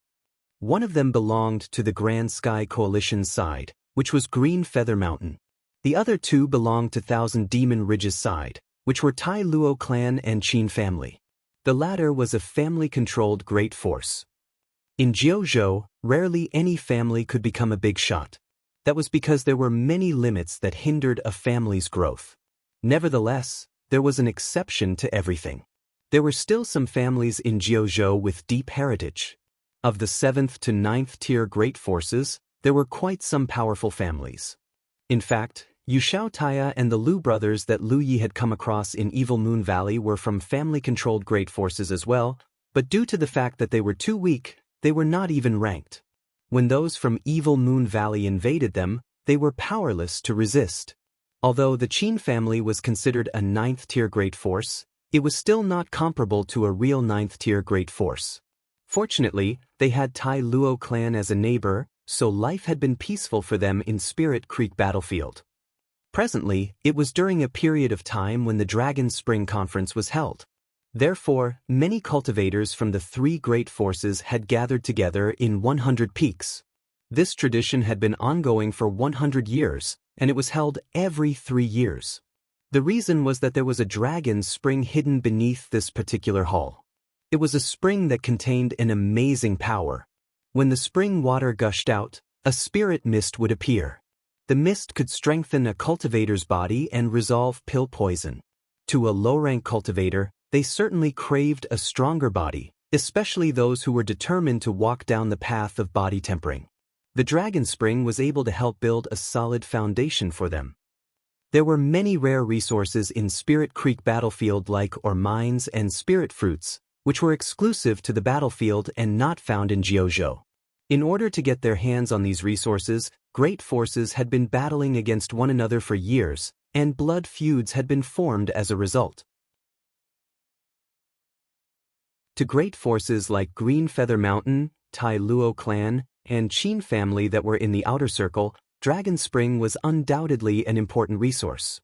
One of them belonged to the Grand Sky Coalition's side, which was Green Feather Mountain. The other 2 belonged to Thousand Demon Ridge's side, which were Tai Luo clan and Qin family. The latter was a family-controlled great force. In Jianghu, rarely any family could become a big shot. That was because there were many limits that hindered a family's growth. Nevertheless, there was an exception to everything. There were still some families in Jianghu with deep heritage. Of the 7th to 9th tier great forces, there were quite some powerful families. In fact, Yu Taya and the Lu brothers that Lu Yi had come across in Evil Moon Valley were from family-controlled great forces as well, but due to the fact that they were too weak, they were not even ranked. When those from Evil Moon Valley invaded them, they were powerless to resist. Although the Qin family was considered a 9th-tier great force, it was still not comparable to a real 9th-tier great force. Fortunately, they had Tai Luo clan as a neighbor, so life had been peaceful for them in Spirit Creek battlefield. Presently, it was during a period of time when the Dragon Spring Conference was held. Therefore, many cultivators from the 3 great forces had gathered together in 100 peaks. This tradition had been ongoing for 100 years, and it was held every 3 years. The reason was that there was a dragon spring hidden beneath this particular hall. It was a spring that contained an amazing power. When the spring water gushed out, a spirit mist would appear. The mist could strengthen a cultivator's body and resolve pill poison. To a low-rank cultivator, they certainly craved a stronger body, especially those who were determined to walk down the path of body tempering. The Dragon Spring was able to help build a solid foundation for them. There were many rare resources in Spirit Creek battlefield like ore mines and spirit fruits, which were exclusive to the battlefield and not found in Jianghu. In order to get their hands on these resources, great forces had been battling against one another for years, and blood feuds had been formed as a result. To great forces like Green Feather Mountain, Tai Luo clan, and Qin family that were in the outer circle, Dragon Spring was undoubtedly an important resource.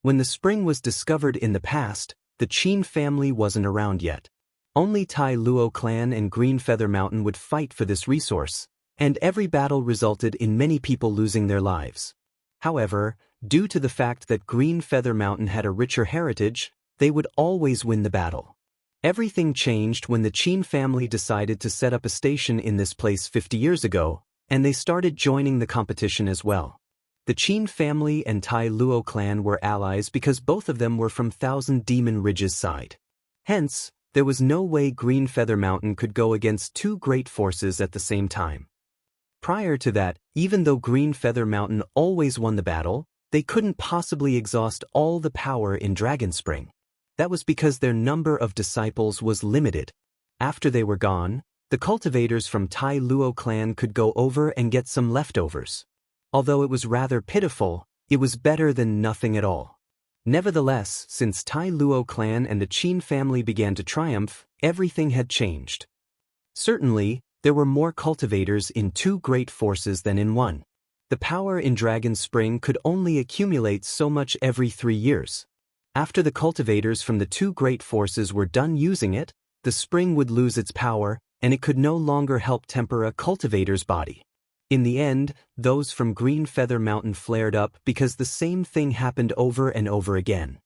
When the spring was discovered in the past, the Qin family wasn't around yet. Only Tai Luo clan and Green Feather Mountain would fight for this resource, and every battle resulted in many people losing their lives. However, due to the fact that Green Feather Mountain had a richer heritage, they would always win the battle. Everything changed when the Qin family decided to set up a station in this place 50 years ago, and they started joining the competition as well. The Qin family and Tai Luo clan were allies because both of them were from Thousand Demon Ridge's side. Hence, there was no way Green Feather Mountain could go against two great forces at the same time. Prior to that, even though Green Feather Mountain always won the battle, they couldn't possibly exhaust all the power in Dragon Spring. That was because their number of disciples was limited. After they were gone, the cultivators from Tai Luo clan could go over and get some leftovers. Although it was rather pitiful, it was better than nothing at all. Nevertheless, since Tai Luo clan and the Qin family began to triumph, everything had changed. Certainly, there were more cultivators in two great forces than in one. The power in Dragon Spring could only accumulate so much every 3 years. After the cultivators from the two great forces were done using it, the spring would lose its power, and it could no longer help temper a cultivator's body. In the end, those from Green Feather Mountain flared up because the same thing happened over and over again.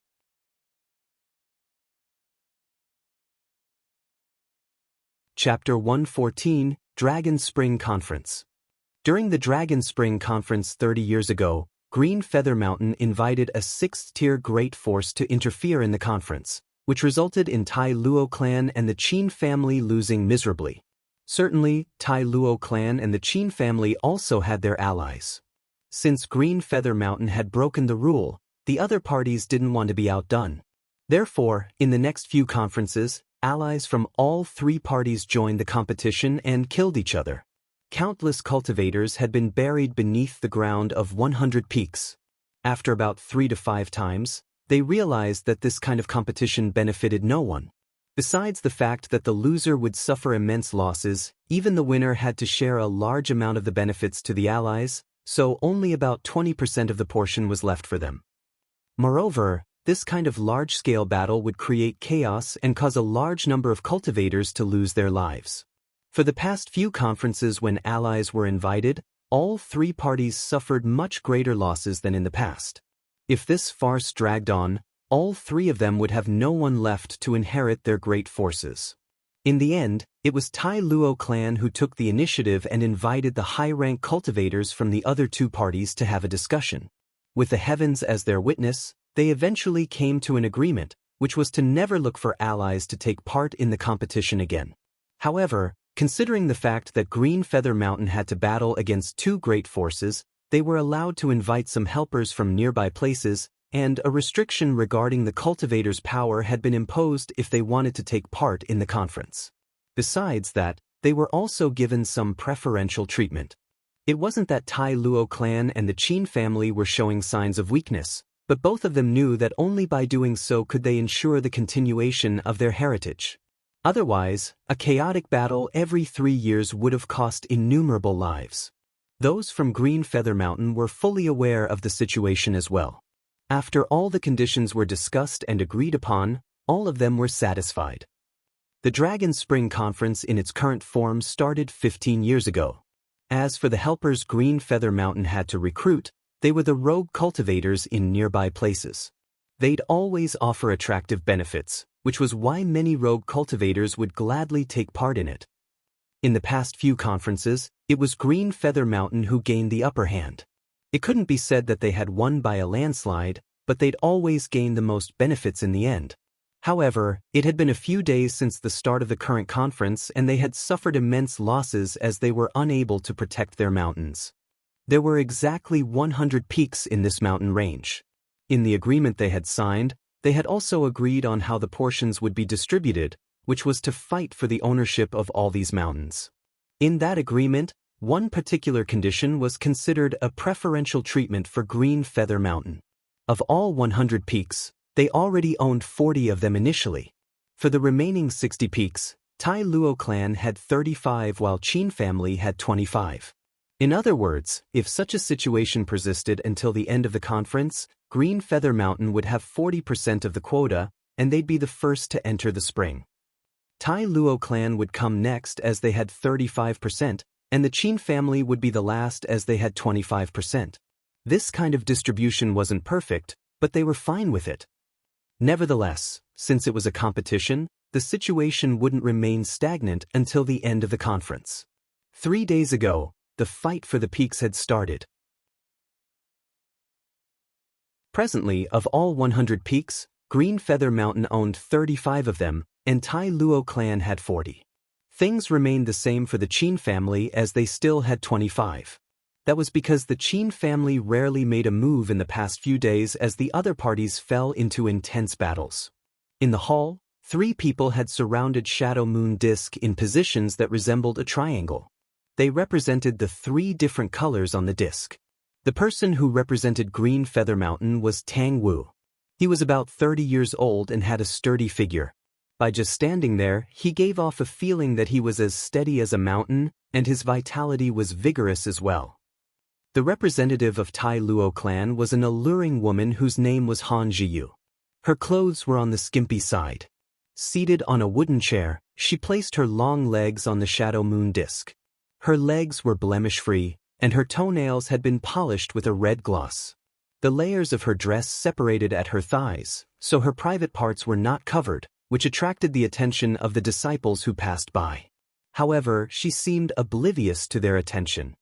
Chapter 114, Dragon Spring Conference. During the Dragon Spring Conference 30 years ago, Green Feather Mountain invited a 6th-tier great force to interfere in the conference, which resulted in Tai Luo clan and the Qin family losing miserably. Certainly, Tai Luo clan and the Qin family also had their allies. Since Green Feather Mountain had broken the rule, the other parties didn't want to be outdone. Therefore, in the next few conferences, allies from all three parties joined the competition and killed each other. Countless cultivators had been buried beneath the ground of 100 peaks. After about 3 to 5 times, they realized that this kind of competition benefited no one. Besides the fact that the loser would suffer immense losses, even the winner had to share a large amount of the benefits to the allies, so only about 20% of the portion was left for them. Moreover, this kind of large-scale battle would create chaos and cause a large number of cultivators to lose their lives. For the past few conferences when allies were invited, all three parties suffered much greater losses than in the past. If this farce dragged on, all three of them would have no one left to inherit their great forces. In the end, it was Tai Luo clan who took the initiative and invited the high-rank cultivators from the other two parties to have a discussion. With the heavens as their witness, they eventually came to an agreement, which was to never look for allies to take part in the competition again. However, considering the fact that Green Feather Mountain had to battle against two great forces, they were allowed to invite some helpers from nearby places, and a restriction regarding the cultivators' power had been imposed if they wanted to take part in the conference. Besides that, they were also given some preferential treatment. It wasn't that Tai Luo clan and the Qin family were showing signs of weakness, but both of them knew that only by doing so could they ensure the continuation of their heritage. Otherwise, a chaotic battle every 3 years would have cost innumerable lives. Those from Green Feather Mountain were fully aware of the situation as well. After all the conditions were discussed and agreed upon, all of them were satisfied. The Dragon Spring Conference in its current form started 15 years ago. As for the helpers Green Feather Mountain had to recruit, they were the rogue cultivators in nearby places. They'd always offer attractive benefits, which was why many rogue cultivators would gladly take part in it. In the past few conferences, it was Green Feather Mountain who gained the upper hand. It couldn't be said that they had won by a landslide, but they'd always gained the most benefits in the end. However, it had been a few days since the start of the current conference and they had suffered immense losses as they were unable to protect their mountains. There were exactly 100 peaks in this mountain range. In the agreement they had signed, they had also agreed on how the portions would be distributed, which was to fight for the ownership of all these mountains. In that agreement, one particular condition was considered a preferential treatment for Green Feather Mountain. Of all 100 peaks, they already owned 40 of them initially. For the remaining 60 peaks, Tai Luo clan had 35 while Qin family had 25. In other words, if such a situation persisted until the end of the conference, Green Feather Mountain would have 40% of the quota, and they'd be the first to enter the spring. Tai Luo clan would come next as they had 35%, and the Qin family would be the last as they had 25%. This kind of distribution wasn't perfect, but they were fine with it. Nevertheless, since it was a competition, the situation wouldn't remain stagnant until the end of the conference. 3 days ago, the fight for the peaks had started. Presently, of all 100 peaks, Green Feather Mountain owned 35 of them, and Tai Luo clan had 40. Things remained the same for the Qin family as they still had 25. That was because the Qin family rarely made a move in the past few days as the other parties fell into intense battles. In the hall, 3 people had surrounded Shadow Moon Disk in positions that resembled a triangle. They represented the 3 different colors on the disk. The person who represented Green Feather Mountain was Tang Wu. He was about 30 years old and had a sturdy figure. By just standing there, he gave off a feeling that he was as steady as a mountain, and his vitality was vigorous as well. The representative of Tai Luo clan was an alluring woman whose name was Han Jiyu. Her clothes were on the skimpy side. Seated on a wooden chair, she placed her long legs on the Shadow Moon Disk. Her legs were blemish-free, and her toenails had been polished with a red gloss. The layers of her dress separated at her thighs, so her private parts were not covered, which attracted the attention of the disciples who passed by. However, she seemed oblivious to their attention.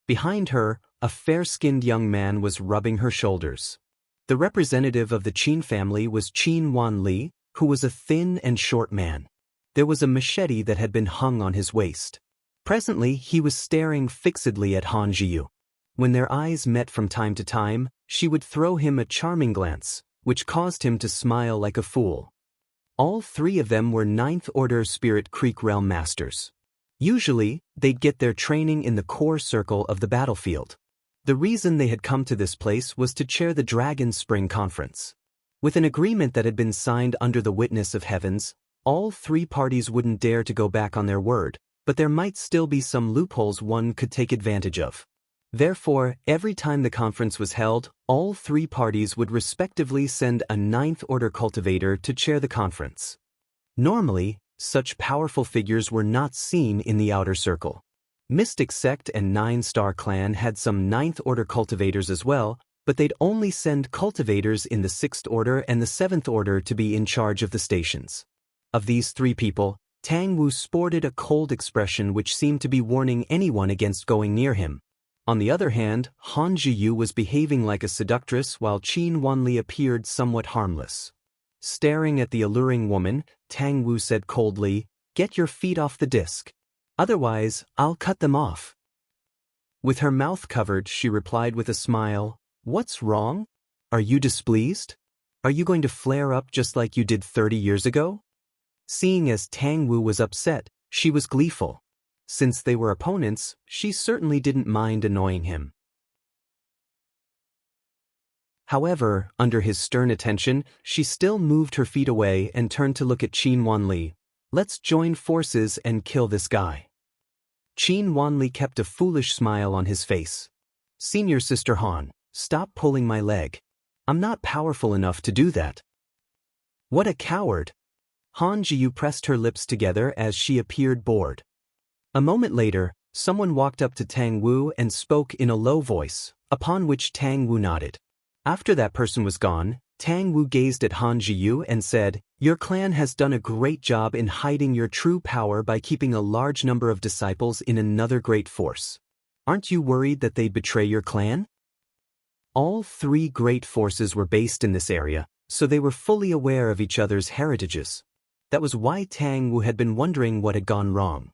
Behind her, a fair-skinned young man was rubbing her shoulders. The representative of the Qin family was Qin Wanli, who was a thin and short man. There was a machete that had been hung on his waist. Presently, he was staring fixedly at Han Jiyu. When their eyes met from time to time, she would throw him a charming glance, which caused him to smile like a fool. All 3 of them were 9th Order Spirit Creek Realm Masters. Usually, they'd get their training in the core circle of the battlefield. The reason they had come to this place was to chair the Dragon Spring Conference. With an agreement that had been signed under the witness of heavens, all 3 parties wouldn't dare to go back on their word, but there might still be some loopholes one could take advantage of. Therefore, every time the conference was held, all 3 parties would respectively send a 9th Order cultivator to chair the conference. Normally, such powerful figures were not seen in the outer circle. Mystic Sect and 9-Star Clan had some 9th Order cultivators as well, but they'd only send cultivators in the 6th Order and the 7th Order to be in charge of the stations. Of these 3 people, Tang Wu sported a cold expression which seemed to be warning anyone against going near him. On the other hand, Han Jiyu was behaving like a seductress while Qin Wanli appeared somewhat harmless. Staring at the alluring woman, Tang Wu said coldly, "Get your feet off the disc. Otherwise, I'll cut them off." With her mouth covered, she replied with a smile, "What's wrong? Are you displeased? Are you going to flare up just like you did 30 years ago?" Seeing as Tang Wu was upset, she was gleeful. Since they were opponents, she certainly didn't mind annoying him. However, under his stern attention, she still moved her feet away and turned to look at Qin Wanli. "Let's join forces and kill this guy." Qin Wanli kept a foolish smile on his face. "Senior Sister Han, stop pulling my leg. I'm not powerful enough to do that." "What a coward!" Han Jiyu pressed her lips together as she appeared bored. A moment later, someone walked up to Tang Wu and spoke in a low voice, upon which Tang Wu nodded. After that person was gone, Tang Wu gazed at Han Jiyu and said, "Your clan has done a great job in hiding your true power by keeping a large number of disciples in another great force. Aren't you worried that they'd betray your clan?" All 3 great forces were based in this area, so they were fully aware of each other's heritages. That was why Tang Wu had been wondering what had gone wrong.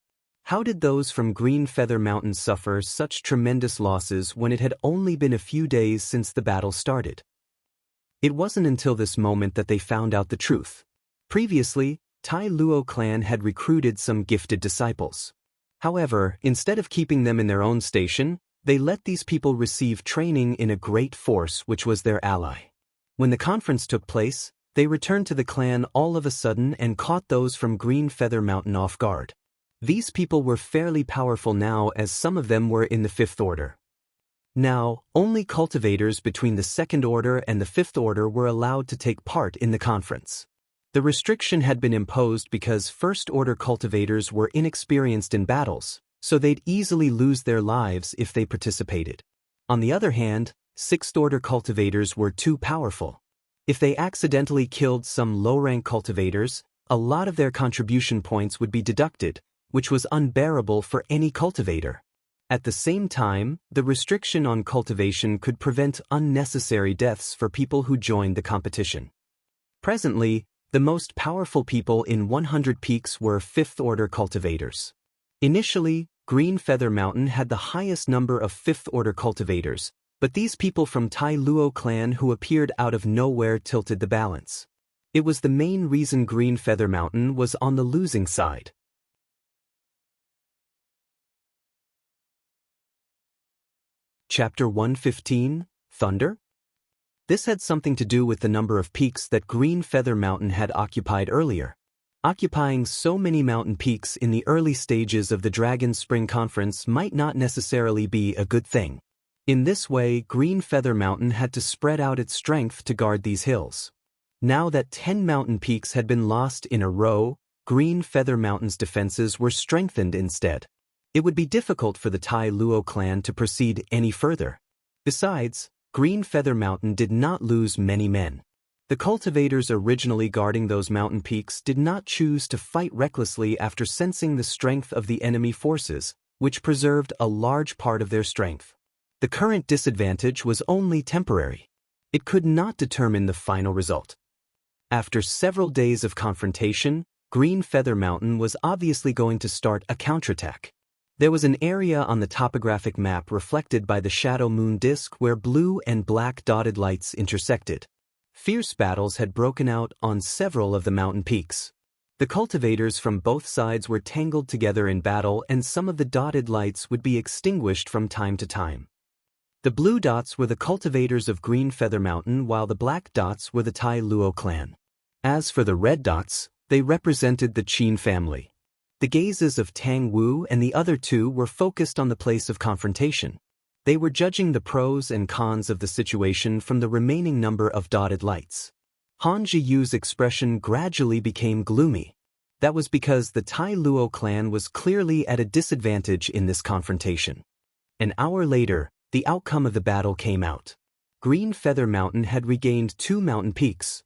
How did those from Green Feather Mountain suffer such tremendous losses when it had only been a few days since the battle started? It wasn't until this moment that they found out the truth. Previously, Tai Luo clan had recruited some gifted disciples. However, instead of keeping them in their own station, they let these people receive training in a great force which was their ally. When the conference took place, they returned to the clan all of a sudden and caught those from Green Feather Mountain off guard. These people were fairly powerful now as some of them were in the 5th Order. Now, only cultivators between the 2nd Order and the 5th Order were allowed to take part in the conference. The restriction had been imposed because 1st Order cultivators were inexperienced in battles, so they'd easily lose their lives if they participated. On the other hand, 6th Order cultivators were too powerful. If they accidentally killed some low-rank cultivators, a lot of their contribution points would be deducted, which was unbearable for any cultivator. At the same time, the restriction on cultivation could prevent unnecessary deaths for people who joined the competition. Presently, the most powerful people in 100 Peaks were 5th-order cultivators. Initially, Green Feather Mountain had the highest number of 5th-order cultivators, but these people from Tai Luo clan who appeared out of nowhere tilted the balance. It was the main reason Green Feather Mountain was on the losing side. Chapter 115, Thunder? This had something to do with the number of peaks that Green Feather Mountain had occupied earlier. Occupying so many mountain peaks in the early stages of the Dragon Spring Conference might not necessarily be a good thing. In this way, Green Feather Mountain had to spread out its strength to guard these hills. Now that 10 mountain peaks had been lost in a row, Green Feather Mountain's defenses were strengthened instead. It would be difficult for the Tai Luo clan to proceed any further. Besides, Green Feather Mountain did not lose many men. The cultivators originally guarding those mountain peaks did not choose to fight recklessly after sensing the strength of the enemy forces, which preserved a large part of their strength. The current disadvantage was only temporary. It could not determine the final result. After several days of confrontation, Green Feather Mountain was obviously going to start a counterattack. There was an area on the topographic map reflected by the shadow moon disk where blue and black dotted lights intersected. Fierce battles had broken out on several of the mountain peaks. The cultivators from both sides were tangled together in battle, and some of the dotted lights would be extinguished from time to time. The blue dots were the cultivators of Green Feather Mountain, while the black dots were the Tai Luo clan. As for the red dots, they represented the Qin family. The gazes of Tang Wu and the other two were focused on the place of confrontation. They were judging the pros and cons of the situation from the remaining number of dotted lights. Han Zhiyu's expression gradually became gloomy. That was because the Tai Luo clan was clearly at a disadvantage in this confrontation. An hour later, the outcome of the battle came out. Green Feather Mountain had regained 2 mountain peaks.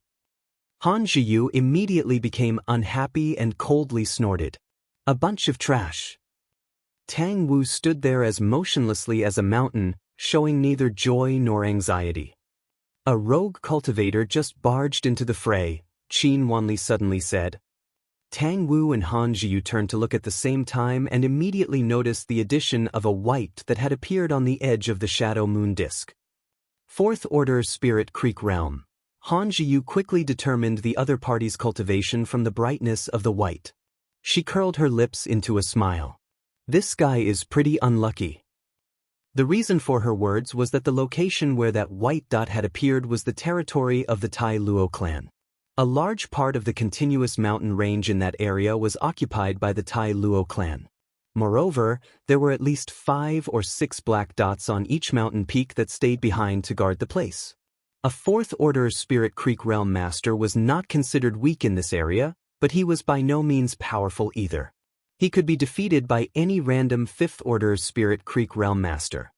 Han Zhiyu immediately became unhappy and coldly snorted. A bunch of trash. Tang Wu stood there as motionlessly as a mountain, showing neither joy nor anxiety. A rogue cultivator just barged into the fray, Qin Wanli suddenly said. Tang Wu and Han Zhiyu turned to look at the same time and immediately noticed the addition of a white that had appeared on the edge of the shadow moon disk. 4th Order Spirit Creek Realm. Han Zhiyu quickly determined the other party's cultivation from the brightness of the white. She curled her lips into a smile. This guy is pretty unlucky. The reason for her words was that the location where that white dot had appeared was the territory of the Tai Luo clan. A large part of the continuous mountain range in that area was occupied by the Tai Luo clan. Moreover, there were at least 5 or 6 black dots on each mountain peak that stayed behind to guard the place. A 4th Order Spirit Creek Realm Master was not considered weak in this area, but he was by no means powerful either. He could be defeated by any random 5th Order Spirit Creek Realm Master.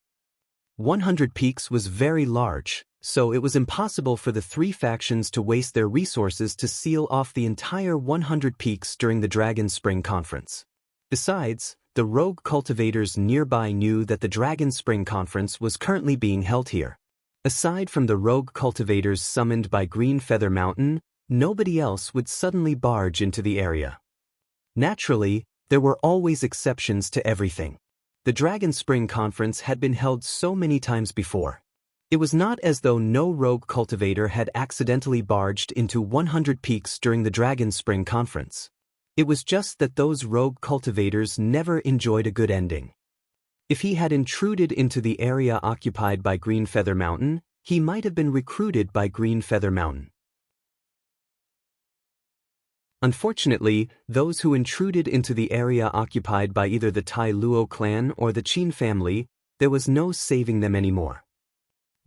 100 Peaks was very large, so it was impossible for the 3 factions to waste their resources to seal off the entire 100 Peaks during the Dragon Spring Conference. Besides, the rogue cultivators nearby knew that the Dragon Spring Conference was currently being held here. Aside from the rogue cultivators summoned by Green Feather Mountain, nobody else would suddenly barge into the area. Naturally, there were always exceptions to everything. The Dragon Spring Conference had been held so many times before. It was not as though no rogue cultivator had accidentally barged into 100 Peaks during the Dragon Spring Conference. It was just that those rogue cultivators never enjoyed a good ending. If he had intruded into the area occupied by Green Feather Mountain, he might have been recruited by Green Feather Mountain. Unfortunately, those who intruded into the area occupied by either the Tai Luo clan or the Qin family, there was no saving them anymore.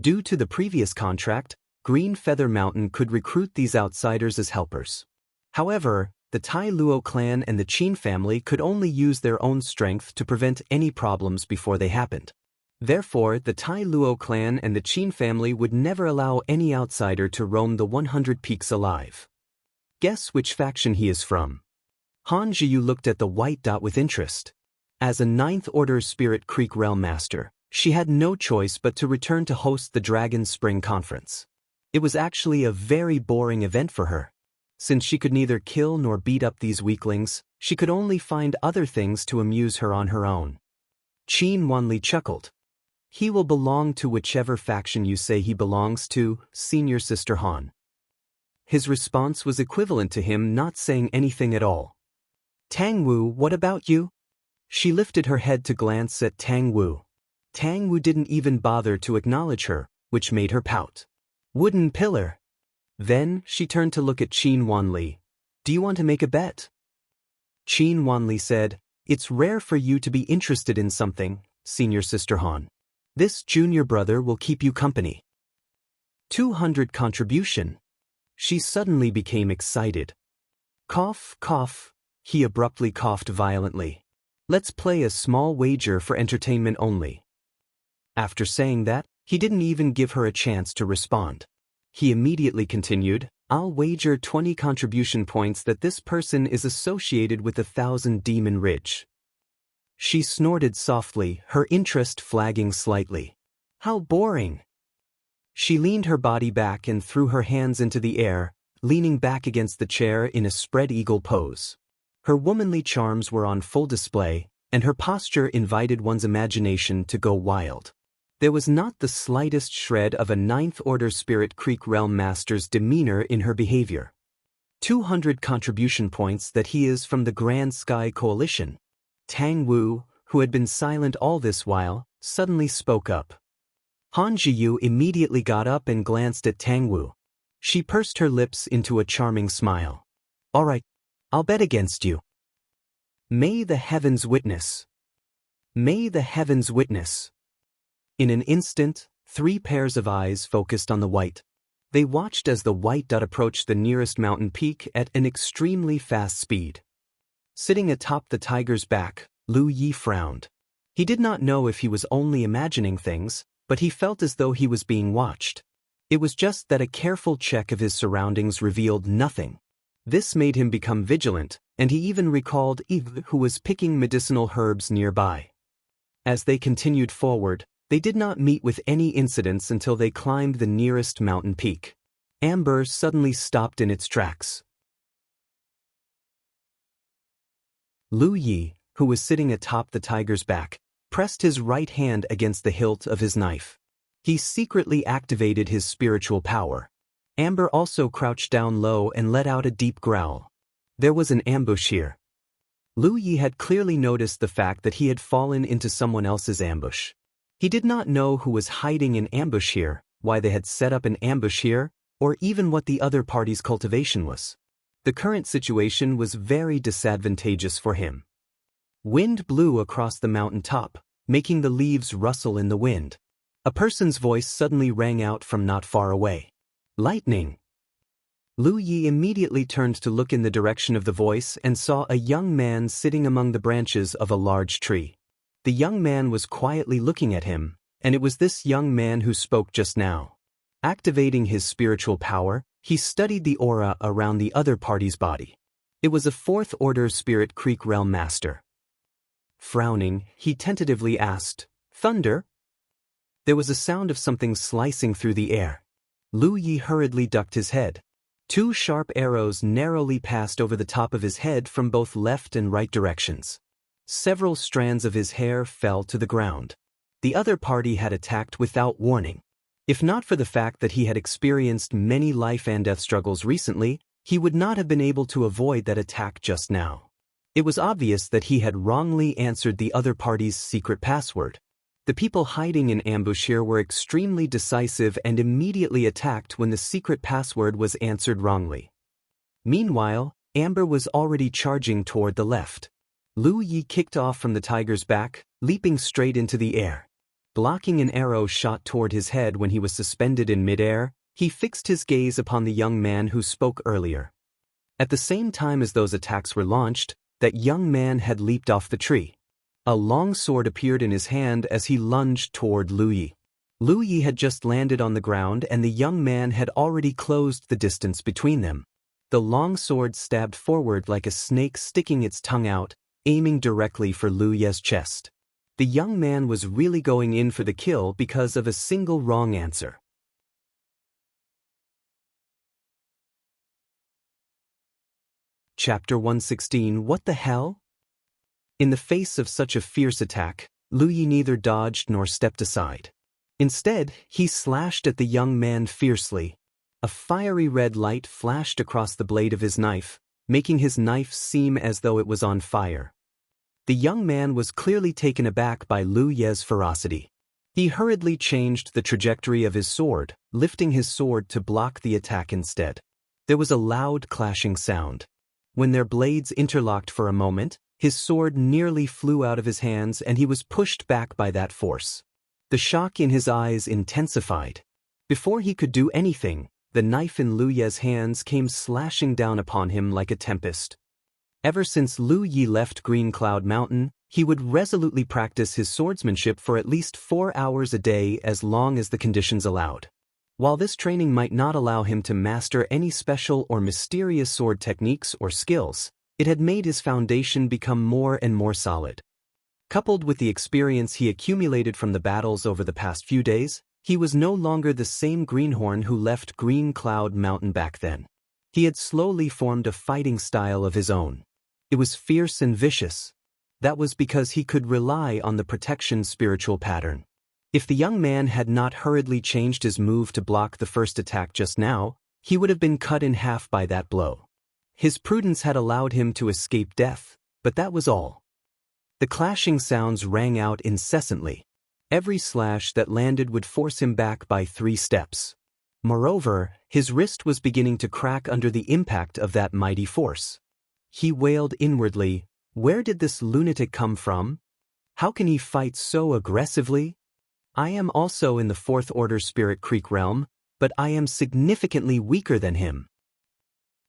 Due to the previous contract, Green Feather Mountain could recruit these outsiders as helpers. However, the Tai Luo clan and the Qin family could only use their own strength to prevent any problems before they happened. Therefore, the Tai Luo clan and the Qin family would never allow any outsider to roam the 100 Peaks alive. Guess which faction he is from. Han Zhiyu looked at the white dot with interest. As a Ninth Order Spirit Creek Realm Master, she had no choice but to return to host the Dragon's Spring Conference. It was actually a very boring event for her. Since she could neither kill nor beat up these weaklings, she could only find other things to amuse her on her own. Qin Wanli chuckled. He will belong to whichever faction you say he belongs to, Senior Sister Han. His response was equivalent to him not saying anything at all. Tang Wu, what about you? She lifted her head to glance at Tang Wu. Tang Wu didn't even bother to acknowledge her, which made her pout. Wooden pillar. Then, she turned to look at Qin Wanli. Do you want to make a bet? Qin Wanli said, It's rare for you to be interested in something, Senior Sister Han. This junior brother will keep you company. 200 contribution. She suddenly became excited. Cough, cough. He abruptly coughed violently. Let's play a small wager for entertainment only. After saying that, he didn't even give her a chance to respond. He immediately continued, I'll wager 20 contribution points that this person is associated with 1,000 Demon Ridge. She snorted softly, her interest flagging slightly. How boring. She leaned her body back and threw her hands into the air, leaning back against the chair in a spread eagle pose. Her womanly charms were on full display, and her posture invited one's imagination to go wild. There was not the slightest shred of a Ninth Order Spirit Creek Realm Master's demeanor in her behavior. 200 contribution points that he is from the Grand Sky Coalition. Tang Wu, who had been silent all this while, suddenly spoke up. Han Jiyu immediately got up and glanced at Tang Wu. She pursed her lips into a charming smile. All right, I'll bet against you. May the heavens witness. May the heavens witness. In an instant, 3 pairs of eyes focused on the white. They watched as the white dot approached the nearest mountain peak at an extremely fast speed. Sitting atop the tiger's back, Lu Yi frowned. He did not know if he was only imagining things, but he felt as though he was being watched. It was just that a careful check of his surroundings revealed nothing. This made him become vigilant, and he even recalled Eve, who was picking medicinal herbs nearby. As they continued forward, they did not meet with any incidents until they climbed the nearest mountain peak. Amber suddenly stopped in its tracks. Lu Yi, who was sitting atop the tiger's back, pressed his right hand against the hilt of his knife. He secretly activated his spiritual power. Amber also crouched down low and let out a deep growl. There was an ambush here. Lu Yi had clearly noticed the fact that he had fallen into someone else's ambush. He did not know who was hiding in ambush here, why they had set up an ambush here, or even what the other party's cultivation was. The current situation was very disadvantageous for him. Wind blew across the mountain top, making the leaves rustle in the wind. A person's voice suddenly rang out from not far away. Lightning! Lu Yi immediately turned to look in the direction of the voice and saw a young man sitting among the branches of a large tree. The young man was quietly looking at him, and it was this young man who spoke just now. Activating his spiritual power, he studied the aura around the other party's body. It was a 4th Order Spirit Creek Realm Master. Frowning, he tentatively asked, Thunder? There was a sound of something slicing through the air. Lu Yi hurriedly ducked his head. 2 sharp arrows narrowly passed over the top of his head from both left and right directions. Several strands of his hair fell to the ground. The other party had attacked without warning. If not for the fact that he had experienced many life and death struggles recently, he would not have been able to avoid that attack just now. It was obvious that he had wrongly answered the other party's secret password. The people hiding in ambush here were extremely decisive and immediately attacked when the secret password was answered wrongly. Meanwhile, Amber was already charging toward the left. Lu Yi kicked off from the tiger's back, leaping straight into the air. Blocking an arrow shot toward his head when he was suspended in midair, he fixed his gaze upon the young man who spoke earlier. At the same time as those attacks were launched, that young man had leaped off the tree. A long sword appeared in his hand as he lunged toward Lu Yi. Lu Yi had just landed on the ground and the young man had already closed the distance between them. The long sword stabbed forward like a snake sticking its tongue out, aiming directly for Lu Ye's chest. The young man was really going in for the kill because of a single wrong answer. Chapter 116. What the hell? In the face of such a fierce attack, Lu Yi neither dodged nor stepped aside. Instead, he slashed at the young man fiercely. A fiery red light flashed across the blade of his knife, making his knife seem as though it was on fire. The young man was clearly taken aback by Lu Ye's ferocity. He hurriedly changed the trajectory of his sword, lifting his sword to block the attack instead. There was a loud clashing sound. When their blades interlocked for a moment, his sword nearly flew out of his hands and he was pushed back by that force. The shock in his eyes intensified. Before he could do anything, the knife in Lu Ye's hands came slashing down upon him like a tempest. Ever since Lu Yi left Green Cloud Mountain, he would resolutely practice his swordsmanship for at least 4 hours a day as long as the conditions allowed. While this training might not allow him to master any special or mysterious sword techniques or skills, it had made his foundation become more and more solid. Coupled with the experience he accumulated from the battles over the past few days, he was no longer the same greenhorn who left Green Cloud Mountain back then. He had slowly formed a fighting style of his own. It was fierce and vicious. That was because he could rely on the protection spiritual pattern. If the young man had not hurriedly changed his move to block the first attack just now, he would have been cut in half by that blow. His prudence had allowed him to escape death, but that was all. The clashing sounds rang out incessantly. Every slash that landed would force him back by 3 steps. Moreover, his wrist was beginning to crack under the impact of that mighty force. He wailed inwardly, "Where did this lunatic come from? How can he fight so aggressively? I am also in the 4th Order Spirit Creek realm, but I am significantly weaker than him."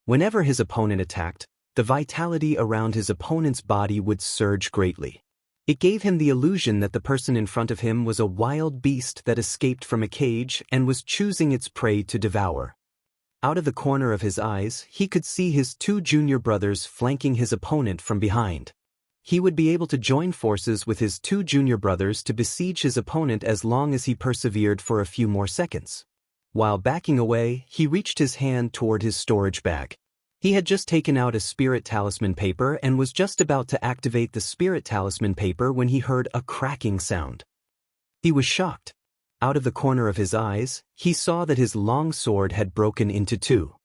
Whenever his opponent attacked, the vitality around his opponent's body would surge greatly. It gave him the illusion that the person in front of him was a wild beast that escaped from a cage and was choosing its prey to devour. Out of the corner of his eyes, he could see his 2 junior brothers flanking his opponent from behind. He would be able to join forces with his 2 junior brothers to besiege his opponent as long as he persevered for a few more seconds. While backing away, he reached his hand toward his storage bag. He had just taken out a spirit talisman paper and was just about to activate the spirit talisman paper when he heard a cracking sound. He was shocked. Out of the corner of his eyes, he saw that his long sword had broken into 2.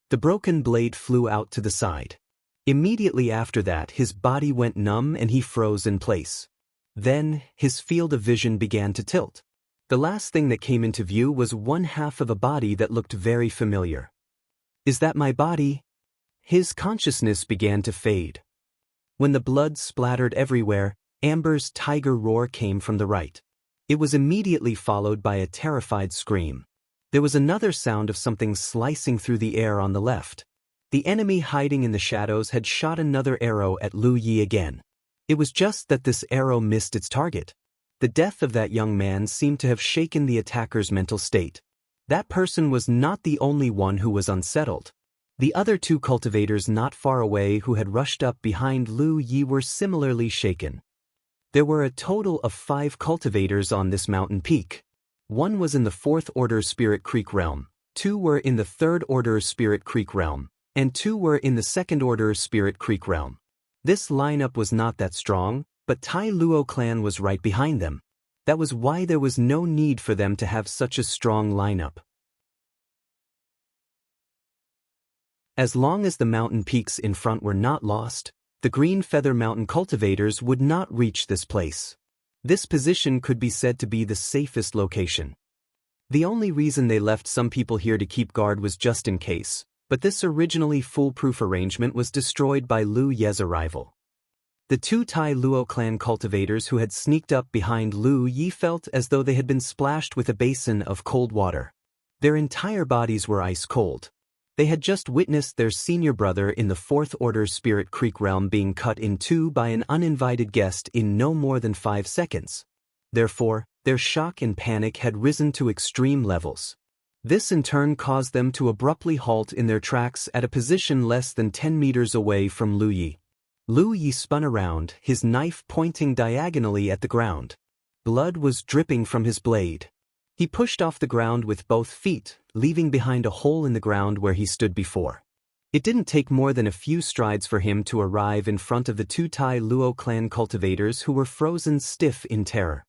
The broken blade flew out to the side. Immediately after that, his body went numb and he froze in place. Then, his field of vision began to tilt. The last thing that came into view was one half of a body that looked very familiar. "Is that my body?" His consciousness began to fade. When the blood splattered everywhere, Amber's tiger roar came from the right. It was immediately followed by a terrified scream. There was another sound of something slicing through the air on the left. The enemy hiding in the shadows had shot another arrow at Lu Yi again. It was just that this arrow missed its target. The death of that young man seemed to have shaken the attacker's mental state. That person was not the only one who was unsettled. The other 2 cultivators not far away who had rushed up behind Lu Yi were similarly shaken. There were a total of 5 cultivators on this mountain peak. 1 was in the 4th Order Spirit Creek realm, 2 were in the 3rd Order Spirit Creek realm, and 2 were in the 2nd Order Spirit Creek realm. This lineup was not that strong, but Tai Luo clan was right behind them. That was why there was no need for them to have such a strong lineup. As long as the mountain peaks in front were not lost, the Green Feather Mountain cultivators would not reach this place. This position could be said to be the safest location. The only reason they left some people here to keep guard was just in case, but this originally foolproof arrangement was destroyed by Lu Ye's arrival. The 2 Tai Luo clan cultivators who had sneaked up behind Lu Yi felt as though they had been splashed with a basin of cold water. Their entire bodies were ice cold. They had just witnessed their senior brother in the 4th Order Spirit Creek realm being cut in 2 by an uninvited guest in no more than 5 seconds. Therefore, their shock and panic had risen to extreme levels. This in turn caused them to abruptly halt in their tracks at a position less than 10 meters away from Lu Yi. Lu Yi spun around, his knife pointing diagonally at the ground. Blood was dripping from his blade. He pushed off the ground with both feet, leaving behind a hole in the ground where he stood before. It didn't take more than a few strides for him to arrive in front of the two Tai Luo clan cultivators who were frozen stiff in terror.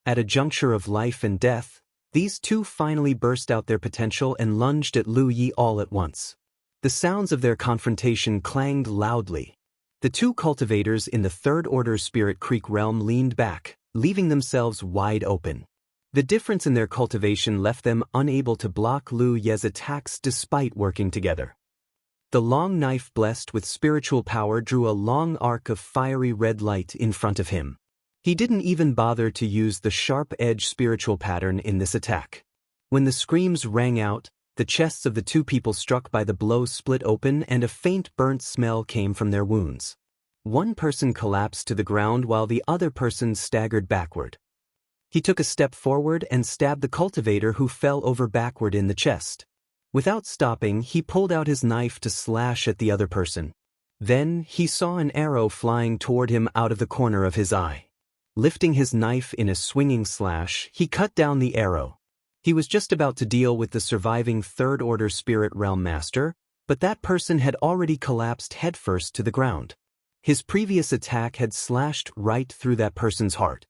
At a juncture of life and death, these two finally burst out their potential and lunged at Lu Yi all at once. The sounds of their confrontation clanged loudly. The two cultivators in the Third Order Spirit Creek realm leaned back, leaving themselves wide open. The difference in their cultivation left them unable to block Lu Ye's attacks despite working together. The long knife blessed with spiritual power drew a long arc of fiery red light in front of him. He didn't even bother to use the sharp-edge spiritual pattern in this attack. When the screams rang out, the chests of the two people struck by the blow split open and a faint burnt smell came from their wounds. One person collapsed to the ground while the other person staggered backward. He took a step forward and stabbed the cultivator who fell over backward in the chest. Without stopping, he pulled out his knife to slash at the other person. Then, he saw an arrow flying toward him out of the corner of his eye. Lifting his knife in a swinging slash, he cut down the arrow. He was just about to deal with the surviving Third Order Spirit Realm Master, but that person had already collapsed headfirst to the ground. His previous attack had slashed right through that person's heart.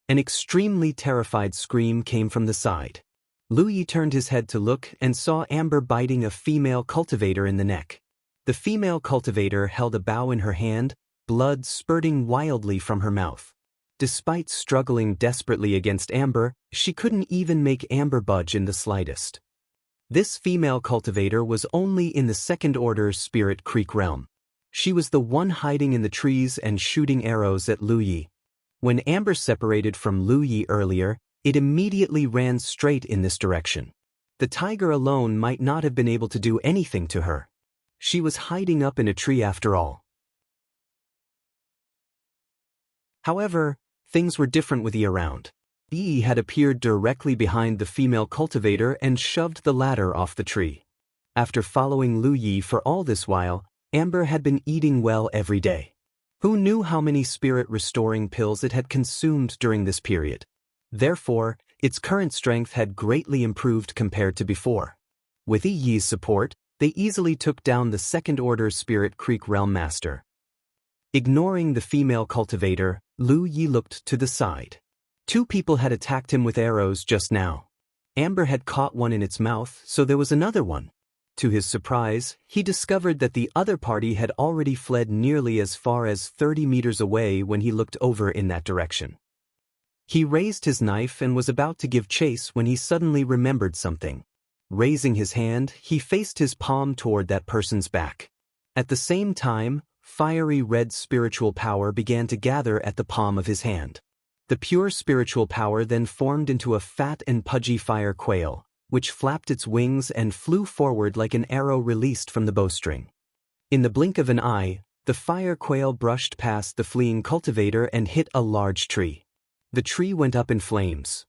An extremely terrified scream came from the side. Lu Yi turned his head to look and saw Amber biting a female cultivator in the neck. The female cultivator held a bow in her hand, blood spurting wildly from her mouth. Despite struggling desperately against Amber, she couldn't even make Amber budge in the slightest. This female cultivator was only in the Second Order Spirit Creek realm. She was the one hiding in the trees and shooting arrows at Lu Yi. When Amber separated from Lu Yi earlier, it immediately ran straight in this direction. The tiger alone might not have been able to do anything to her. She was hiding up in a tree after all. However, things were different with Yi around. Yi had appeared directly behind the female cultivator and shoved the latter off the tree. After following Lu Yi for all this while, Amber had been eating well every day. Who knew how many spirit-restoring pills it had consumed during this period? Therefore, its current strength had greatly improved compared to before. With Yi's support, they easily took down the Second Order Spirit Creek Realm Master. Ignoring the female cultivator, Lu Yi looked to the side. Two people had attacked him with arrows just now. Amber had caught one in its mouth, so there was another one. To his surprise, he discovered that the other party had already fled nearly as far as 30 meters away when he looked over in that direction. He raised his knife and was about to give chase when he suddenly remembered something. Raising his hand, he faced his palm toward that person's back. At the same time, fiery red spiritual power began to gather at the palm of his hand. The pure spiritual power then formed into a fat and pudgy fire quail, which flapped its wings and flew forward like an arrow released from the bowstring. In the blink of an eye, the fire quail brushed past the fleeing cultivator and hit a large tree. The tree went up in flames.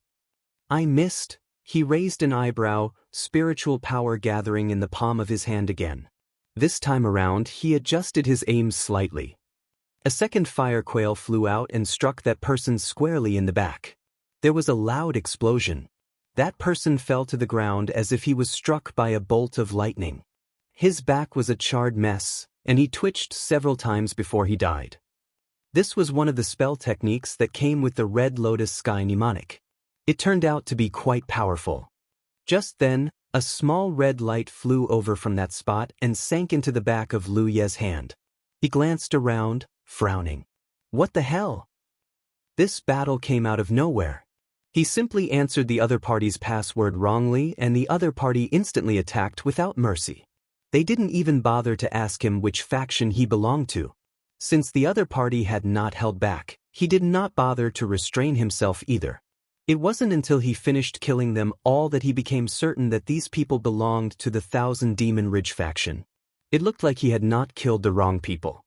I missed. He raised an eyebrow, spiritual power gathering in the palm of his hand again. This time around, he adjusted his aim slightly. A second fire quail flew out and struck that person squarely in the back. There was a loud explosion. That person fell to the ground as if he was struck by a bolt of lightning. His back was a charred mess, and he twitched several times before he died. This was one of the spell techniques that came with the Red Lotus Sky mnemonic. It turned out to be quite powerful. Just then, a small red light flew over from that spot and sank into the back of Lu Ye's hand. He glanced around, frowning. What the hell? This battle came out of nowhere. He simply answered the other party's password wrongly and the other party instantly attacked without mercy. They didn't even bother to ask him which faction he belonged to. Since the other party had not held back, he did not bother to restrain himself either. It wasn't until he finished killing them all that he became certain that these people belonged to the Thousand Demon Ridge faction. It looked like he had not killed the wrong people.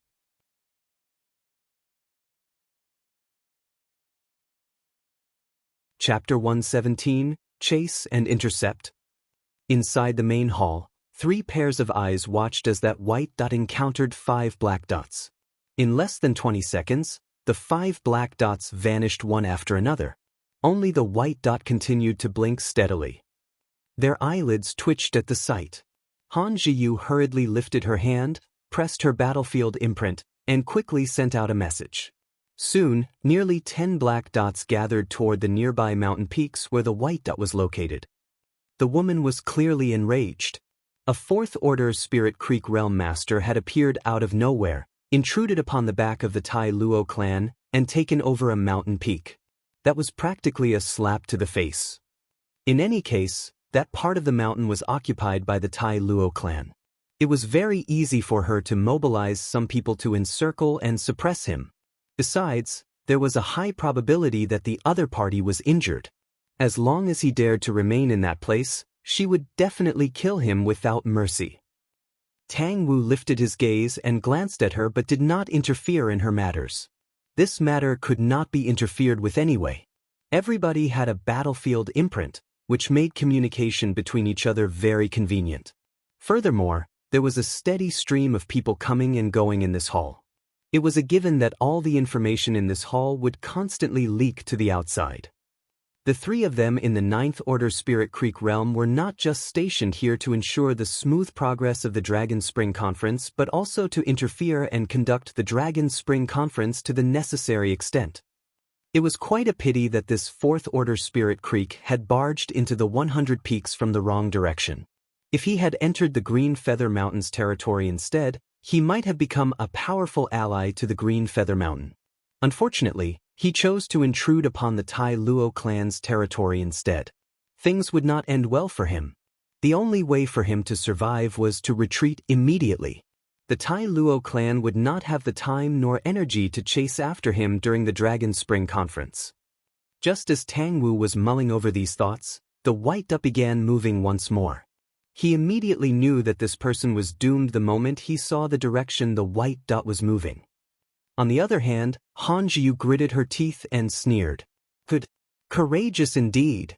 Chapter 117, Chase and Intercept. Inside the main hall, 3 pairs of eyes watched as that white dot encountered 5 black dots. In less than 20 seconds, the 5 black dots vanished one after another. Only the white dot continued to blink steadily. Their eyelids twitched at the sight. Han Zhiyu hurriedly lifted her hand, pressed her battlefield imprint, and quickly sent out a message. Soon, nearly 10 black dots gathered toward the nearby mountain peaks where the white dot was located. The woman was clearly enraged. A fourth-order Spirit Creek Realm Master had appeared out of nowhere, intruded upon the back of the Tai Luo clan, and taken over a mountain peak. That was practically a slap to the face. In any case, that part of the mountain was occupied by the Tai Luo clan. It was very easy for her to mobilize some people to encircle and suppress him. Besides, there was a high probability that the other party was injured. As long as he dared to remain in that place, she would definitely kill him without mercy. Tang Wu lifted his gaze and glanced at her but did not interfere in her matters. This matter could not be interfered with anyway. Everybody had a battlefield imprint, which made communication between each other very convenient. Furthermore, there was a steady stream of people coming and going in this hall. It was a given that all the information in this hall would constantly leak to the outside. The 3 of them in the 9th Order Spirit Creek realm were not just stationed here to ensure the smooth progress of the Dragon Spring Conference but also to interfere and conduct the Dragon Spring Conference to the necessary extent. It was quite a pity that this 4th Order Spirit Creek had barged into the 100 Peaks from the wrong direction. If he had entered the Green Feather Mountains territory instead, he might have become a powerful ally to the Green Feather Mountain. Unfortunately, he chose to intrude upon the Tai Luo clan's territory instead. Things would not end well for him. The only way for him to survive was to retreat immediately. The Tai Luo clan would not have the time nor energy to chase after him during the Dragon Spring Conference. Just as Tang Wu was mulling over these thoughts, the white dot began moving once more. He immediately knew that this person was doomed the moment he saw the direction the white dot was moving. On the other hand, Han Zhiyu gritted her teeth and sneered. Courageous indeed.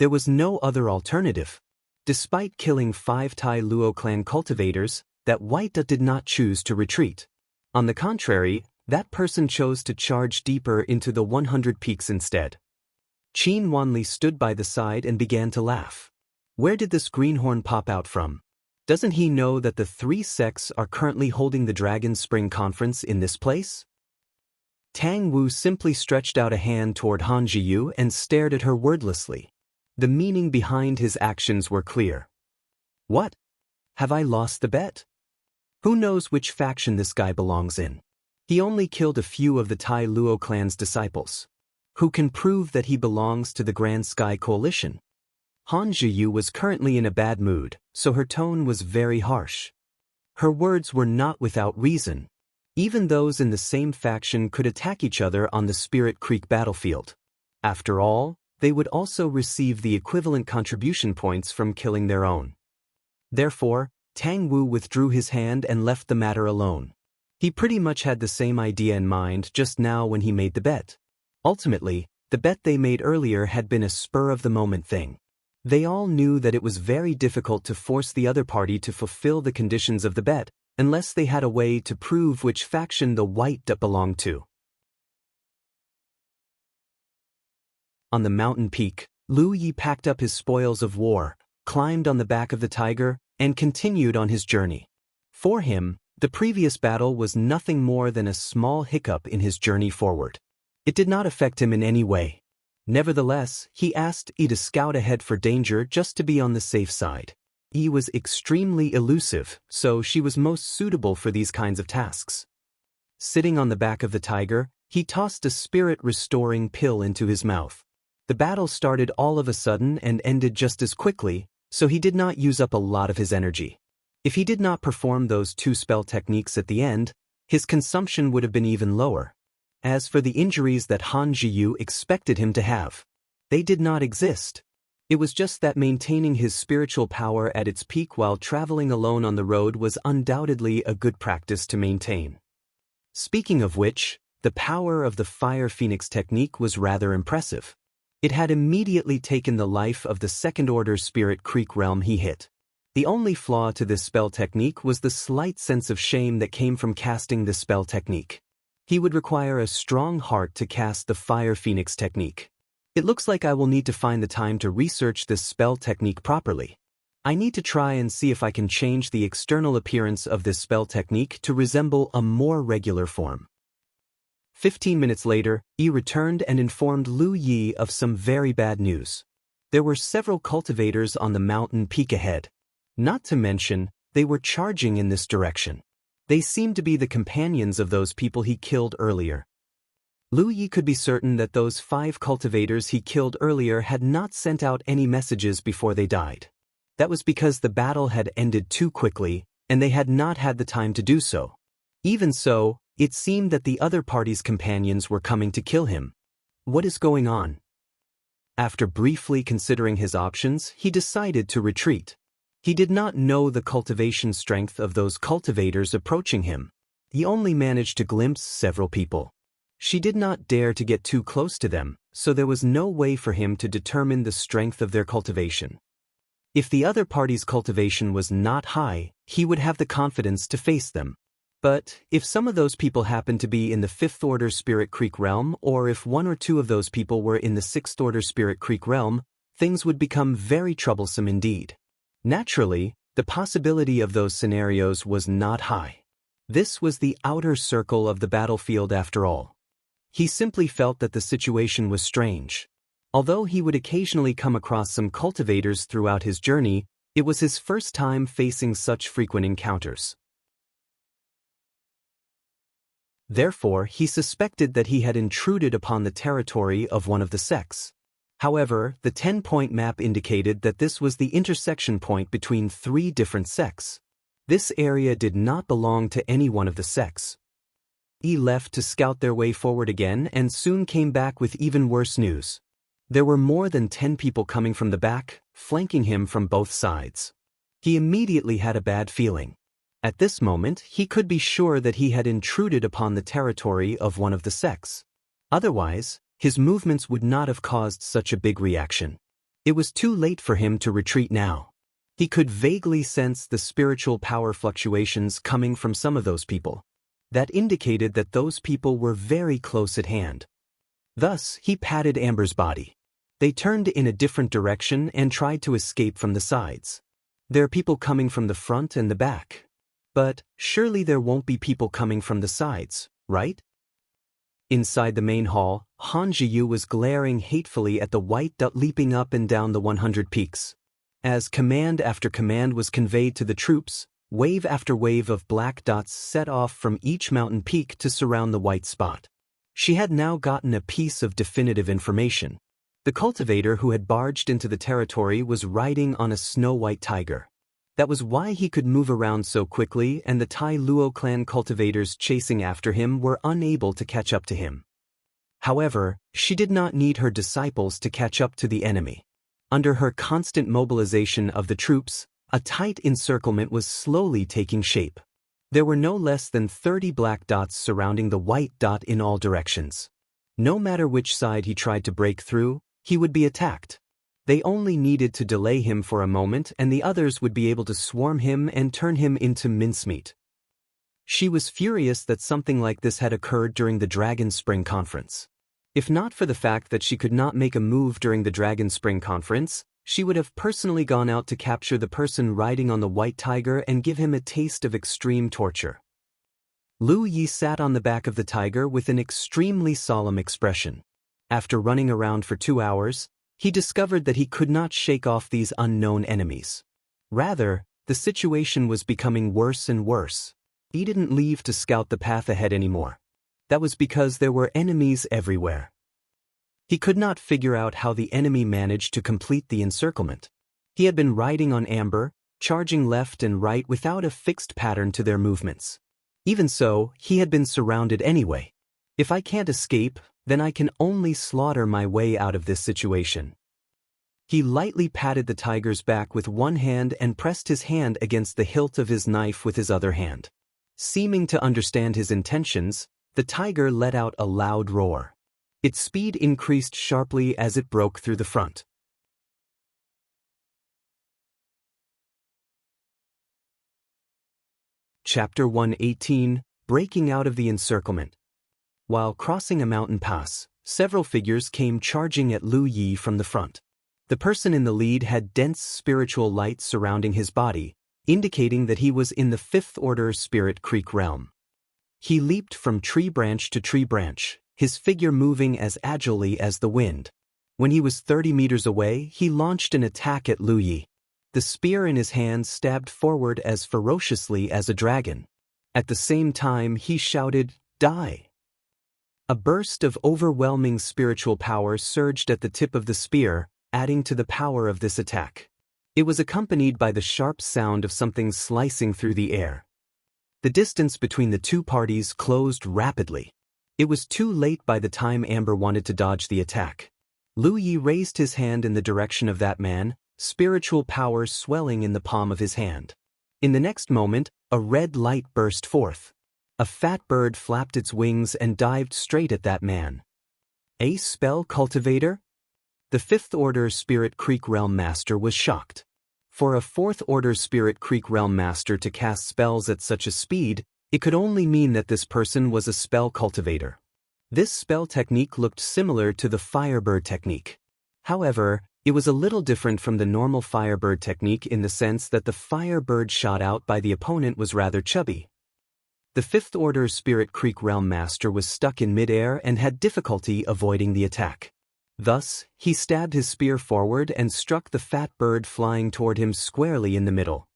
There was no other alternative. Despite killing 5 Tai Luo clan cultivators, that white dot did not choose to retreat. On the contrary, that person chose to charge deeper into the 100 peaks instead. Qin Wanli stood by the side and began to laugh. Where did this greenhorn pop out from? Doesn't he know that the 3 sects are currently holding the Dragon Spring Conference in this place? Tang Wu simply stretched out a hand toward Han Zhiyu and stared at her wordlessly. The meaning behind his actions were clear. What? Have I lost the bet? Who knows which faction this guy belongs in? He only killed a few of the Tai Luo clan's disciples. Who can prove that he belongs to the Grand Sky Coalition? Han Zhiyu was currently in a bad mood, so her tone was very harsh. Her words were not without reason. Even those in the same faction could attack each other on the Spirit Creek battlefield. After all, they would also receive the equivalent contribution points from killing their own. Therefore, Tang Wu withdrew his hand and left the matter alone. He pretty much had the same idea in mind just now when he made the bet. Ultimately, the bet they made earlier had been a spur-of-the-moment thing. They all knew that it was very difficult to force the other party to fulfill the conditions of the bet, unless they had a way to prove which faction the white dot belonged to. On the mountain peak, Lu Yi packed up his spoils of war, climbed on the back of the tiger, and continued on his journey. For him, the previous battle was nothing more than a small hiccup in his journey forward. It did not affect him in any way. Nevertheless, he asked Yi to scout ahead for danger just to be on the safe side. Yi was extremely elusive, so she was most suitable for these kinds of tasks. Sitting on the back of the tiger, he tossed a spirit-restoring pill into his mouth. The battle started all of a sudden and ended just as quickly, so he did not use up a lot of his energy. If he did not perform those 2 spell techniques at the end, his consumption would have been even lower. As for the injuries that Han Zhiyu expected him to have, they did not exist. It was just that maintaining his spiritual power at its peak while traveling alone on the road was undoubtedly a good practice to maintain. Speaking of which, the power of the Fire Phoenix technique was rather impressive. It had immediately taken the life of the Second Order Spirit Creek realm he hit. The only flaw to this spell technique was the slight sense of shame that came from casting this spell technique. He would require a strong heart to cast the Fire Phoenix technique. It looks like I will need to find the time to research this spell technique properly. I need to try and see if I can change the external appearance of this spell technique to resemble a more regular form. 15 minutes later, Yi returned and informed Lu Yi of some very bad news. There were several cultivators on the mountain peak ahead. Not to mention, they were charging in this direction. They seemed to be the companions of those people he killed earlier. Lu Yi could be certain that those 5 cultivators he killed earlier had not sent out any messages before they died. That was because the battle had ended too quickly, and they had not had the time to do so. Even so, it seemed that the other party's companions were coming to kill him. What is going on? After briefly considering his options, he decided to retreat. He did not know the cultivation strength of those cultivators approaching him. He only managed to glimpse several people. She did not dare to get too close to them, so there was no way for him to determine the strength of their cultivation. If the other party's cultivation was not high, he would have the confidence to face them. But if some of those people happened to be in the 5th Order Spirit Creek realm, or if 1 or 2 of those people were in the 6th Order Spirit Creek realm, things would become very troublesome indeed. Naturally, the possibility of those scenarios was not high. This was the outer circle of the battlefield after all. He simply felt that the situation was strange. Although he would occasionally come across some cultivators throughout his journey, it was his first time facing such frequent encounters. Therefore, he suspected that he had intruded upon the territory of one of the sects. However, the 10-point map indicated that this was the intersection point between 3 different sects. This area did not belong to any one of the sects. He left to scout their way forward again and soon came back with even worse news. There were more than 10 people coming from the back, flanking him from both sides. He immediately had a bad feeling. At this moment, he could be sure that he had intruded upon the territory of one of the sects. Otherwise, his movements would not have caused such a big reaction. It was too late for him to retreat now. He could vaguely sense the spiritual power fluctuations coming from some of those people. That indicated that those people were very close at hand. Thus, he patted Amber's body. They turned in a different direction and tried to escape from the sides. There are people coming from the front and the back. But surely there won't be people coming from the sides, right? Inside the main hall, Han Jiyu was glaring hatefully at the white dot leaping up and down the 100 peaks. As command after command was conveyed to the troops, wave after wave of black dots set off from each mountain peak to surround the white spot. She had now gotten a piece of definitive information. The cultivator who had barged into the territory was riding on a snow-white tiger. That was why he could move around so quickly, and the Tai Luo clan cultivators chasing after him were unable to catch up to him. However, she did not need her disciples to catch up to the enemy. Under her constant mobilization of the troops, a tight encirclement was slowly taking shape. There were no less than 30 black dots surrounding the white dot in all directions. No matter which side he tried to break through, he would be attacked. They only needed to delay him for a moment and the others would be able to swarm him and turn him into mincemeat. She was furious that something like this had occurred during the Dragon Spring Conference. If not for the fact that she could not make a move during the Dragon Spring Conference, she would have personally gone out to capture the person riding on the white tiger and give him a taste of extreme torture. Lu Yi sat on the back of the tiger with an extremely solemn expression. After running around for 2 hours, he discovered that he could not shake off these unknown enemies. Rather, the situation was becoming worse and worse. He didn't leave to scout the path ahead anymore. That was because there were enemies everywhere. He could not figure out how the enemy managed to complete the encirclement. He had been riding on Amber, charging left and right without a fixed pattern to their movements. Even so, he had been surrounded anyway. If I can't escape, then I can only slaughter my way out of this situation. He lightly patted the tiger's back with one hand and pressed his hand against the hilt of his knife with his other hand. Seeming to understand his intentions, the tiger let out a loud roar. Its speed increased sharply as it broke through the front. Chapter 118, Breaking Out of the Encirclement. While crossing a mountain pass, several figures came charging at Lu Yi from the front. The person in the lead had dense spiritual light surrounding his body, indicating that he was in the Fifth Order Spirit Creek realm. He leaped from tree branch to tree branch, his figure moving as agilely as the wind. When he was 30 meters away, he launched an attack at Lu Yi. The spear in his hand stabbed forward as ferociously as a dragon. At the same time, he shouted, "Die!" A burst of overwhelming spiritual power surged at the tip of the spear, adding to the power of this attack. It was accompanied by the sharp sound of something slicing through the air. The distance between the two parties closed rapidly. It was too late by the time Amber wanted to dodge the attack. Lu Yi raised his hand in the direction of that man, spiritual power swelling in the palm of his hand. In the next moment, a red light burst forth. A fat bird flapped its wings and dived straight at that man. A spell cultivator? The Fifth Order Spirit Creek Realm Master was shocked. For a Fourth Order Spirit Creek Realm Master to cast spells at such a speed, it could only mean that this person was a spell cultivator. This spell technique looked similar to the Firebird technique. However, it was a little different from the normal Firebird technique in the sense that the Firebird shot out by the opponent was rather chubby. The Fifth Order Spirit Creek Realm Master was stuck in midair and had difficulty avoiding the attack. Thus, he stabbed his spear forward and struck the fat bird flying toward him squarely in the middle.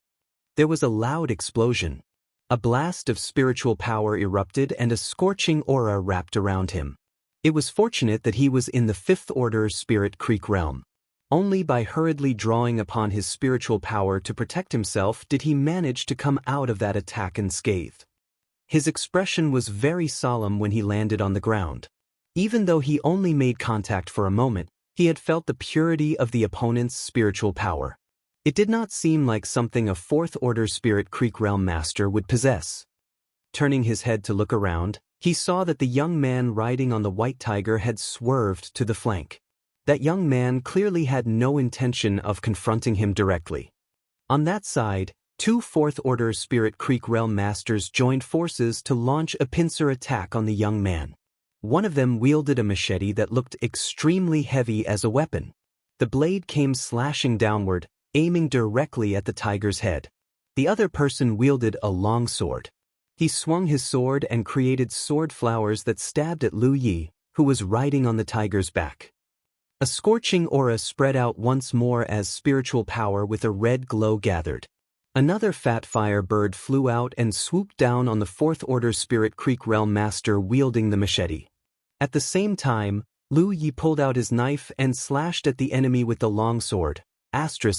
There was a loud explosion. A blast of spiritual power erupted and a scorching aura wrapped around him. It was fortunate that he was in the Fifth Order Spirit Creek realm. Only by hurriedly drawing upon his spiritual power to protect himself did he manage to come out of that attack unscathed. His expression was very solemn when he landed on the ground. Even though he only made contact for a moment, he had felt the purity of the opponent's spiritual power. It did not seem like something a Fourth Order Spirit Creek Realm Master would possess. Turning his head to look around, he saw that the young man riding on the white tiger had swerved to the flank. That young man clearly had no intention of confronting him directly. On that side, two Fourth Order Spirit Creek Realm Masters joined forces to launch a pincer attack on the young man. One of them wielded a machete that looked extremely heavy as a weapon. The blade came slashing downward, aiming directly at the tiger's head. The other person wielded a long sword. He swung his sword and created sword flowers that stabbed at Lu Yi, who was riding on the tiger's back. A scorching aura spread out once more as spiritual power with a red glow gathered. Another fat fire bird flew out and swooped down on the Fourth Order Spirit Creek Realm Master wielding the machete. At the same time, Lu Yi pulled out his knife and slashed at the enemy with the long sword.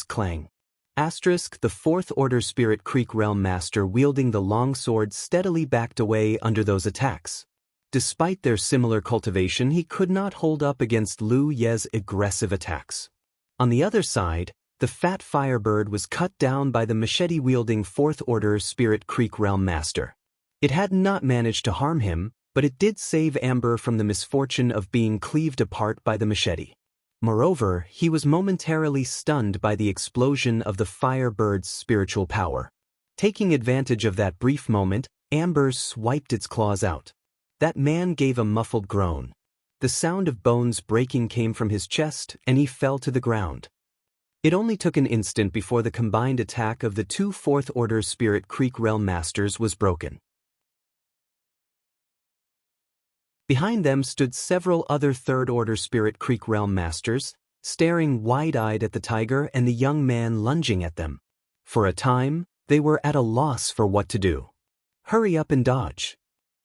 Clang. The Fourth Order Spirit Creek Realm Master wielding the long sword steadily backed away under those attacks. Despite their similar cultivation, he could not hold up against Lu Ye's aggressive attacks. On the other side, the fat firebird was cut down by the machete-wielding Fourth Order Spirit Creek Realm Master. It had not managed to harm him, but it did save Amber from the misfortune of being cleaved apart by the machete. Moreover, he was momentarily stunned by the explosion of the firebird's spiritual power. Taking advantage of that brief moment, Amber swiped its claws out. That man gave a muffled groan. The sound of bones breaking came from his chest, and he fell to the ground. It only took an instant before the combined attack of the two Fourth Order Spirit Creek Realm Masters was broken. Behind them stood several other Third Order Spirit Creek Realm Masters, staring wide-eyed at the tiger and the young man lunging at them. For a time, they were at a loss for what to do. "Hurry up and dodge."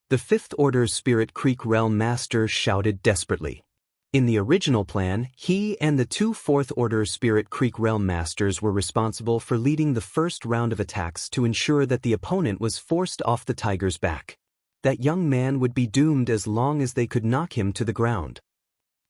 The Fifth Order Spirit Creek Realm Master shouted desperately. In the original plan, he and the two Fourth Order Spirit Creek Realm Masters were responsible for leading the first round of attacks to ensure that the opponent was forced off the tiger's back. That young man would be doomed as long as they could knock him to the ground.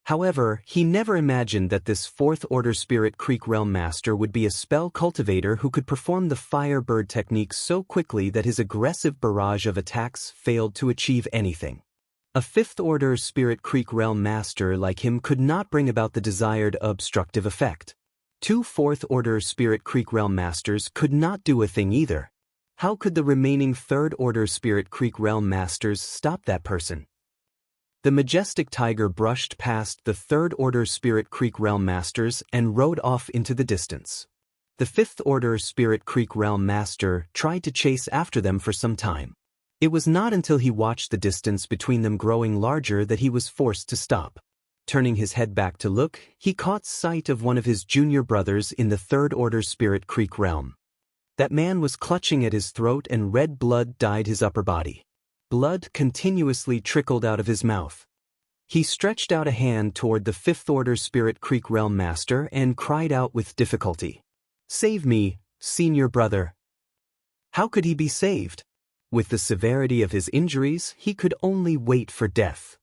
However, he never imagined that this Fourth Order Spirit Creek Realm Master would be a spell cultivator who could perform the Firebird technique so quickly that his aggressive barrage of attacks failed to achieve anything. A Fifth Order Spirit Creek Realm Master like him could not bring about the desired obstructive effect. Two Fourth Order Spirit Creek Realm Masters could not do a thing either. How could the remaining Third Order Spirit Creek Realm Masters stop that person? The majestic tiger brushed past the Third Order Spirit Creek Realm Masters and rode off into the distance. The Fifth Order Spirit Creek Realm Master tried to chase after them for some time. It was not until he watched the distance between them growing larger that he was forced to stop. Turning his head back to look, he caught sight of one of his junior brothers in the Third Order Spirit Creek realm. That man was clutching at his throat and red blood dyed his upper body. Blood continuously trickled out of his mouth. He stretched out a hand toward the Fifth Order Spirit Creek Realm Master and cried out with difficulty. "Save me, senior brother." How could he be saved? With the severity of his injuries, he could only wait for death.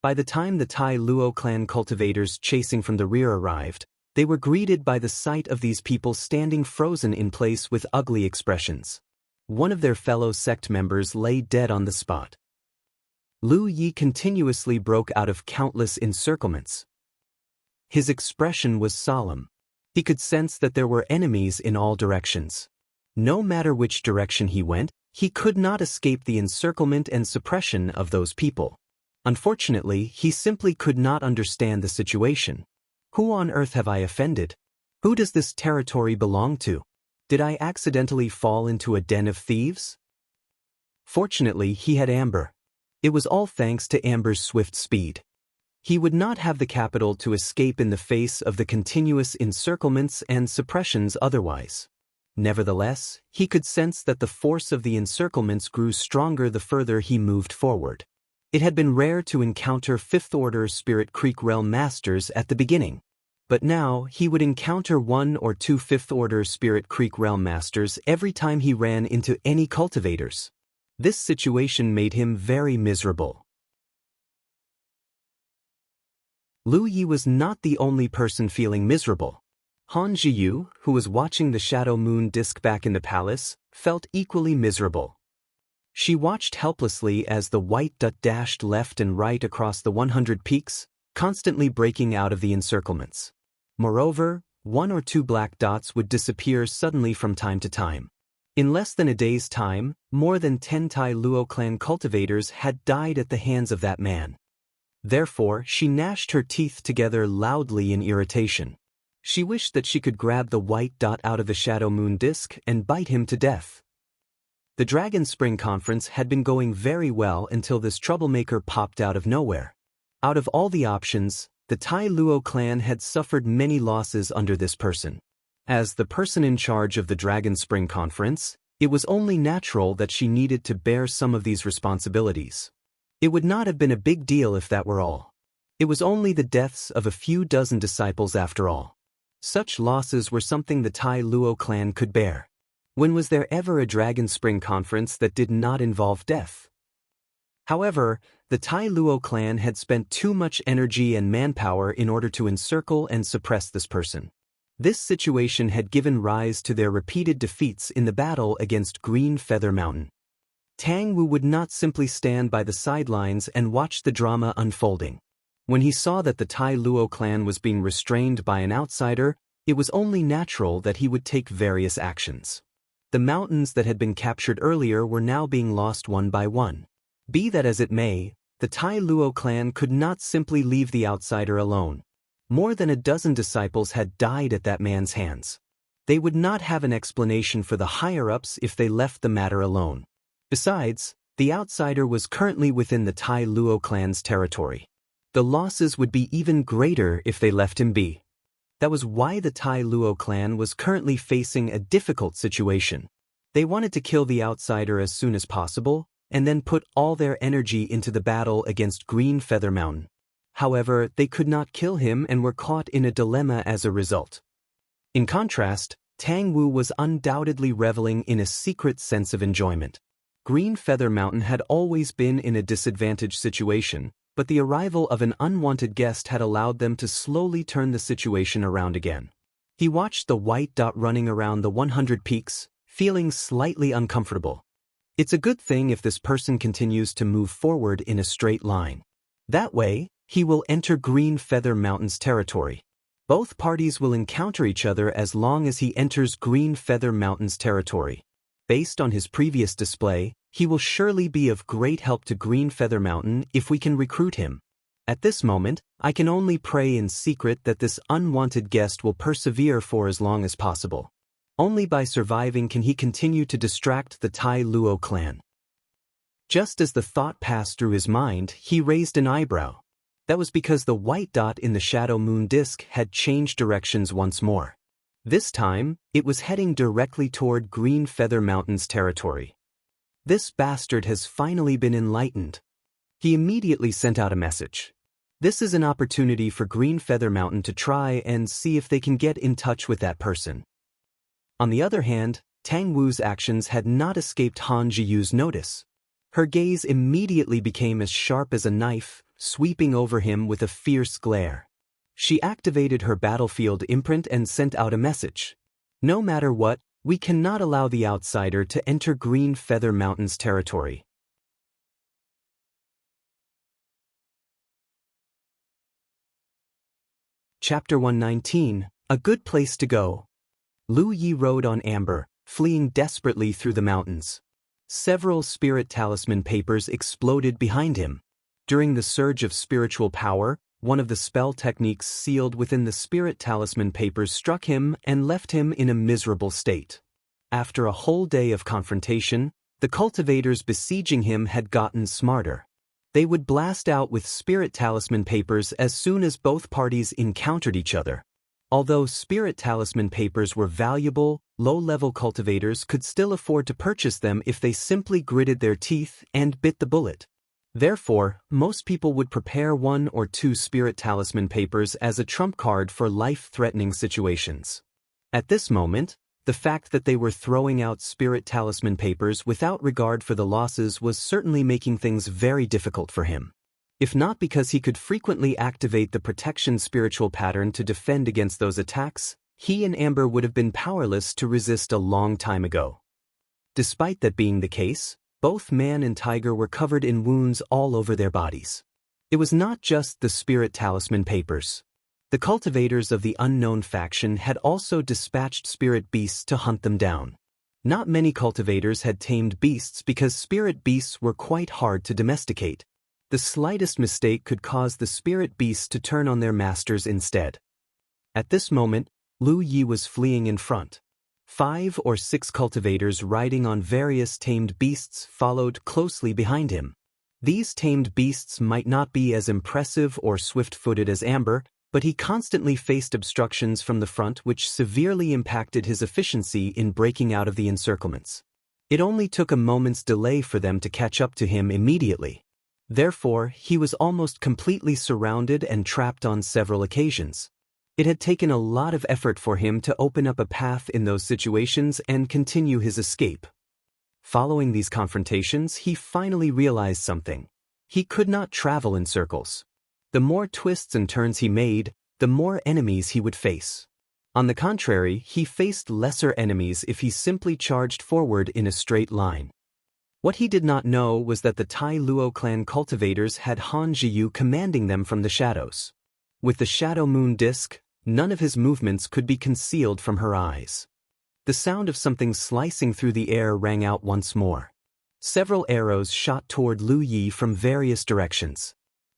By the time the Tai Luo clan cultivators chasing from the rear arrived, they were greeted by the sight of these people standing frozen in place with ugly expressions. One of their fellow sect members lay dead on the spot. Lu Yi continuously broke out of countless encirclements. His expression was solemn. He could sense that there were enemies in all directions. No matter which direction he went, he could not escape the encirclement and suppression of those people. Unfortunately, he simply could not understand the situation. Who on earth have I offended? Who does this territory belong to? Did I accidentally fall into a den of thieves? Fortunately, he had Amber. It was all thanks to Amber's swift speed. He would not have the capital to escape in the face of the continuous encirclements and suppressions otherwise. Nevertheless, he could sense that the force of the encirclements grew stronger the further he moved forward. It had been rare to encounter Fifth Order Spirit Creek Realm Masters at the beginning. But now, he would encounter 1 or 2 Fifth Order Spirit Creek Realm Masters every time he ran into any cultivators. This situation made him very miserable. Lu Yi was not the only person feeling miserable. Han Jiyu, who was watching the shadow moon disk back in the palace, felt equally miserable. She watched helplessly as the white dot dashed left and right across the 100 peaks, constantly breaking out of the encirclements. Moreover, 1 or 2 black dots would disappear suddenly from time to time. In less than a day's time, more than 10 Tai Luo clan cultivators had died at the hands of that man. Therefore, she gnashed her teeth together loudly in irritation. She wished that she could grab the white dot out of the shadow moon disk and bite him to death. The Dragon Spring Conference had been going very well until this troublemaker popped out of nowhere. Out of all the options, the Tai Luo clan had suffered many losses under this person. As the person in charge of the Dragon Spring Conference, it was only natural that she needed to bear some of these responsibilities. It would not have been a big deal if that were all. It was only the deaths of a few dozen disciples after all. Such losses were something the Tai Luo clan could bear. When was there ever a Dragon Spring Conference that did not involve death? However, the Tai Luo clan had spent too much energy and manpower in order to encircle and suppress this person. This situation had given rise to their repeated defeats in the battle against Green Feather Mountain. Tang Wu would not simply stand by the sidelines and watch the drama unfolding. When he saw that the Tai Luo clan was being restrained by an outsider, it was only natural that he would take various actions. The mountains that had been captured earlier were now being lost one by one. Be that as it may, the Tai Luo clan could not simply leave the outsider alone. More than a dozen disciples had died at that man's hands. They would not have an explanation for the higher-ups if they left the matter alone. Besides, the outsider was currently within the Tai Luo clan's territory. The losses would be even greater if they left him be. That was why the Tai Luo clan was currently facing a difficult situation. They wanted to kill the outsider as soon as possible, and then put all their energy into the battle against Green Feather Mountain. However, they could not kill him and were caught in a dilemma as a result. In contrast, Tang Wu was undoubtedly reveling in a secret sense of enjoyment. Green Feather Mountain had always been in a disadvantaged situation, but the arrival of an unwanted guest had allowed them to slowly turn the situation around again. He watched the white dot running around the 100 peaks, feeling slightly uncomfortable. It's a good thing if this person continues to move forward in a straight line. That way, he will enter Green Feather Mountain's territory. Both parties will encounter each other as long as he enters Green Feather Mountain's territory. Based on his previous display, he will surely be of great help to Green Feather Mountain if we can recruit him. At this moment, I can only pray in secret that this unwanted guest will persevere for as long as possible. Only by surviving can he continue to distract the Tai Luo clan. Just as the thought passed through his mind, he raised an eyebrow. That was because the white dot in the shadow moon disk had changed directions once more. This time, it was heading directly toward Green Feather Mountain's territory. This bastard has finally been enlightened. He immediately sent out a message. This is an opportunity for Green Feather Mountain to try and see if they can get in touch with that person. On the other hand, Tang Wu's actions had not escaped Han Zhiyu's notice. Her gaze immediately became as sharp as a knife, sweeping over him with a fierce glare. She activated her battlefield imprint and sent out a message. No matter what, we cannot allow the outsider to enter Green Feather Mountain's territory. Chapter 119, A Good Place to Go. Lu Yi rode on Amber, fleeing desperately through the mountains. Several spirit talisman papers exploded behind him. During the surge of spiritual power, one of the spell techniques sealed within the spirit talisman papers struck him and left him in a miserable state. After a whole day of confrontation, the cultivators besieging him had gotten smarter. They would blast out with spirit talisman papers as soon as both parties encountered each other. Although spirit talisman papers were valuable, low-level cultivators could still afford to purchase them if they simply gritted their teeth and bit the bullet. Therefore, most people would prepare 1 or 2 spirit talisman papers as a trump card for life-threatening situations. At this moment, the fact that they were throwing out spirit talisman papers without regard for the losses was certainly making things very difficult for him. If not because he could frequently activate the protection spiritual pattern to defend against those attacks, he and Amber would have been powerless to resist a long time ago. Despite that being the case, both man and tiger were covered in wounds all over their bodies. It was not just the spirit talisman papers. The cultivators of the unknown faction had also dispatched spirit beasts to hunt them down. Not many cultivators had tamed beasts because spirit beasts were quite hard to domesticate. The slightest mistake could cause the spirit beasts to turn on their masters instead. At this moment, Lu Yi was fleeing in front. 5 or 6 cultivators riding on various tamed beasts followed closely behind him. These tamed beasts might not be as impressive or swift-footed as Amber, but he constantly faced obstructions from the front which severely impacted his efficiency in breaking out of the encirclements. It only took a moment's delay for them to catch up to him immediately. Therefore, he was almost completely surrounded and trapped on several occasions. It had taken a lot of effort for him to open up a path in those situations and continue his escape. Following these confrontations, he finally realized something. He could not travel in circles. The more twists and turns he made, the more enemies he would face. On the contrary, he faced lesser enemies if he simply charged forward in a straight line. What he did not know was that the Tai Luo clan cultivators had Han Zhiyu commanding them from the shadows. With the shadow moon disk, none of his movements could be concealed from her eyes. The sound of something slicing through the air rang out once more. Several arrows shot toward Lu Yi from various directions.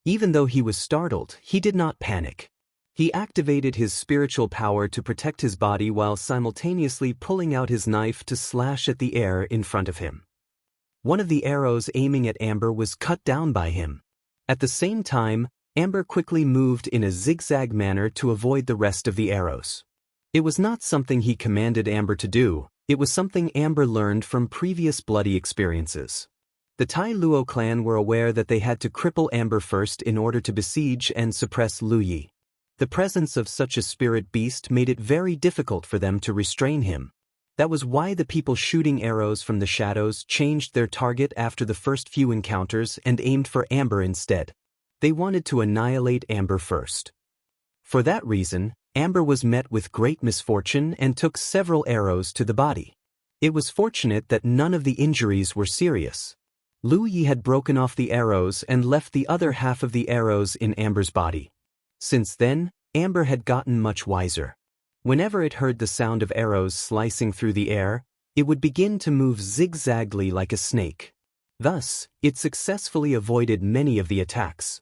Even though he was startled, he did not panic. He activated his spiritual power to protect his body while simultaneously pulling out his knife to slash at the air in front of him. One of the arrows aiming at Amber was cut down by him. At the same time, Amber quickly moved in a zigzag manner to avoid the rest of the arrows. It was not something he commanded Amber to do, it was something Amber learned from previous bloody experiences. The Tai Luo clan were aware that they had to cripple Amber first in order to besiege and suppress Lu Yi. The presence of such a spirit beast made it very difficult for them to restrain him. That was why the people shooting arrows from the shadows changed their target after the first few encounters and aimed for Amber instead. They wanted to annihilate Amber first. For that reason, Amber was met with great misfortune and took several arrows to the body. It was fortunate that none of the injuries were serious. Lu Yi had broken off the arrows and left the other half of the arrows in Amber's body. Since then, Amber had gotten much wiser. Whenever it heard the sound of arrows slicing through the air, It would begin to move zigzagly like a snake. Thus, it successfully avoided many of the attacks.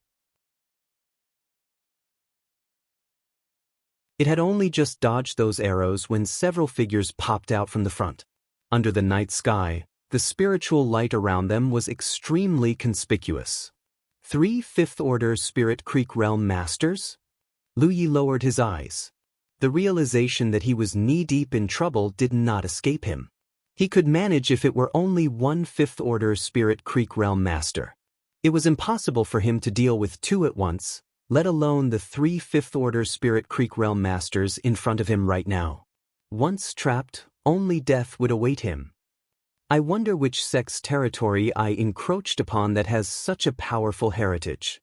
It had only just dodged those arrows when several figures popped out from the front. Under the night sky, the spiritual light around them was extremely conspicuous. 3 fifth-order Spirit Creek Realm Masters? Lu Yi lowered his eyes. The realization that he was knee-deep in trouble did not escape him. He could manage if it were only 1 fifth-order Spirit Creek Realm Master. It was impossible for him to deal with 2 at once, let alone the 3 fifth-order Spirit Creek Realm Masters in front of him right now. Once trapped, only death would await him. I wonder which sect's territory I encroached upon that has such a powerful heritage.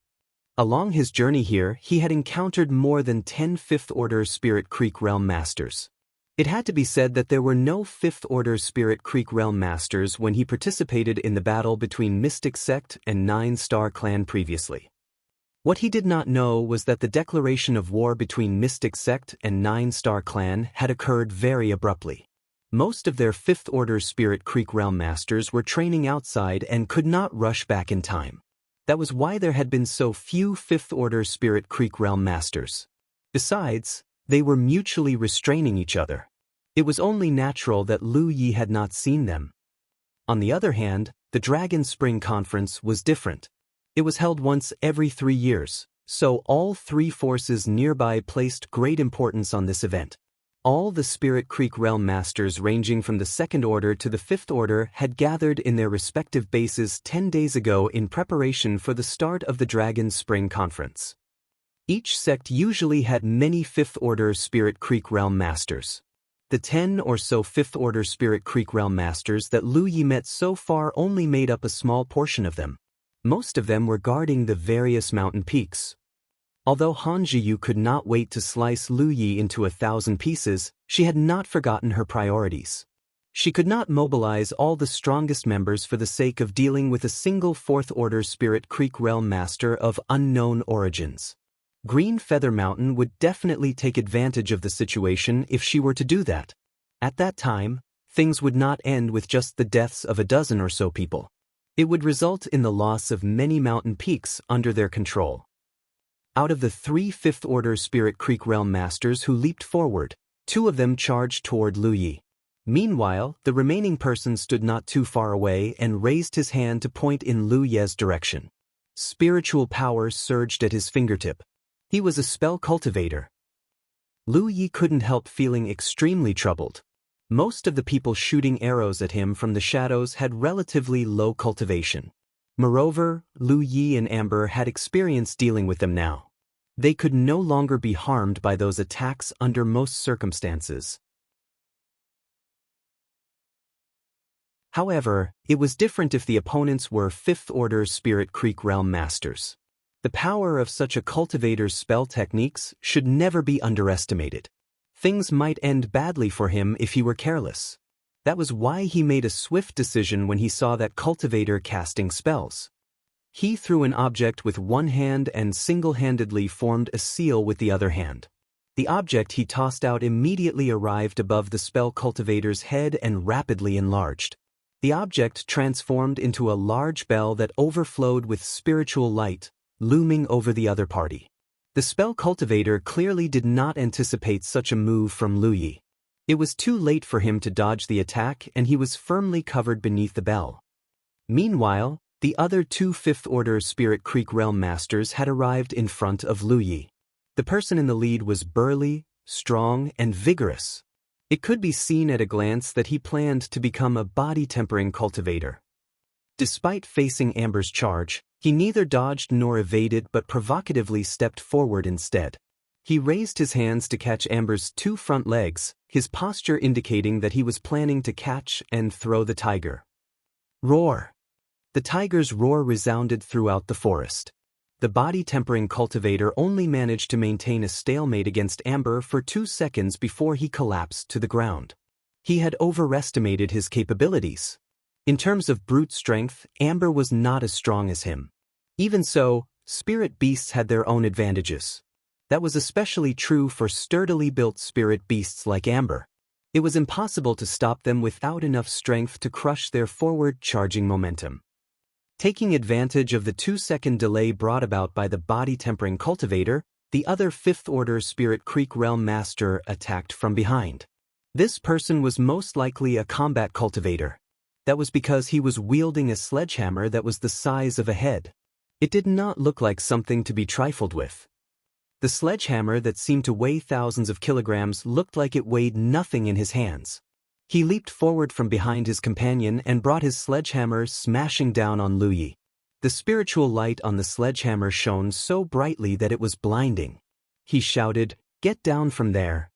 Along his journey here, he had encountered more than 10 fifth-order Spirit Creek Realm Masters. It had to be said that there were no fifth-order Spirit Creek Realm Masters when he participated in the battle between Mystic Sect and 9-Star Clan previously. What he did not know was that the declaration of war between Mystic Sect and 9-Star Clan had occurred very abruptly. Most of their fifth-order Spirit Creek Realm Masters were training outside and could not rush back in time. That was why there had been so few fifth-order Spirit Creek Realm Masters. Besides, they were mutually restraining each other. It was only natural that Lu Yi had not seen them. On the other hand, the Dragon Spring Conference was different. It was held once every 3 years, so all 3 forces nearby placed great importance on this event. All the Spirit Creek Realm Masters ranging from the 2nd Order to the 5th Order had gathered in their respective bases 10 days ago in preparation for the start of the Dragon Spring Conference. Each sect usually had many 5th Order Spirit Creek Realm Masters. The 10 or so 5th Order Spirit Creek Realm Masters that Lu Yi met so far only made up a small portion of them. Most of them were guarding the various mountain peaks. Although Han Zhiyu could not wait to slice Lu Yi into 1,000 pieces, she had not forgotten her priorities. She could not mobilize all the strongest members for the sake of dealing with a single 4th Order Spirit Creek Realm Master of unknown origins. Green Feather Mountain would definitely take advantage of the situation if she were to do that. At that time, things would not end with just the deaths of a dozen or so people. It would result in the loss of many mountain peaks under their control. Out of the 3 5th Order Spirit Creek Realm Masters who leaped forward, 2 of them charged toward Lu Yi. Meanwhile, the remaining person stood not too far away and raised his hand to point in Lu Ye's direction. Spiritual power surged at his fingertip. He was a spell cultivator. Lu Yi couldn't help feeling extremely troubled. Most of the people shooting arrows at him from the shadows had relatively low cultivation. Moreover, Lu Yi and Amber had experience dealing with them now. They could no longer be harmed by those attacks under most circumstances. However, it was different if the opponents were 5th Order Spirit Creek Realm Masters. The power of such a cultivator's spell techniques should never be underestimated. Things might end badly for him if he were careless. That was why he made a swift decision when he saw that cultivator casting spells. He threw an object with one hand and single-handedly formed a seal with the other hand. The object he tossed out immediately arrived above the spell cultivator's head and rapidly enlarged. The object transformed into a large bell that overflowed with spiritual light, looming over the other party. The spell cultivator clearly did not anticipate such a move from Lu Yi. It was too late for him to dodge the attack and he was firmly covered beneath the bell. Meanwhile, the other 2 5th Order Spirit Creek Realm Masters had arrived in front of Lu Yi. The person in the lead was burly, strong, and vigorous. It could be seen at a glance that he planned to become a body-tempering cultivator. Despite facing Amber's charge, he neither dodged nor evaded but provocatively stepped forward instead. He raised his hands to catch Amber's 2 front legs, his posture indicating that he was planning to catch and throw the tiger. Roar! The tiger's roar resounded throughout the forest. The body-tempering cultivator only managed to maintain a stalemate against Amber for 2 seconds before he collapsed to the ground. He had overestimated his capabilities. In terms of brute strength, Amber was not as strong as him. Even so, spirit beasts had their own advantages. That was especially true for sturdily built spirit beasts like Amber. It was impossible to stop them without enough strength to crush their forward-charging momentum. Taking advantage of the 2-second delay brought about by the body-tempering cultivator, the other 5th-order Spirit Creek Realm Master attacked from behind. This person was most likely a combat cultivator. That was because he was wielding a sledgehammer that was the size of a head. It did not look like something to be trifled with. The sledgehammer that seemed to weigh thousands of kilograms looked like it weighed nothing in his hands. He leaped forward from behind his companion and brought his sledgehammer smashing down on Lu Yi. The spiritual light on the sledgehammer shone so brightly that it was blinding. He shouted, "Get down from there."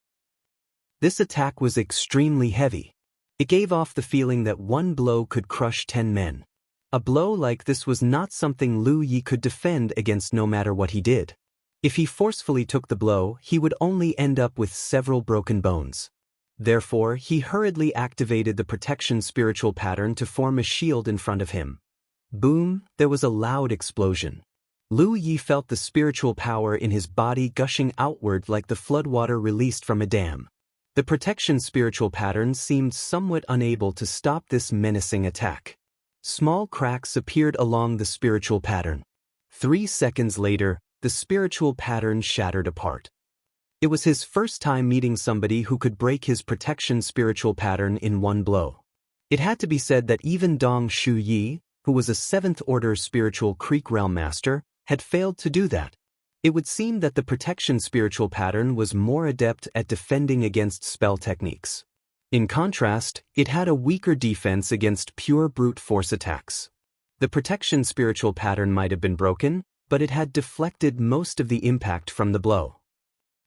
This attack was extremely heavy. It gave off the feeling that one blow could crush 10 men. A blow like this was not something Lu Yi could defend against no matter what he did. If he forcefully took the blow, he would only end up with several broken bones. Therefore, he hurriedly activated the protection spiritual pattern to form a shield in front of him. Boom, there was a loud explosion. Lu Yi felt the spiritual power in his body gushing outward like the floodwater released from a dam. The protection spiritual pattern seemed somewhat unable to stop this menacing attack. Small cracks appeared along the spiritual pattern. 3 seconds later, the spiritual pattern shattered apart. It was his first time meeting somebody who could break his protection spiritual pattern in one blow. It had to be said that even Dong Shu Yi, who was a 7th-order spiritual Creek Realm Master, had failed to do that. It would seem that the protection spiritual pattern was more adept at defending against spell techniques. In contrast, it had a weaker defense against pure brute force attacks. The protection spiritual pattern might have been broken, but it had deflected most of the impact from the blow.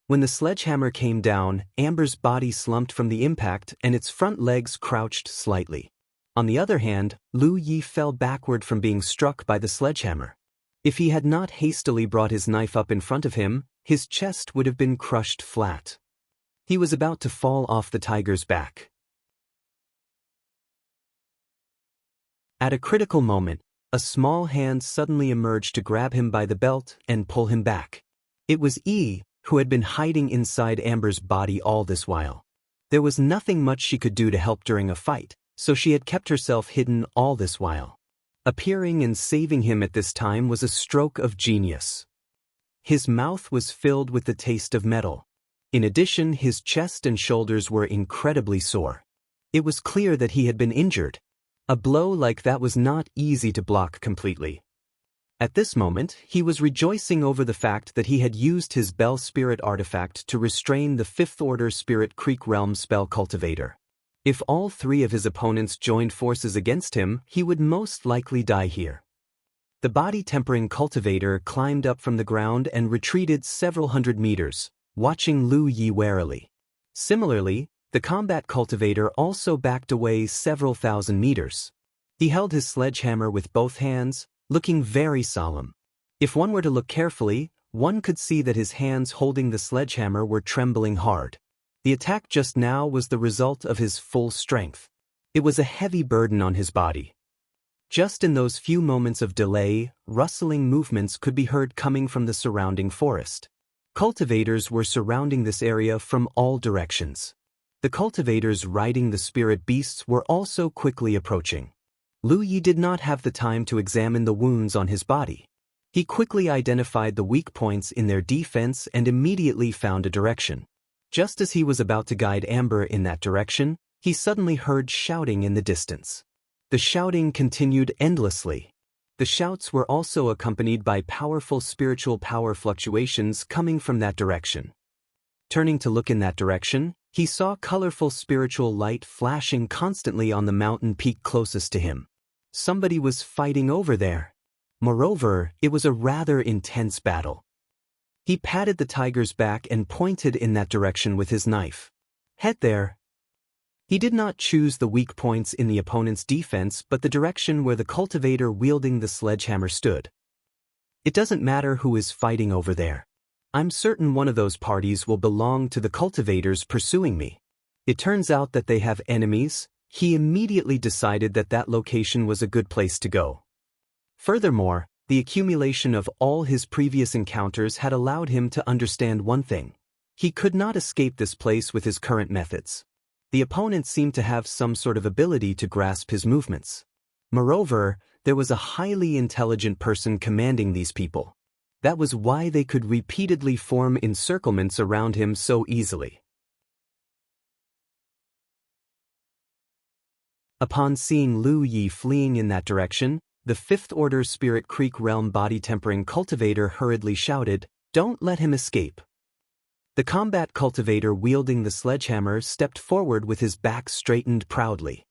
When the sledgehammer came down, Amber's body slumped from the impact and its front legs crouched slightly. On the other hand, Lu Yi fell backward from being struck by the sledgehammer. If he had not hastily brought his knife up in front of him, his chest would have been crushed flat. He was about to fall off the tiger's back. At a critical moment, a small hand suddenly emerged to grab him by the belt and pull him back. It was Yi, who had been hiding inside Amber's body all this while. There was nothing much she could do to help during a fight, so she had kept herself hidden all this while. Appearing and saving him at this time was a stroke of genius. His mouth was filled with the taste of metal. In addition, his chest and shoulders were incredibly sore. It was clear that he had been injured. A blow like that was not easy to block completely. At this moment, he was rejoicing over the fact that he had used his Bell Spirit artifact to restrain the 5th-order Spirit Creek Realm spell cultivator. If all 3 of his opponents joined forces against him, he would most likely die here. The body-tempering cultivator climbed up from the ground and retreated several hundred meters, watching Lu Yi warily. Similarly, the combat cultivator also backed away several thousand meters. He held his sledgehammer with both hands, looking very solemn. If one were to look carefully, one could see that his hands holding the sledgehammer were trembling hard. The attack just now was the result of his full strength. It was a heavy burden on his body. Just in those few moments of delay, rustling movements could be heard coming from the surrounding forest. Cultivators were surrounding this area from all directions. The cultivators riding the spirit beasts were also quickly approaching. Lu Yi did not have the time to examine the wounds on his body. He quickly identified the weak points in their defense and immediately found a direction. Just as he was about to guide Amber in that direction, he suddenly heard shouting in the distance. The shouting continued endlessly. The shouts were also accompanied by powerful spiritual power fluctuations coming from that direction. Turning to look in that direction, he saw colorful spiritual light flashing constantly on the mountain peak closest to him. Somebody was fighting over there. Moreover, it was a rather intense battle. He patted the tiger's back and pointed in that direction with his knife. Head there. He did not choose the weak points in the opponent's defense but the direction where the cultivator wielding the sledgehammer stood. It doesn't matter who is fighting over there. I'm certain one of those parties will belong to the cultivators pursuing me. It turns out that they have enemies. He immediately decided that that location was a good place to go. Furthermore, the accumulation of all his previous encounters had allowed him to understand one thing. He could not escape this place with his current methods. The opponent seemed to have some sort of ability to grasp his movements. Moreover, there was a highly intelligent person commanding these people. That was why they could repeatedly form encirclements around him so easily. Upon seeing Lu Yi fleeing in that direction, the Fifth Order Spirit Creek Realm Body-Tempering Cultivator hurriedly shouted, "Don't let him escape." The combat cultivator wielding the sledgehammer stepped forward with his back straightened proudly.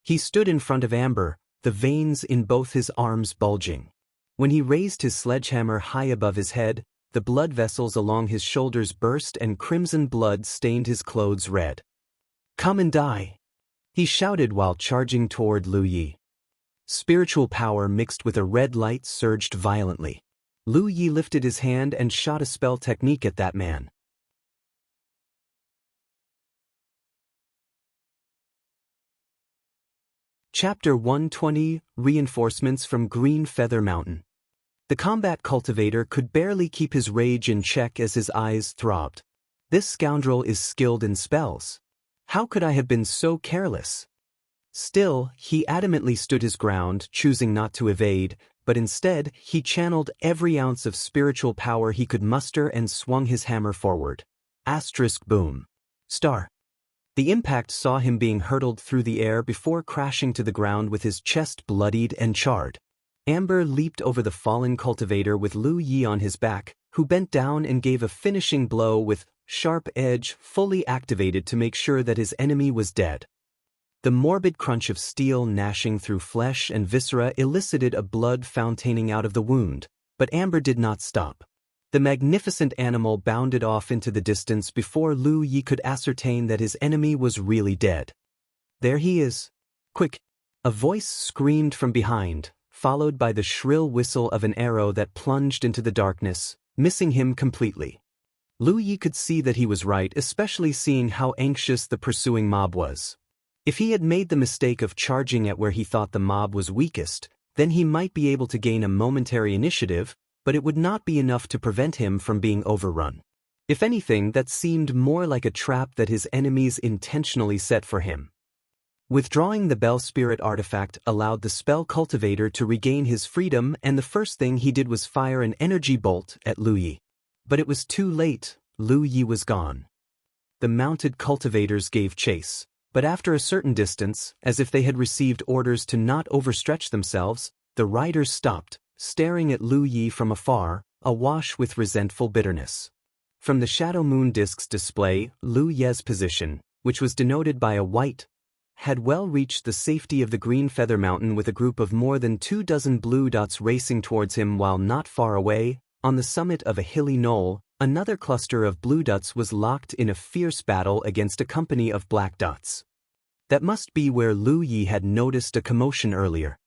He stood in front of Amber, the veins in both his arms bulging. When he raised his sledgehammer high above his head, the blood vessels along his shoulders burst and crimson blood stained his clothes red. "Come and die," he shouted while charging toward Lu Yi. Spiritual power mixed with a red light surged violently. Lu Yi lifted his hand and shot a spell technique at that man. Chapter 120, Reinforcements from Green Feather Mountain. The combat cultivator could barely keep his rage in check as his eyes throbbed. This scoundrel is skilled in spells. How could I have been so careless? Still, he adamantly stood his ground, choosing not to evade, but instead, he channeled every ounce of spiritual power he could muster and swung his hammer forward. Asterisk boom. Star. The impact saw him being hurtled through the air before crashing to the ground with his chest bloodied and charred. Amber leaped over the fallen cultivator with Lu Yi on his back, who bent down and gave a finishing blow with sharp edge fully activated to make sure that his enemy was dead. The morbid crunch of steel gnashing through flesh and viscera elicited a blood fontaining out of the wound, but Amber did not stop. The magnificent animal bounded off into the distance before Lu Yi could ascertain that his enemy was really dead. "There he is. Quick!" A voice screamed from behind, followed by the shrill whistle of an arrow that plunged into the darkness, missing him completely. Lu Yi could see that he was right, especially seeing how anxious the pursuing mob was. If he had made the mistake of charging at where he thought the mob was weakest, then he might be able to gain a momentary initiative, but it would not be enough to prevent him from being overrun. If anything, that seemed more like a trap that his enemies intentionally set for him. Withdrawing the Bell Spirit artifact allowed the spell cultivator to regain his freedom, and the first thing he did was fire an energy bolt at Lu Yi. But it was too late. Lu Yi was gone. The mounted cultivators gave chase, but after a certain distance, as if they had received orders to not overstretch themselves, the riders stopped, staring at Lu Yi from afar, awash with resentful bitterness. From the Shadow Moon Disk's display, Lu Ye's position, which was denoted by a white, had well reached the safety of the Green Feather Mountain with a group of more than 24 blue dots racing towards him, while not far away, on the summit of a hilly knoll, another cluster of blue dots was locked in a fierce battle against a company of black dots. That must be where Lu Yi had noticed a commotion earlier.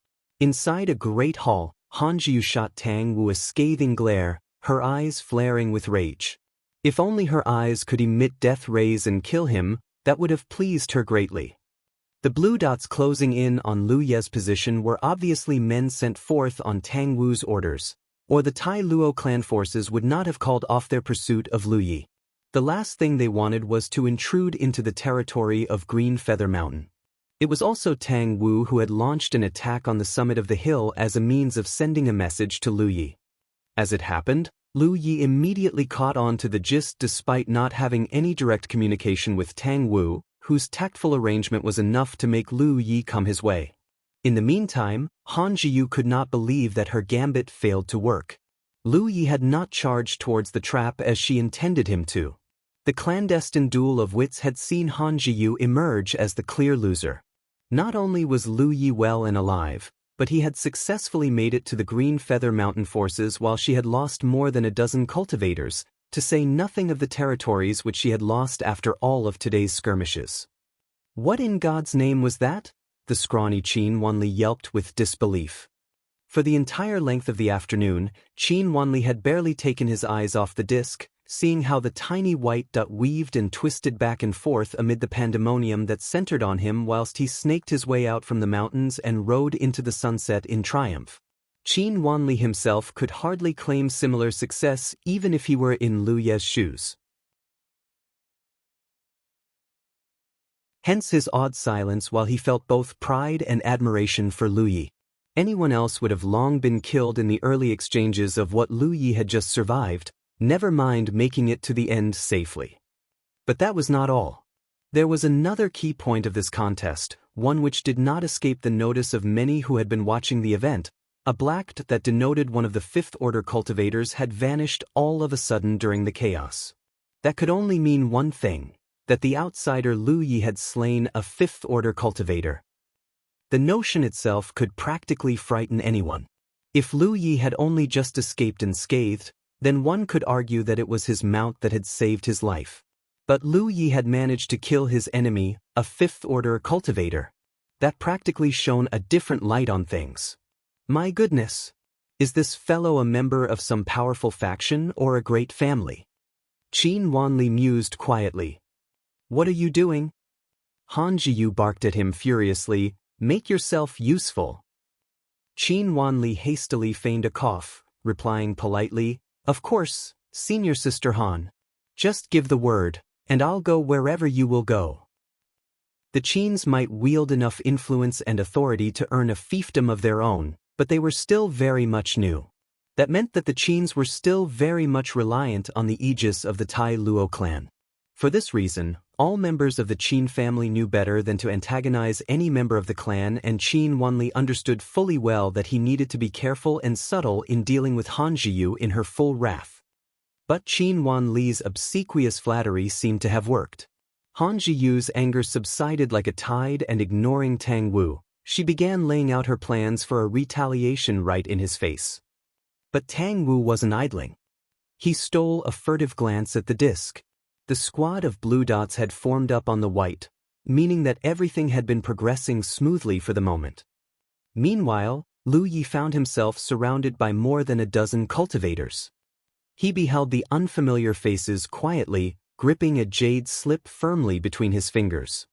Inside a great hall, Han Jiu shot Tang Wu a scathing glare, her eyes flaring with rage. If only her eyes could emit death rays and kill him, that would have pleased her greatly. The blue dots closing in on Lu Ye's position were obviously men sent forth on Tang Wu's orders, or the Tai Luo clan forces would not have called off their pursuit of Lu Yi. The last thing they wanted was to intrude into the territory of Green Feather Mountain. It was also Tang Wu who had launched an attack on the summit of the hill as a means of sending a message to Lu Yi. As it happened, Lu Yi immediately caught on to the gist despite not having any direct communication with Tang Wu, whose tactful arrangement was enough to make Lu Yi come his way. In the meantime, Han Jiu could not believe that her gambit failed to work. Lu Yi had not charged towards the trap as she intended him to. The clandestine duel of wits had seen Han Jiu emerge as the clear loser. Not only was Lu Yi well and alive, but he had successfully made it to the Green Feather Mountain forces while she had lost more than a dozen cultivators, to say nothing of the territories which she had lost after all of today's skirmishes. What in God's name was that? The scrawny Qin Wanli yelped with disbelief. For the entire length of the afternoon, Qin Wanli had barely taken his eyes off the disc, seeing how the tiny white dot weaved and twisted back and forth amid the pandemonium that centered on him whilst he snaked his way out from the mountains and rode into the sunset in triumph. Qin Wanli himself could hardly claim similar success even if he were in Lu Ye's shoes. Hence his odd silence while he felt both pride and admiration for Lu Yi. Anyone else would have long been killed in the early exchanges of what Lu Yi had just survived, never mind making it to the end safely. But that was not all. There was another key point of this contest, one which did not escape the notice of many who had been watching the event. A blact that denoted one of the fifth-order cultivators had vanished all of a sudden during the chaos. That could only mean one thing, that the outsider Lu Yi had slain a fifth-order cultivator. The notion itself could practically frighten anyone. If Lu Yi had only just escaped unscathed, then one could argue that it was his mount that had saved his life. But Lu Yi had managed to kill his enemy, a fifth-order cultivator. That practically shone a different light on things. My goodness! Is this fellow a member of some powerful faction or a great family? Qin Wanli mused quietly. What are you doing? Han Jiyu barked at him furiously. Make yourself useful. Qin Wanli hastily feigned a cough, replying politely, Of course, Senior Sister Han. Just give the word, and I'll go wherever you will go. The Qins might wield enough influence and authority to earn a fiefdom of their own, but they were still very much new. That meant that the Qins were still very much reliant on the aegis of the Tai Luo clan. For this reason, all members of the Qin family knew better than to antagonize any member of the clan, and Qin Wanli understood fully well that he needed to be careful and subtle in dealing with Han Jiyu in her full wrath. But Qin Wanli's obsequious flattery seemed to have worked. Han Jiyu's anger subsided like a tide, and ignoring Tang Wu, she began laying out her plans for a retaliation right in his face. But Tang Wu wasn't idling. He stole a furtive glance at the disc. The squad of blue dots had formed up on the white, meaning that everything had been progressing smoothly for the moment. Meanwhile, Lu Yi found himself surrounded by more than a dozen cultivators. He beheld the unfamiliar faces quietly, gripping a jade slip firmly between his fingers.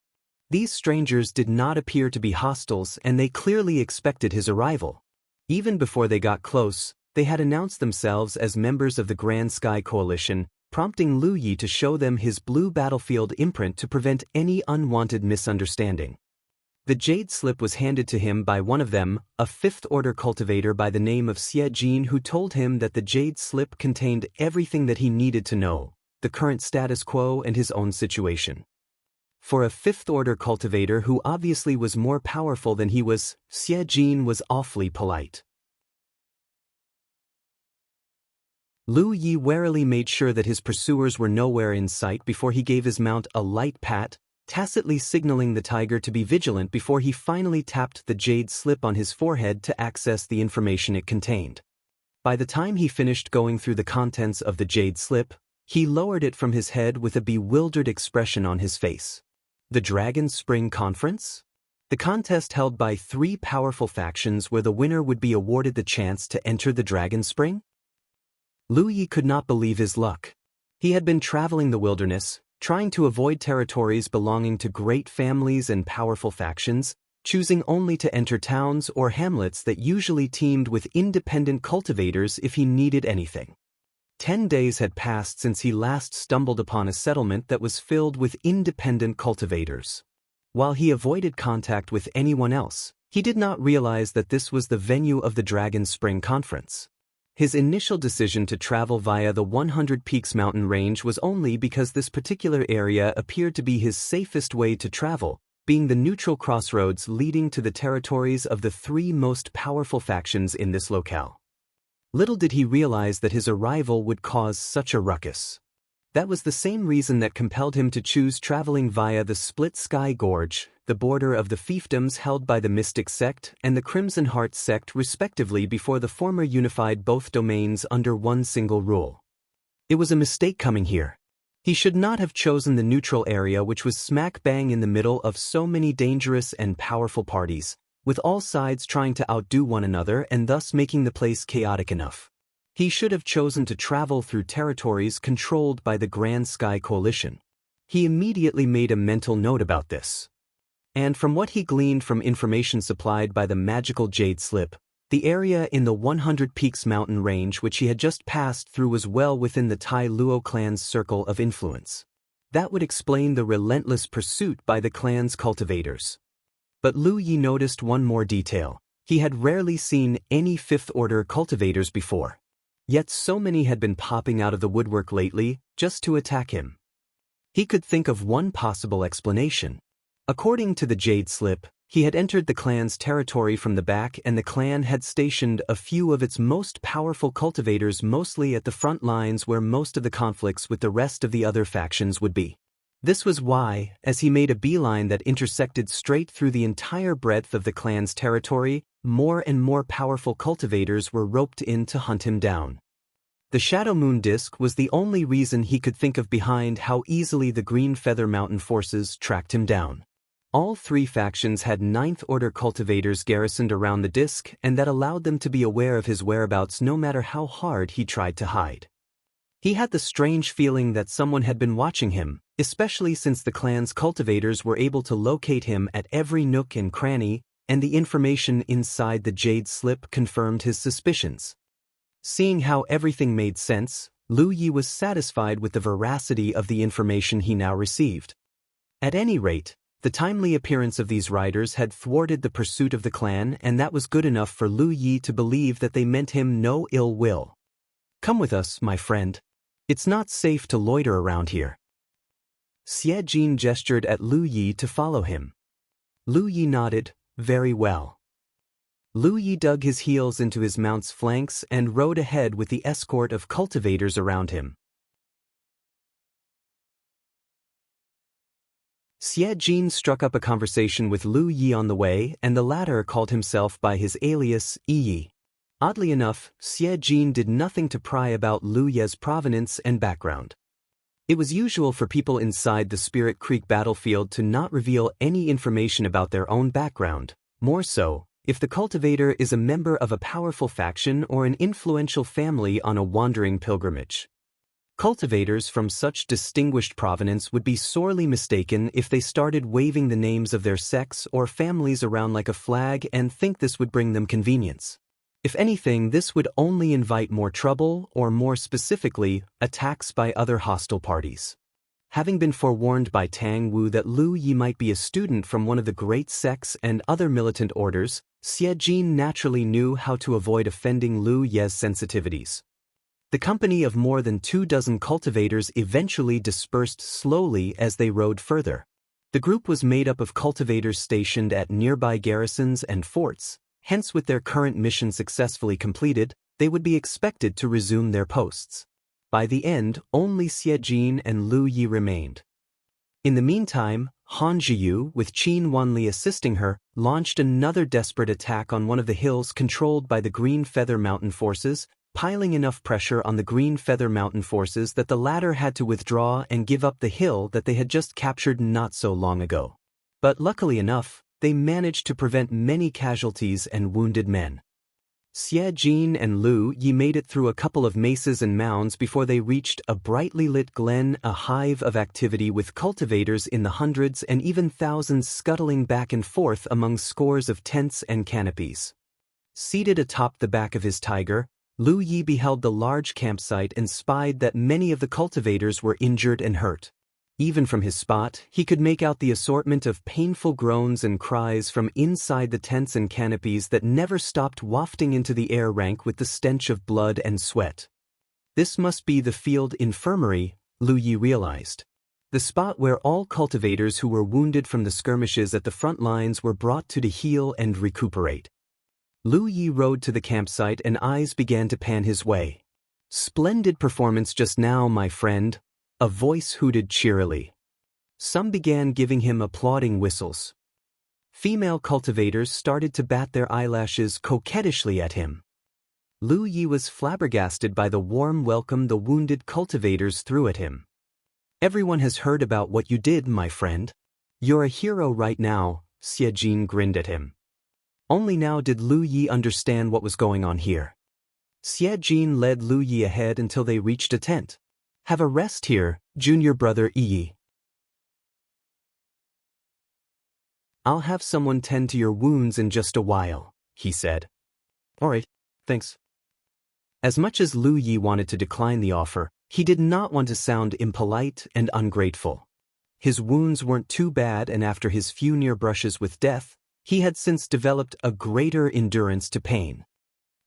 These strangers did not appear to be hostiles, and they clearly expected his arrival. Even before they got close, they had announced themselves as members of the Grand Sky Coalition, prompting Lu Yi to show them his blue battlefield imprint to prevent any unwanted misunderstanding. The jade slip was handed to him by one of them, a fifth-order cultivator by the name of Xie Jin, who told him that the jade slip contained everything that he needed to know, the current status quo and his own situation. For a fifth-order cultivator who obviously was more powerful than he was, Xie Jin was awfully polite. Lu Yi warily made sure that his pursuers were nowhere in sight before he gave his mount a light pat, tacitly signaling the tiger to be vigilant before he finally tapped the jade slip on his forehead to access the information it contained. By the time he finished going through the contents of the jade slip, he lowered it from his head with a bewildered expression on his face. The Dragon Spring Conference? The contest held by 3 powerful factions where the winner would be awarded the chance to enter the Dragon Spring? Lu Yi could not believe his luck. He had been traveling the wilderness, trying to avoid territories belonging to great families and powerful factions, choosing only to enter towns or hamlets that usually teemed with independent cultivators if he needed anything. 10 days had passed since he last stumbled upon a settlement that was filled with independent cultivators. While he avoided contact with anyone else, he did not realize that this was the venue of the Dragon Spring Conference. His initial decision to travel via the 100 Peaks mountain range was only because this particular area appeared to be his safest way to travel, being the neutral crossroads leading to the territories of the 3 most powerful factions in this locale. Little did he realize that his arrival would cause such a ruckus. That was the same reason that compelled him to choose traveling via the Split Sky Gorge, the border of the fiefdoms held by the Mystic Sect and the Crimson Heart Sect respectively, before the former unified both domains under one single rule. It was a mistake coming here. He should not have chosen the neutral area, which was smack bang in the middle of so many dangerous and powerful parties, with all sides trying to outdo one another and thus making the place chaotic enough. He should have chosen to travel through territories controlled by the Grand Sky Coalition. He immediately made a mental note about this. And from what he gleaned from information supplied by the magical jade slip, the area in the 100 Peaks mountain range which he had just passed through was well within the Tai Luo clan's circle of influence. That would explain the relentless pursuit by the clan's cultivators. But Lu Yi noticed one more detail. He had rarely seen any fifth-order cultivators before. Yet so many had been popping out of the woodwork lately, just to attack him. He could think of one possible explanation. According to the Jade Slip, he had entered the clan's territory from the back, and the clan had stationed a few of its most powerful cultivators mostly at the front lines where most of the conflicts with the rest of the other factions would be. This was why, as he made a beeline that intersected straight through the entire breadth of the clan's territory, more and more powerful cultivators were roped in to hunt him down. The Shadow Moon Disk was the only reason he could think of behind how easily the Green Feather Mountain forces tracked him down. All three factions had ninth-order cultivators garrisoned around the disk, and that allowed them to be aware of his whereabouts no matter how hard he tried to hide. He had the strange feeling that someone had been watching him, especially since the clan's cultivators were able to locate him at every nook and cranny, and the information inside the Jade Slip confirmed his suspicions. Seeing how everything made sense, Lu Yi was satisfied with the veracity of the information he now received. At any rate, the timely appearance of these riders had thwarted the pursuit of the clan, and that was good enough for Lu Yi to believe that they meant him no ill will. "Come with us, my friend. It's not safe to loiter around here." Xie Jin gestured at Lu Yi to follow him. Lu Yi nodded, "Very well." Lu Yi dug his heels into his mount's flanks and rode ahead with the escort of cultivators around him. Xie Jin struck up a conversation with Lu Yi on the way, and the latter called himself by his alias, Yi. Oddly enough, Xie Jin did nothing to pry about Lu Ye's provenance and background. It was usual for people inside the Spirit Creek battlefield to not reveal any information about their own background, more so, if the cultivator is a member of a powerful faction or an influential family on a wandering pilgrimage. Cultivators from such distinguished provenance would be sorely mistaken if they started waving the names of their sects or families around like a flag and think this would bring them convenience. If anything, this would only invite more trouble, or more specifically, attacks by other hostile parties. Having been forewarned by Tang Wu that Lu Yi might be a student from one of the great sects and other militant orders, Xie Jin naturally knew how to avoid offending Lu Ye's sensitivities. The company of more than 24 cultivators eventually dispersed slowly as they rode further. The group was made up of cultivators stationed at nearby garrisons and forts, hence with their current mission successfully completed, they would be expected to resume their posts. By the end, only Xie Jin and Lu Yi remained. In the meantime, Han Zhiyu, with Qin Wanli assisting her, launched another desperate attack on one of the hills controlled by the Green Feather Mountain forces, piling enough pressure on the Green Feather Mountain forces that the latter had to withdraw and give up the hill that they had just captured not so long ago. But luckily enough, they managed to prevent many casualties and wounded men. Xie Jin and Lu Yi made it through a couple of mesas and mounds before they reached a brightly lit glen, a hive of activity with cultivators in the hundreds and even thousands scuttling back and forth among scores of tents and canopies. Seated atop the back of his tiger, Lu Yi beheld the large campsite and spied that many of the cultivators were injured and hurt. Even from his spot, he could make out the assortment of painful groans and cries from inside the tents and canopies that never stopped wafting into the air rank with the stench of blood and sweat. This must be the field infirmary, Lu Yi realized. The spot where all cultivators who were wounded from the skirmishes at the front lines were brought to heal and recuperate. Lu Yi rode to the campsite and eyes began to pan his way. "Splendid performance just now, my friend," a voice hooted cheerily. Some began giving him applauding whistles. Female cultivators started to bat their eyelashes coquettishly at him. Lu Yi was flabbergasted by the warm welcome the wounded cultivators threw at him. "Everyone has heard about what you did, my friend. You're a hero right now," Xie Jin grinned at him. Only now did Lu Yi understand what was going on here. Xie Jin led Lu Yi ahead until they reached a tent. "Have a rest here, junior brother Yi. I'll have someone tend to your wounds in just a while," he said. "All right, thanks." As much as Lu Yi wanted to decline the offer, He did not want to sound impolite and ungrateful. His wounds weren't too bad, and after his few near brushes with death, he had since developed a greater endurance to pain.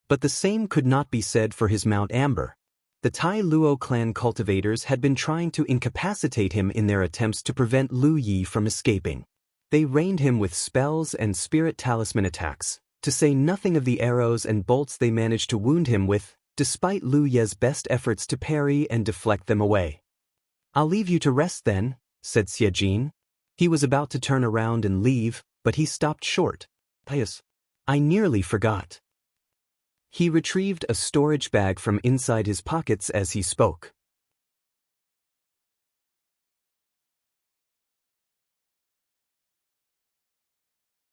But the same could not be said for his Mount Amber. The Tai Luo clan cultivators had been trying to incapacitate him in their attempts to prevent Lu Yi from escaping. They rained him with spells and spirit talisman attacks, to say nothing of the arrows and bolts they managed to wound him with, despite Lu Ye's best efforts to parry and deflect them away. "I'll leave you to rest then," said Xie Jin. He was about to turn around and leave, but he stopped short. "Pious, I nearly forgot." He retrieved a storage bag from inside his pockets as he spoke.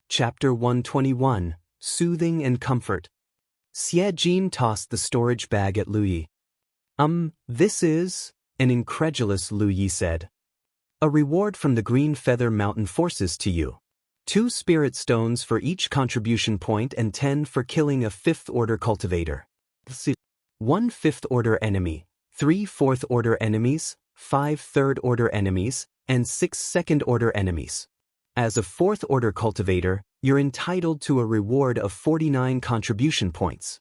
Chapter 121, Soothing and Comfort. Xie Jin tossed the storage bag at Lu Yi. This is," an incredulous Lu Yi said. "A reward from the Green Feather Mountain forces to you. 2 spirit stones for each contribution point and 10 for killing a 5th-order cultivator. 1 5th-order enemy, 3 4th-order enemies, 5 3rd-order enemies, and 6 2nd-order enemies. As a 4th-order cultivator, you're entitled to a reward of 49 contribution points."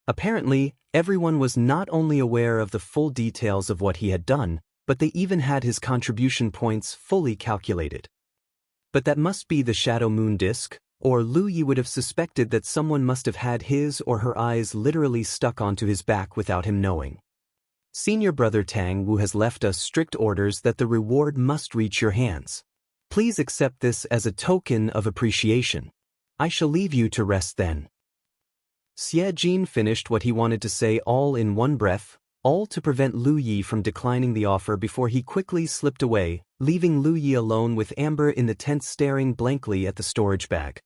Apparently, everyone was not only aware of the full details of what he had done, but they even had his contribution points fully calculated. But that must be the Shadow Moon Disc, or Lu Yi would have suspected that someone must have had his or her eyes literally stuck onto his back without him knowing. "Senior Brother Tang Wu has left us strict orders that the reward must reach your hands. Please accept this as a token of appreciation. I shall leave you to rest then." Xie Jin finished what he wanted to say all in one breath, all to prevent Lu Yi from declining the offer before he quickly slipped away, leaving Lu Yi alone with Amber in the tent staring blankly at the storage bag.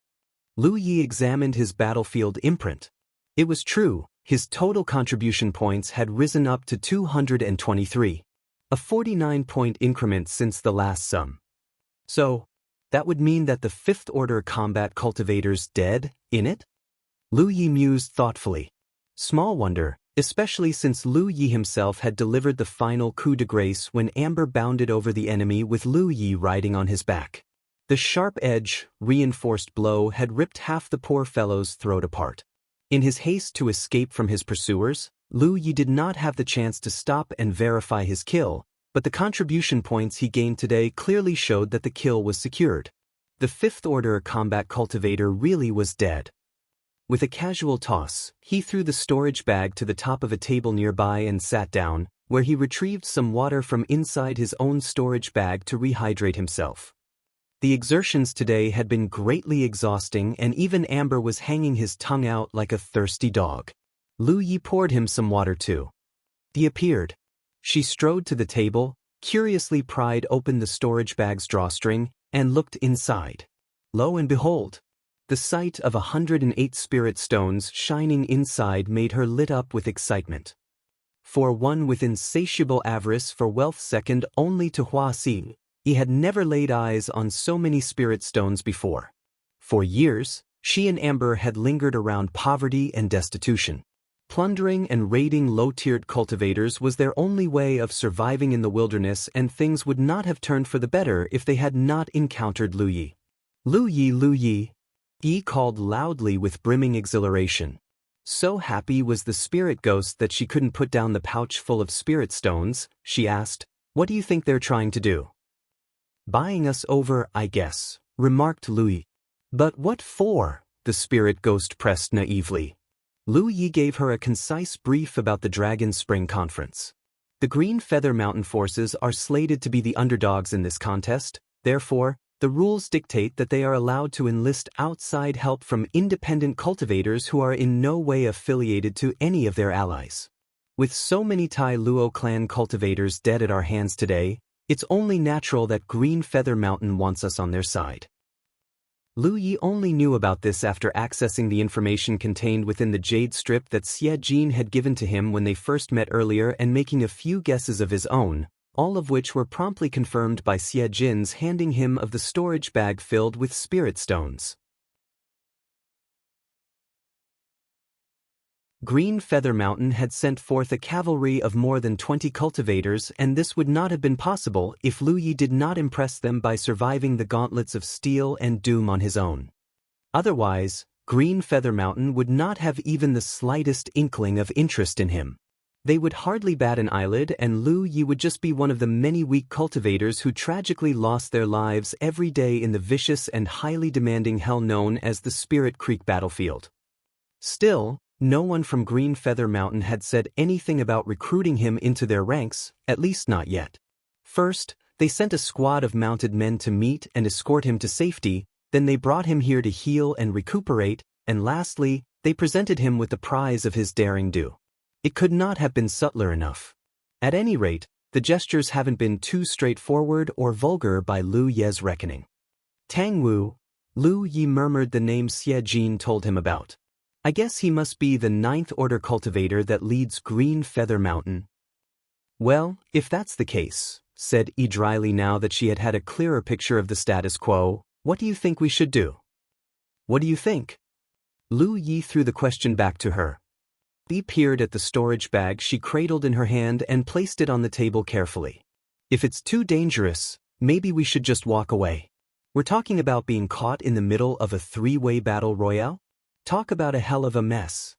Lu Yi examined his battlefield imprint. It was true, his total contribution points had risen up to 223. A 49-point increment since the last sum. So, that would mean that the 5th-order combat cultivator's dead, in it? Lu Yi mused thoughtfully. Small wonder, especially since Lu Yi himself had delivered the final coup de grace when Amber bounded over the enemy with Lu Yi riding on his back. The sharp-edge, reinforced blow had ripped half the poor fellow's throat apart. In his haste to escape from his pursuers, Lu Yi did not have the chance to stop and verify his kill, but the contribution points he gained today clearly showed that the kill was secured. The 5th-order combat cultivator really was dead. With a casual toss, he threw the storage bag to the top of a table nearby and sat down, where he retrieved some water from inside his own storage bag to rehydrate himself. The exertions today had been greatly exhausting, and even Amber was hanging his tongue out like a thirsty dog. Lu Yi poured him some water too. He appeared. She strode to the table, curiously pried open the storage bag's drawstring, and looked inside. Lo and behold! The sight of 108 spirit stones shining inside made her lit up with excitement. For one with insatiable avarice for wealth second only to Hua Xing, he had never laid eyes on so many spirit stones before. For years, she and Amber had lingered around poverty and destitution. Plundering and raiding low-tiered cultivators was their only way of surviving in the wilderness, and things would not have turned for the better if they had not encountered Lu Yi. "Lu Yi, Lu Yi," he called loudly with brimming exhilaration. So happy was the spirit ghost that she couldn't put down the pouch full of spirit stones. She asked, "What do you think they're trying to do?" "Buying us over, I guess," remarked Lu Yi. "But what for?" the spirit ghost pressed naively. Lu Yi gave her a concise brief about the Dragon Spring Conference. The Green Feather Mountain forces are slated to be the underdogs in this contest, therefore, the rules dictate that they are allowed to enlist outside help from independent cultivators who are in no way affiliated to any of their allies. With so many Tai Luo clan cultivators dead at our hands today, it's only natural that Green Feather Mountain wants us on their side. Lu Yi only knew about this after accessing the information contained within the jade strip that Xie Jin had given to him when they first met earlier, and making a few guesses of his own, all of which were promptly confirmed by Xie Jin's handing him of the storage bag filled with spirit stones. Green Feather Mountain had sent forth a cavalry of more than 20 cultivators, and this would not have been possible if Lu Yi did not impress them by surviving the gauntlets of steel and doom on his own. Otherwise, Green Feather Mountain would not have even the slightest inkling of interest in him. They would hardly bat an eyelid, and Lu Yi would just be one of the many weak cultivators who tragically lost their lives every day in the vicious and highly demanding hell known as the Spirit Creek battlefield. Still, no one from Green Feather Mountain had said anything about recruiting him into their ranks, at least not yet. First, they sent a squad of mounted men to meet and escort him to safety, then they brought him here to heal and recuperate, and lastly, they presented him with the prize of his daring do. It could not have been subtler enough. At any rate, the gestures haven't been too straightforward or vulgar by Lu Ye's reckoning. Tang Wu, Lu Yi murmured the name Xie Jin told him about. I guess he must be the 9th order cultivator that leads Green Feather Mountain. Well, if that's the case, said Yi dryly now that she had had a clearer picture of the status quo, what do you think we should do? What do you think? Lu Yi threw the question back to her. Yi peered at the storage bag she cradled in her hand and placed it on the table carefully. If it's too dangerous, maybe we should just walk away. We're talking about being caught in the middle of a 3-way battle royale? Talk about a hell of a mess.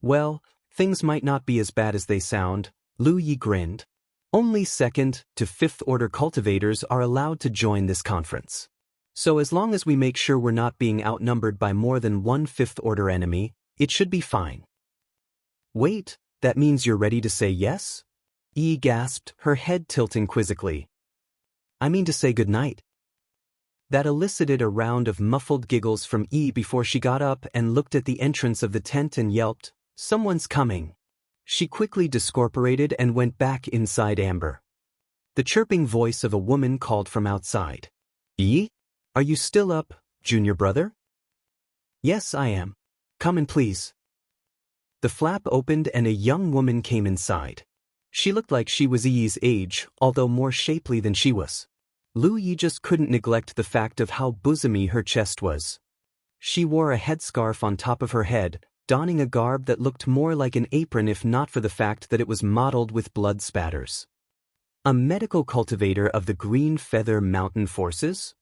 Well, things might not be as bad as they sound, Lu Yi grinned. Only 2nd to 5th order cultivators are allowed to join this conference. So as long as we make sure we're not being outnumbered by more than one 5th order enemy, it should be fine. Wait, that means you're ready to say yes? Yi gasped, her head tilting quizzically. I mean to say goodnight. That elicited a round of muffled giggles from Yi before she got up and looked at the entrance of the tent and yelped, "Someone's coming." She quickly discorporated and went back inside Amber. The chirping voice of a woman called from outside. "Yi? Are you still up, junior brother?" "Yes, I am. Come in, please." The flap opened and a young woman came inside. She looked like she was Yi's age, although more shapely than she was. Lu Yi just couldn't neglect the fact of how bosomy her chest was. She wore a headscarf on top of her head, donning a garb that looked more like an apron if not for the fact that it was mottled with blood spatters. A medical cultivator of the Green Feather Mountain Forces?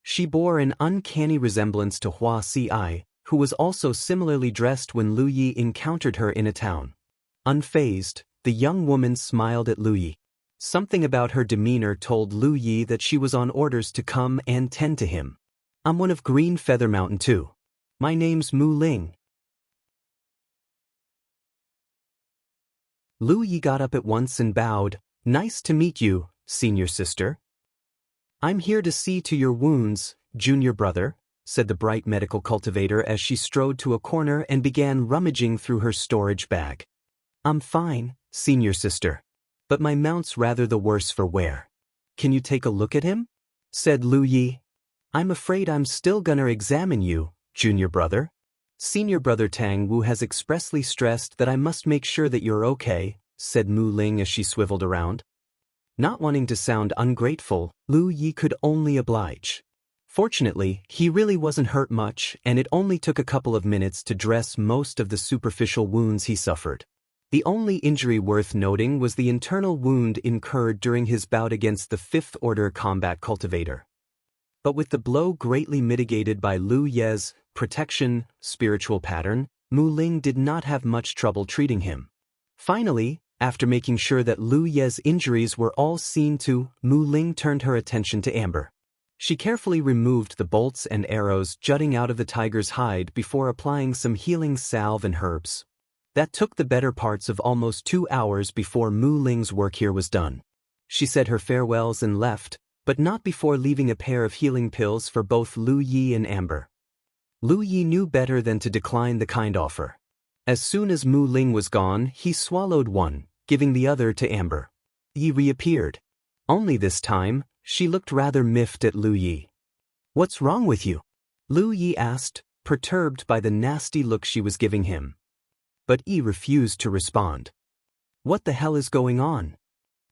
She bore an uncanny resemblance to Hua Ci, who was also similarly dressed when Lu Yi encountered her in a town. Unfazed, the young woman smiled at Lu Yi. Something about her demeanor told Lu Yi that she was on orders to come and tend to him. "I'm one of Green Feather Mountain too. My name's Mu Ling." Lu Yi got up at once and bowed. "Nice to meet you, senior sister." "I'm here to see to your wounds, junior brother," said the bright medical cultivator as she strode to a corner and began rummaging through her storage bag. "I'm fine, senior sister. But my mount's rather the worse for wear. Can you take a look at him?" said Lu Yi. "I'm afraid I'm still gonna examine you, junior brother. Senior brother Tang Wu has expressly stressed that I must make sure that you're okay," said Mu Ling as she swiveled around. Not wanting to sound ungrateful, Lu Yi could only oblige. Fortunately, he really wasn't hurt much, and it only took a couple of minutes to dress most of the superficial wounds he suffered. The only injury worth noting was the internal wound incurred during his bout against the 5th order combat cultivator. But with the blow greatly mitigated by Lu Ye's protection spiritual pattern, Mu Ling did not have much trouble treating him. Finally, after making sure that Lu Ye's injuries were all seen to, Mu Ling turned her attention to Amber. She carefully removed the bolts and arrows jutting out of the tiger's hide before applying some healing salve and herbs. That took the better parts of almost 2 hours before Mu Ling's work here was done. She said her farewells and left, but not before leaving a pair of healing pills for both Lu Yi and Amber. Lu Yi knew better than to decline the kind offer. As soon as Mu Ling was gone, he swallowed one, giving the other to Amber. Yi reappeared. Only this time, she looked rather miffed at Lu Yi. "What's wrong with you?" Lu Yi asked, perturbed by the nasty look she was giving him. But Yi refused to respond. "What the hell is going on?"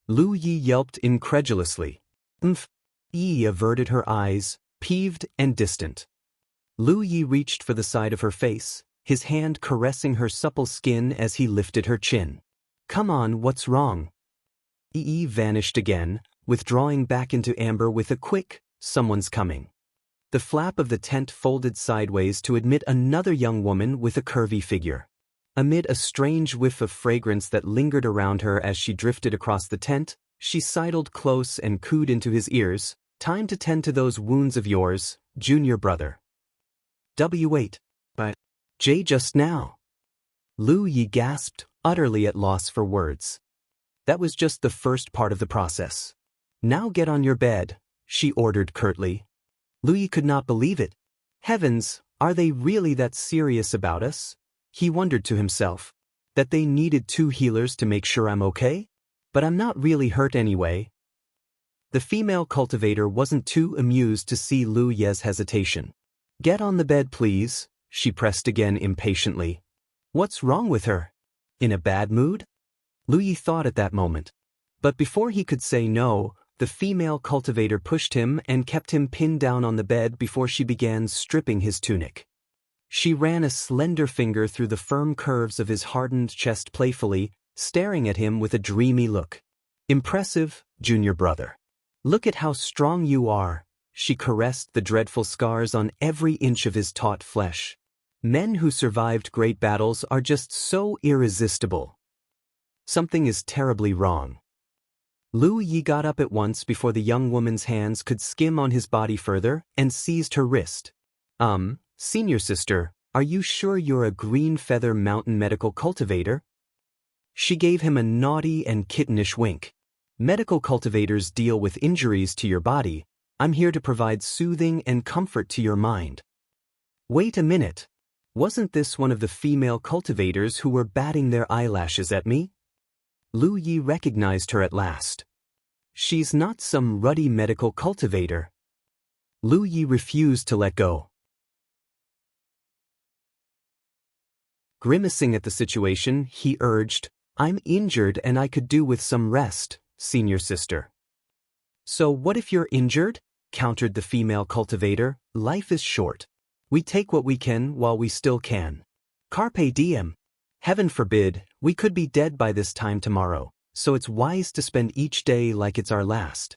Lu Yi yelped incredulously. Yi averted her eyes, peeved and distant. Lu Yi reached for the side of her face, his hand caressing her supple skin as he lifted her chin. "Come on, what's wrong?" Yi vanished again, withdrawing back into amber with a quick, "Someone's coming." The flap of the tent folded sideways to admit another young woman with a curvy figure. Amid a strange whiff of fragrance that lingered around her as she drifted across the tent, she sidled close and cooed into his ears, "Time to tend to those wounds of yours, junior brother." "Wait. But Jay just now." Lu Yi gasped, utterly at loss for words. "That was just the first part of the process. Now get on your bed," she ordered curtly. Lu Yi could not believe it. Heavens, are they really that serious about us? He wondered to himself. That they needed 2 healers to make sure I'm okay? But I'm not really hurt anyway. The female cultivator wasn't too amused to see Lu Ye's hesitation. "Get on the bed, please," she pressed again impatiently. What's wrong with her? In a bad mood? Lu Yi thought at that moment. But before he could say no, the female cultivator pushed him and kept him pinned down on the bed before she began stripping his tunic. She ran a slender finger through the firm curves of his hardened chest playfully, staring at him with a dreamy look. "Impressive, junior brother. Look at how strong you are." She caressed the dreadful scars on every inch of his taut flesh. Men who survived great battles are just so irresistible. Something is terribly wrong. Lu Yi got up at once before the young woman's hands could skim on his body further and seized her wrist. Senior sister, are you sure you're a green feather mountain medical cultivator?" She gave him a naughty and kittenish wink. "Medical cultivators deal with injuries to your body. I'm here to provide soothing and comfort to your mind." Wait a minute. Wasn't this one of the female cultivators who were batting their eyelashes at me? Lu Yi recognized her at last. She's not some ruddy medical cultivator. Lu Yi refused to let go. Grimacing at the situation, he urged, "I'm injured and I could do with some rest, senior sister." "So what if you're injured?" countered the female cultivator. "Life is short. We take what we can while we still can. Carpe diem. Heaven forbid, we could be dead by this time tomorrow, so it's wise to spend each day like it's our last."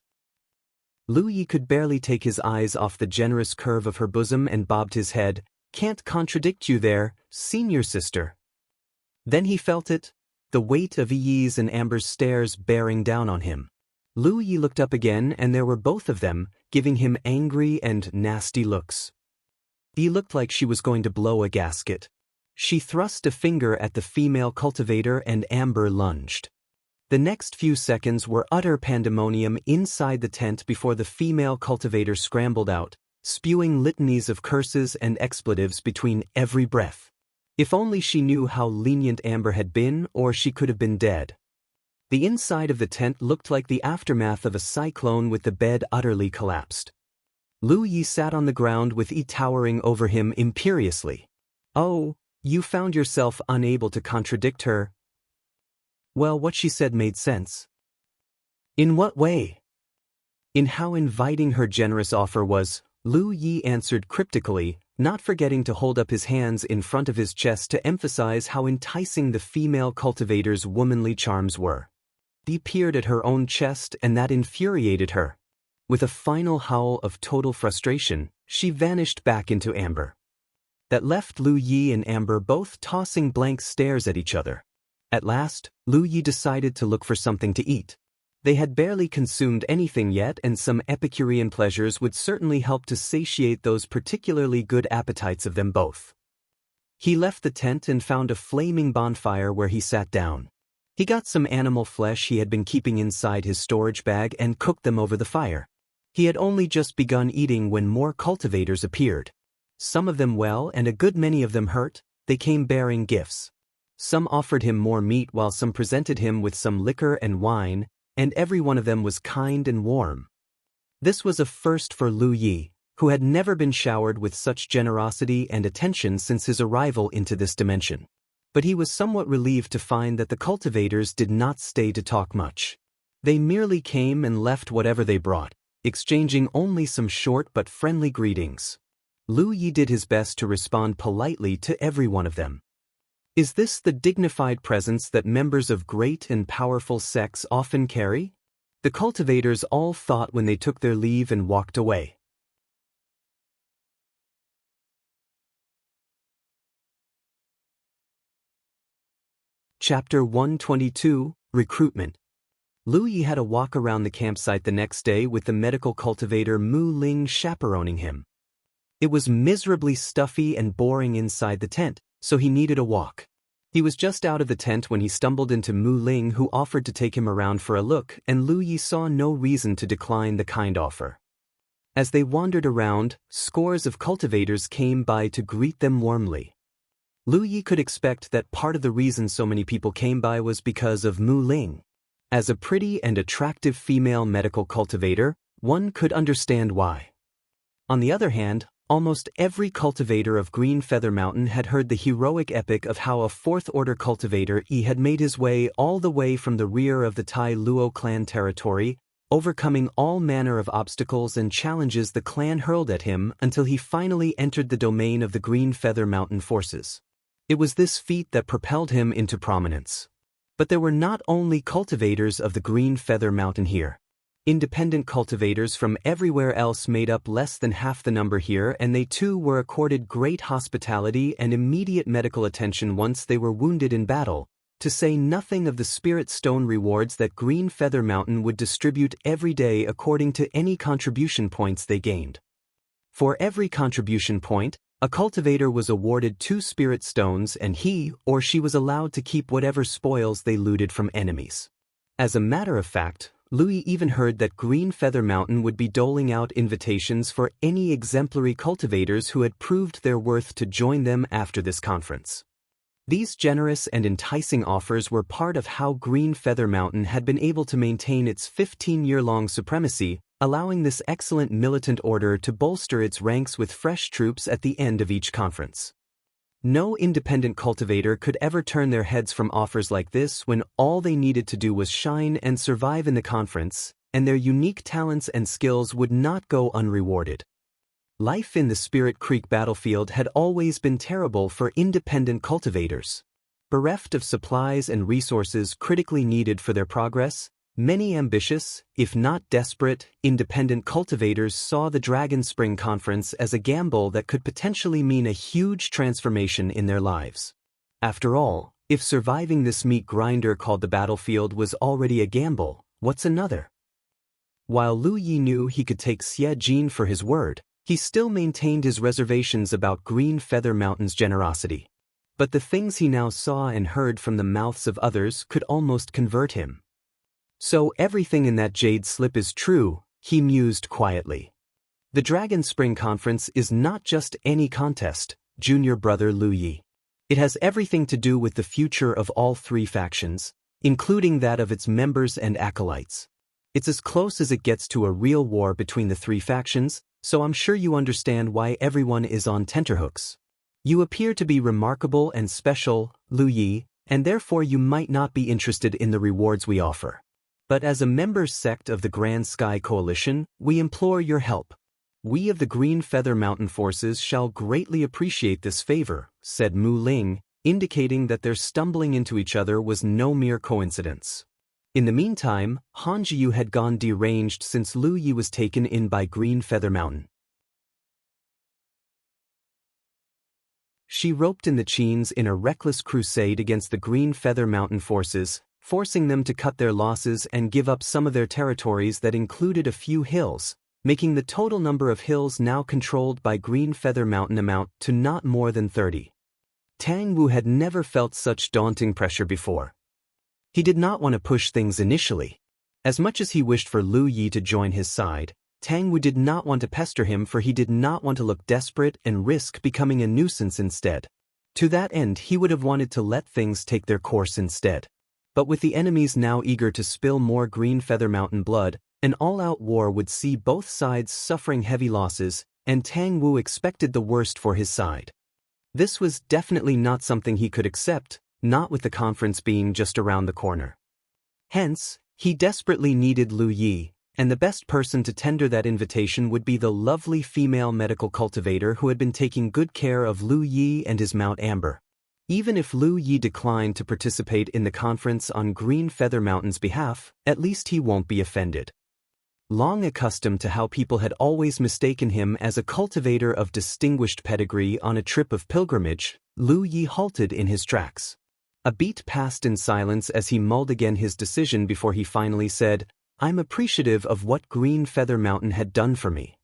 Lu Yi could barely take his eyes off the generous curve of her bosom and bobbed his head. "Can't contradict you there, senior sister." Then he felt it, the weight of Yi's and Amber's stares bearing down on him. Lu Yi looked up again and there were both of them, giving him angry and nasty looks. He looked like she was going to blow a gasket. She thrust a finger at the female cultivator and Amber lunged. The next few seconds were utter pandemonium inside the tent before the female cultivator scrambled out, spewing litanies of curses and expletives between every breath. If only she knew how lenient Amber had been, or she could have been dead. The inside of the tent looked like the aftermath of a cyclone with the bed utterly collapsed. Lu Yi sat on the ground with Yi towering over him imperiously. "Oh, you found yourself unable to contradict her." Well, what she said made sense. In what way? In how inviting her generous offer was, Lu Yi answered cryptically, not forgetting to hold up his hands in front of his chest to emphasize how enticing the female cultivator's womanly charms were. He peered at her own chest and that infuriated her. With a final howl of total frustration, she vanished back into Amber. That left Lu Yi and Amber both tossing blank stares at each other. At last, Lu Yi decided to look for something to eat. They had barely consumed anything yet and some Epicurean pleasures would certainly help to satiate those particularly good appetites of them both. He left the tent and found a flaming bonfire where he sat down. He got some animal flesh he had been keeping inside his storage bag and cooked them over the fire. He had only just begun eating when more cultivators appeared. Some of them well and a good many of them hurt. They came bearing gifts. Some offered him more meat while some presented him with some liquor and wine, and every one of them was kind and warm. This was a first for Lu Yi, who had never been showered with such generosity and attention since his arrival into this dimension. But he was somewhat relieved to find that the cultivators did not stay to talk much. They merely came and left whatever they brought, exchanging only some short but friendly greetings. Lu Yi did his best to respond politely to every one of them. Is this the dignified presence that members of great and powerful sects often carry? The cultivators all thought when they took their leave and walked away. Chapter 122, Recruitment. Lu Yi had a walk around the campsite the next day with the medical cultivator Mu Ling chaperoning him. It was miserably stuffy and boring inside the tent, so he needed a walk. He was just out of the tent when he stumbled into Mu Ling, who offered to take him around for a look, and Lu Yi saw no reason to decline the kind offer. As they wandered around, scores of cultivators came by to greet them warmly. Lu Yi could expect that part of the reason so many people came by was because of Mu Ling. As a pretty and attractive female medical cultivator, one could understand why. On the other hand, almost every cultivator of Green Feather Mountain had heard the heroic epic of how a fourth-order cultivator had made his way all the way from the rear of the Tai Luo clan territory, overcoming all manner of obstacles and challenges the clan hurled at him until he finally entered the domain of the Green Feather Mountain forces. It was this feat that propelled him into prominence. But there were not only cultivators of the Green Feather Mountain here. Independent cultivators from everywhere else made up less than half the number here, and they too were accorded great hospitality and immediate medical attention once they were wounded in battle, to say nothing of the spirit stone rewards that Green Feather Mountain would distribute every day according to any contribution points they gained. For every contribution point, a cultivator was awarded 2 spirit stones, and he or she was allowed to keep whatever spoils they looted from enemies. As a matter of fact, Lu Yi even heard that Green Feather Mountain would be doling out invitations for any exemplary cultivators who had proved their worth to join them after this conference. These generous and enticing offers were part of how Green Feather Mountain had been able to maintain its 15-year-long supremacy, allowing this excellent militant order to bolster its ranks with fresh troops at the end of each conference. No independent cultivator could ever turn their heads from offers like this when all they needed to do was shine and survive in the conference, and their unique talents and skills would not go unrewarded. Life in the Spirit Creek battlefield had always been terrible for independent cultivators. Bereft of supplies and resources critically needed for their progress, many ambitious, if not desperate, independent cultivators saw the Dragon Spring Conference as a gamble that could potentially mean a huge transformation in their lives. After all, if surviving this meat grinder called the battlefield was already a gamble, what's another? While Lu Yi knew he could take Xie Jin for his word, he still maintained his reservations about Green Feather Mountain's generosity. But the things he now saw and heard from the mouths of others could almost convert him. So everything in that jade slip is true, he mused quietly. The Dragon Spring Conference is not just any contest, junior brother Lu Yi. It has everything to do with the future of all 3 factions, including that of its members and acolytes. It's as close as it gets to a real war between the 3 factions, so I'm sure you understand why everyone is on tenterhooks. You appear to be remarkable and special, Lu Yi, and therefore you might not be interested in the rewards we offer. But as a member sect of the Grand Sky Coalition, we implore your help. We of the Green Feather Mountain forces shall greatly appreciate this favor, said Mu Ling, indicating that their stumbling into each other was no mere coincidence. In the meantime, Han Jiu had gone deranged since Lu Yi was taken in by Green Feather Mountain. She roped in the Qins in a reckless crusade against the Green Feather Mountain forces, forcing them to cut their losses and give up some of their territories that included a few hills, making the total number of hills now controlled by Green Feather Mountain amount to not more than 30. Tang Wu had never felt such daunting pressure before. He did not want to push things initially. As much as he wished for Lu Yi to join his side, Tang Wu did not want to pester him, for he did not want to look desperate and risk becoming a nuisance instead. To that end, he would have wanted to let things take their course instead. But with the enemies now eager to spill more Green Feather Mountain blood, an all-out war would see both sides suffering heavy losses, and Tang Wu expected the worst for his side. This was definitely not something he could accept, not with the conference being just around the corner. Hence, he desperately needed Lu Yi, and the best person to tender that invitation would be the lovely female medical cultivator who had been taking good care of Lu Yi and his Mount Amber. Even if Lu Yi declined to participate in the conference on Green Feather Mountain's behalf, at least he won't be offended. Long accustomed to how people had always mistaken him as a cultivator of distinguished pedigree on a trip of pilgrimage, Lu Yi halted in his tracks. A beat passed in silence as he mulled again his decision before he finally said, "I'm appreciative of what Green Feather Mountain had done for me.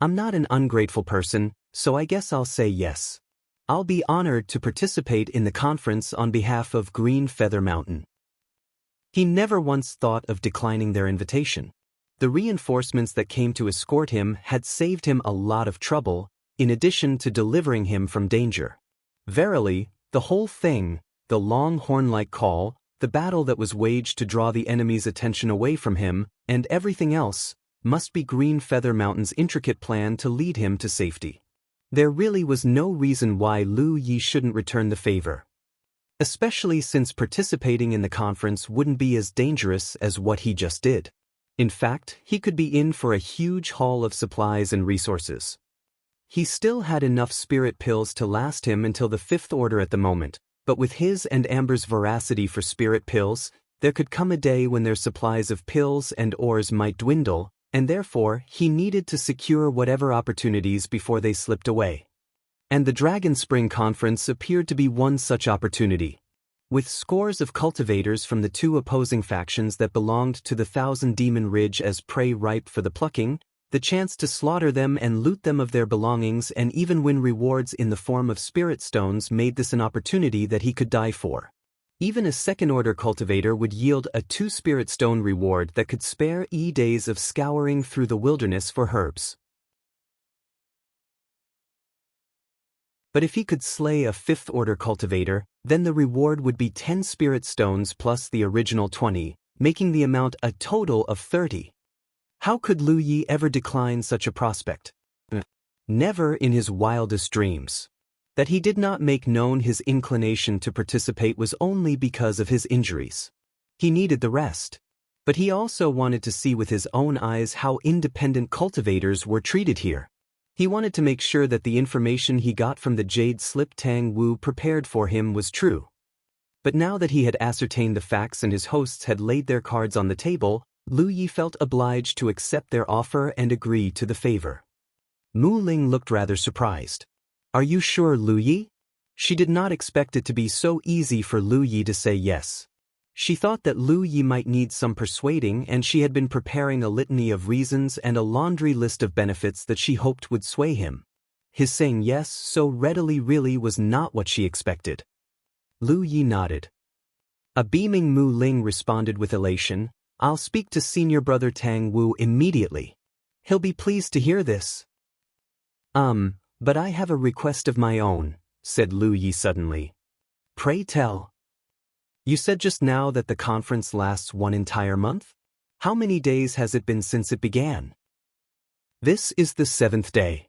I'm not an ungrateful person, so I guess I'll say yes. I'll be honored to participate in the conference on behalf of Green Feather Mountain." He never once thought of declining their invitation. The reinforcements that came to escort him had saved him a lot of trouble, in addition to delivering him from danger. Verily, the whole thing, the long horn-like call, the battle that was waged to draw the enemy's attention away from him, and everything else, must be Green Feather Mountain's intricate plan to lead him to safety. There really was no reason why Lu Yi shouldn't return the favor. Especially since participating in the conference wouldn't be as dangerous as what he just did. In fact, he could be in for a huge haul of supplies and resources. He still had enough spirit pills to last him until the 5th order at the moment, but with his and Amber's voracity for spirit pills, there could come a day when their supplies of pills and ores might dwindle, and therefore he needed to secure whatever opportunities before they slipped away. And the Dragon Spring Conference appeared to be one such opportunity. With scores of cultivators from the 2 opposing factions that belonged to the Thousand Demon Ridge as prey ripe for the plucking, the chance to slaughter them and loot them of their belongings and even win rewards in the form of spirit stones made this an opportunity that he could die for. Even a second-order cultivator would yield a 2 spirit stone reward that could spare days of scouring through the wilderness for herbs. But if he could slay a 5th-order cultivator, then the reward would be 10 spirit stones plus the original 20, making the amount a total of 30. How could Lu Yi ever decline such a prospect? Never in his wildest dreams. That he did not make known his inclination to participate was only because of his injuries. He needed the rest. But he also wanted to see with his own eyes how independent cultivators were treated here. He wanted to make sure that the information he got from the Jade Slip Tang Wu prepared for him was true. But now that he had ascertained the facts and his hosts had laid their cards on the table, Lu Yi felt obliged to accept their offer and agree to the favor. Mu Ling looked rather surprised. "Are you sure, Lu Yi?" She did not expect it to be so easy for Lu Yi to say yes. She thought that Lu Yi might need some persuading, and she had been preparing a litany of reasons and a laundry list of benefits that she hoped would sway him. His saying yes so readily really was not what she expected. Lu Yi nodded. A beaming Mu Ling responded with elation, "I'll speak to Senior Brother Tang Wu immediately. He'll be pleased to hear this." But I have a request of my own," said Lu Yi suddenly. "Pray tell." "You said just now that the conference lasts 1 entire month? How many days has it been since it began?" "This is the 7th day."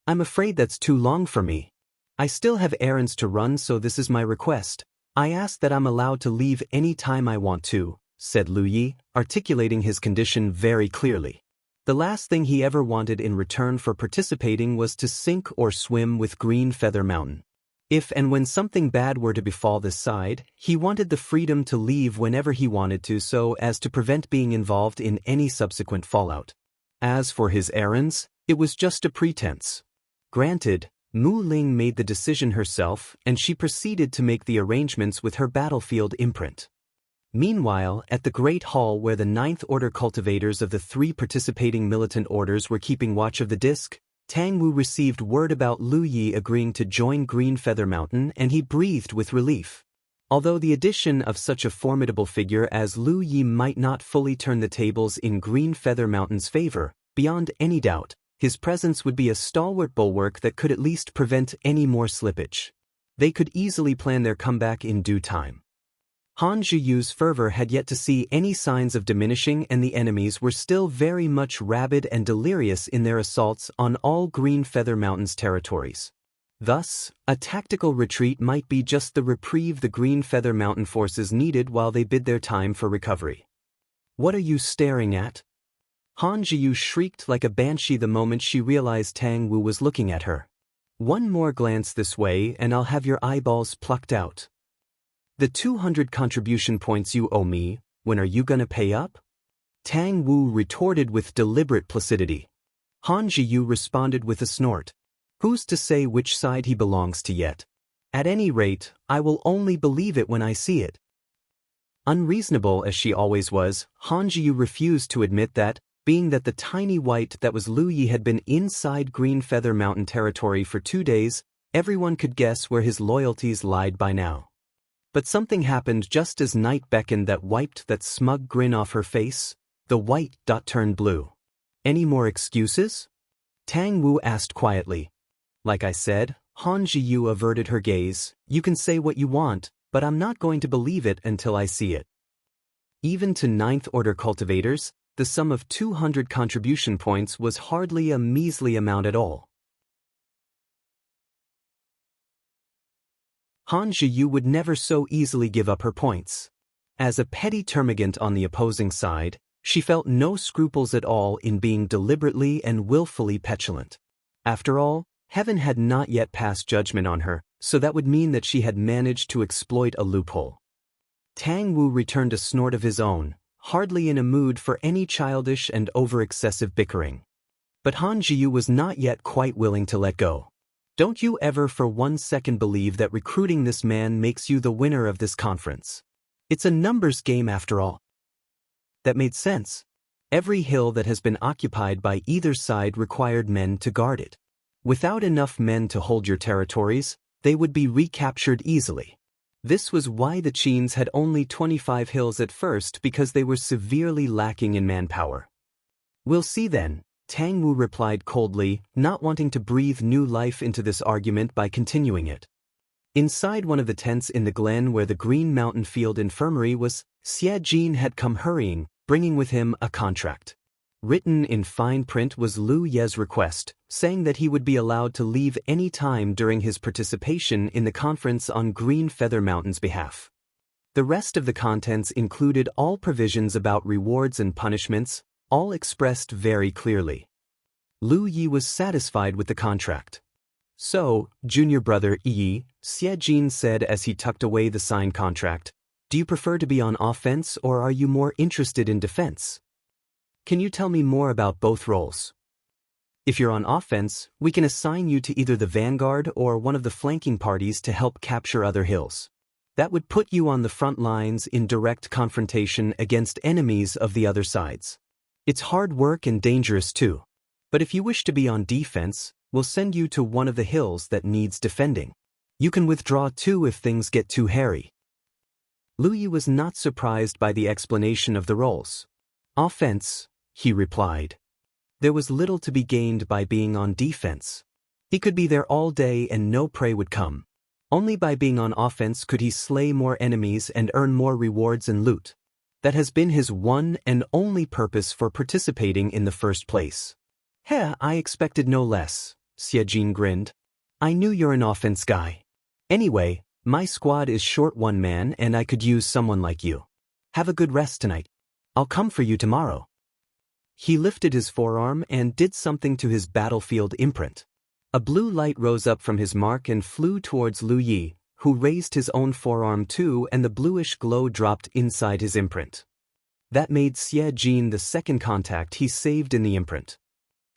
"I'm afraid that's too long for me. I still have errands to run, so this is my request. I ask that I'm allowed to leave any time I want to," said Lu Yi, articulating his condition very clearly. The last thing he ever wanted in return for participating was to sink or swim with Green Feather Mountain. If and when something bad were to befall this side, he wanted the freedom to leave whenever he wanted to so as to prevent being involved in any subsequent fallout. As for his errands, it was just a pretense. Granted, Mu Ling made the decision herself, and she proceeded to make the arrangements with her battlefield imprint. Meanwhile, at the Great Hall where the 9th Order cultivators of the 3 participating militant orders were keeping watch of the disc, Tang Wu received word about Lu Yi agreeing to join Green Feather Mountain, and he breathed with relief. Although the addition of such a formidable figure as Lu Yi might not fully turn the tables in Green Feather Mountain's favor, beyond any doubt, his presence would be a stalwart bulwark that could at least prevent any more slippage. They could easily plan their comeback in due time. Han Zhiyu's fervor had yet to see any signs of diminishing, and the enemies were still very much rabid and delirious in their assaults on all Green Feather Mountain's territories. Thus, a tactical retreat might be just the reprieve the Green Feather Mountain forces needed while they bid their time for recovery. "What are you staring at?" Han Jiyu shrieked like a banshee the moment she realized Tang Wu was looking at her. One more glance this way and I'll have your eyeballs plucked out. The 200 contribution points you owe me, when are you gonna pay up? Tang Wu retorted with deliberate placidity. Han Jiyu responded with a snort. Who's to say which side he belongs to yet? At any rate, I will only believe it when I see it. Unreasonable as she always was, Han Jiyu refused to admit that, being that the tiny white that was Lu Yi had been inside Green Feather Mountain territory for 2 days, everyone could guess where his loyalties lied by now. But something happened just as night beckoned that wiped that smug grin off her face. The white dot turned blue. Any more excuses? Tang Wu asked quietly. Like I said, Han Jiyu averted her gaze, you can say what you want, but I'm not going to believe it until I see it. Even to 9th order cultivators, the sum of 200 contribution points was hardly a measly amount at all. Han Jiyu would never so easily give up her points. As a petty termagant on the opposing side, she felt no scruples at all in being deliberately and willfully petulant. After all, heaven had not yet passed judgment on her, so that would mean that she had managed to exploit a loophole. Tang Wu returned a snort of his own, hardly in a mood for any childish and over-excessive bickering. But Han Jiyu was not yet quite willing to let go. Don't you ever for 1 second believe that recruiting this man makes you the winner of this conference. It's a numbers game after all. That made sense. Every hill that has been occupied by either side required men to guard it. Without enough men to hold your territories, they would be recaptured easily. This was why the Qins had only 25 hills at first, because they were severely lacking in manpower. We'll see then, Tang Wu replied coldly, not wanting to breathe new life into this argument by continuing it. Inside one of the tents in the glen where the Green Mountain Field Infirmary was, Xie Jin had come hurrying, bringing with him a contract. Written in fine print was Lu Ye's request, saying that he would be allowed to leave any time during his participation in the conference on Green Feather Mountain's behalf. The rest of the contents included all provisions about rewards and punishments, all expressed very clearly. Lu Yi was satisfied with the contract. So, junior brother Yi, Xie Jin said as he tucked away the signed contract, do you prefer to be on offense or are you more interested in defense? Can you tell me more about both roles? If you're on offense, we can assign you to either the vanguard or one of the flanking parties to help capture other hills. That would put you on the front lines in direct confrontation against enemies of the other sides. It's hard work and dangerous too. But if you wish to be on defense, we'll send you to one of the hills that needs defending. You can withdraw too if things get too hairy. Lu Yi was not surprised by the explanation of the roles. Offense, he replied. There was little to be gained by being on defense. He could be there all day and no prey would come. Only by being on offense could he slay more enemies and earn more rewards and loot. That has been his one and only purpose for participating in the first place. Heh, I expected no less, Xie Jin grinned. I knew you're an offense guy. Anyway, my squad is short one man and I could use someone like you. Have a good rest tonight. I'll come for you tomorrow. He lifted his forearm and did something to his battlefield imprint. A blue light rose up from his mark and flew towards Lu Yi, who raised his own forearm too, and the bluish glow dropped inside his imprint. That made Xie Jin the second contact he saved in the imprint.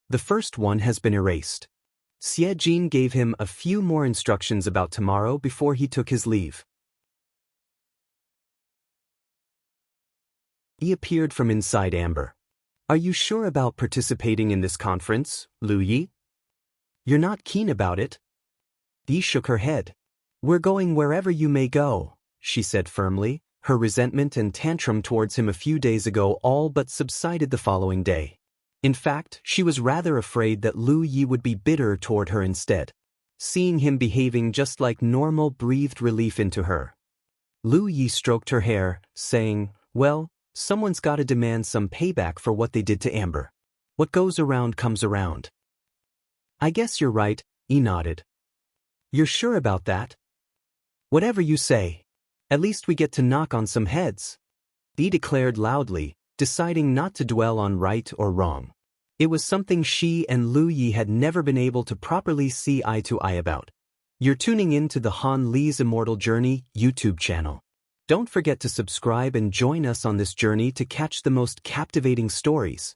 The first one has been erased. Xie Jin gave him a few more instructions about tomorrow before he took his leave. He appeared from inside Amber. Are you sure about participating in this conference, Lu Yi? You're not keen about it? Yi shook her head. We're going wherever you may go, she said firmly. Her resentment and tantrum towards him a few days ago all but subsided the following day. In fact, she was rather afraid that Lu Yi would be bitter toward her instead. Seeing him behaving just like normal breathed relief into her. Lu Yi stroked her hair, saying, well, someone's got to demand some payback for what they did to Amber. What goes around comes around. I guess you're right, Yi nodded. You're sure about that? Whatever you say. At least we get to knock on some heads. Yi declared loudly, deciding not to dwell on right or wrong. It was something she and Lu Yi had never been able to properly see eye to eye about. You're tuning in to the Han Li's Immortal Journey YouTube channel. Don't forget to subscribe and join us on this journey to catch the most captivating stories.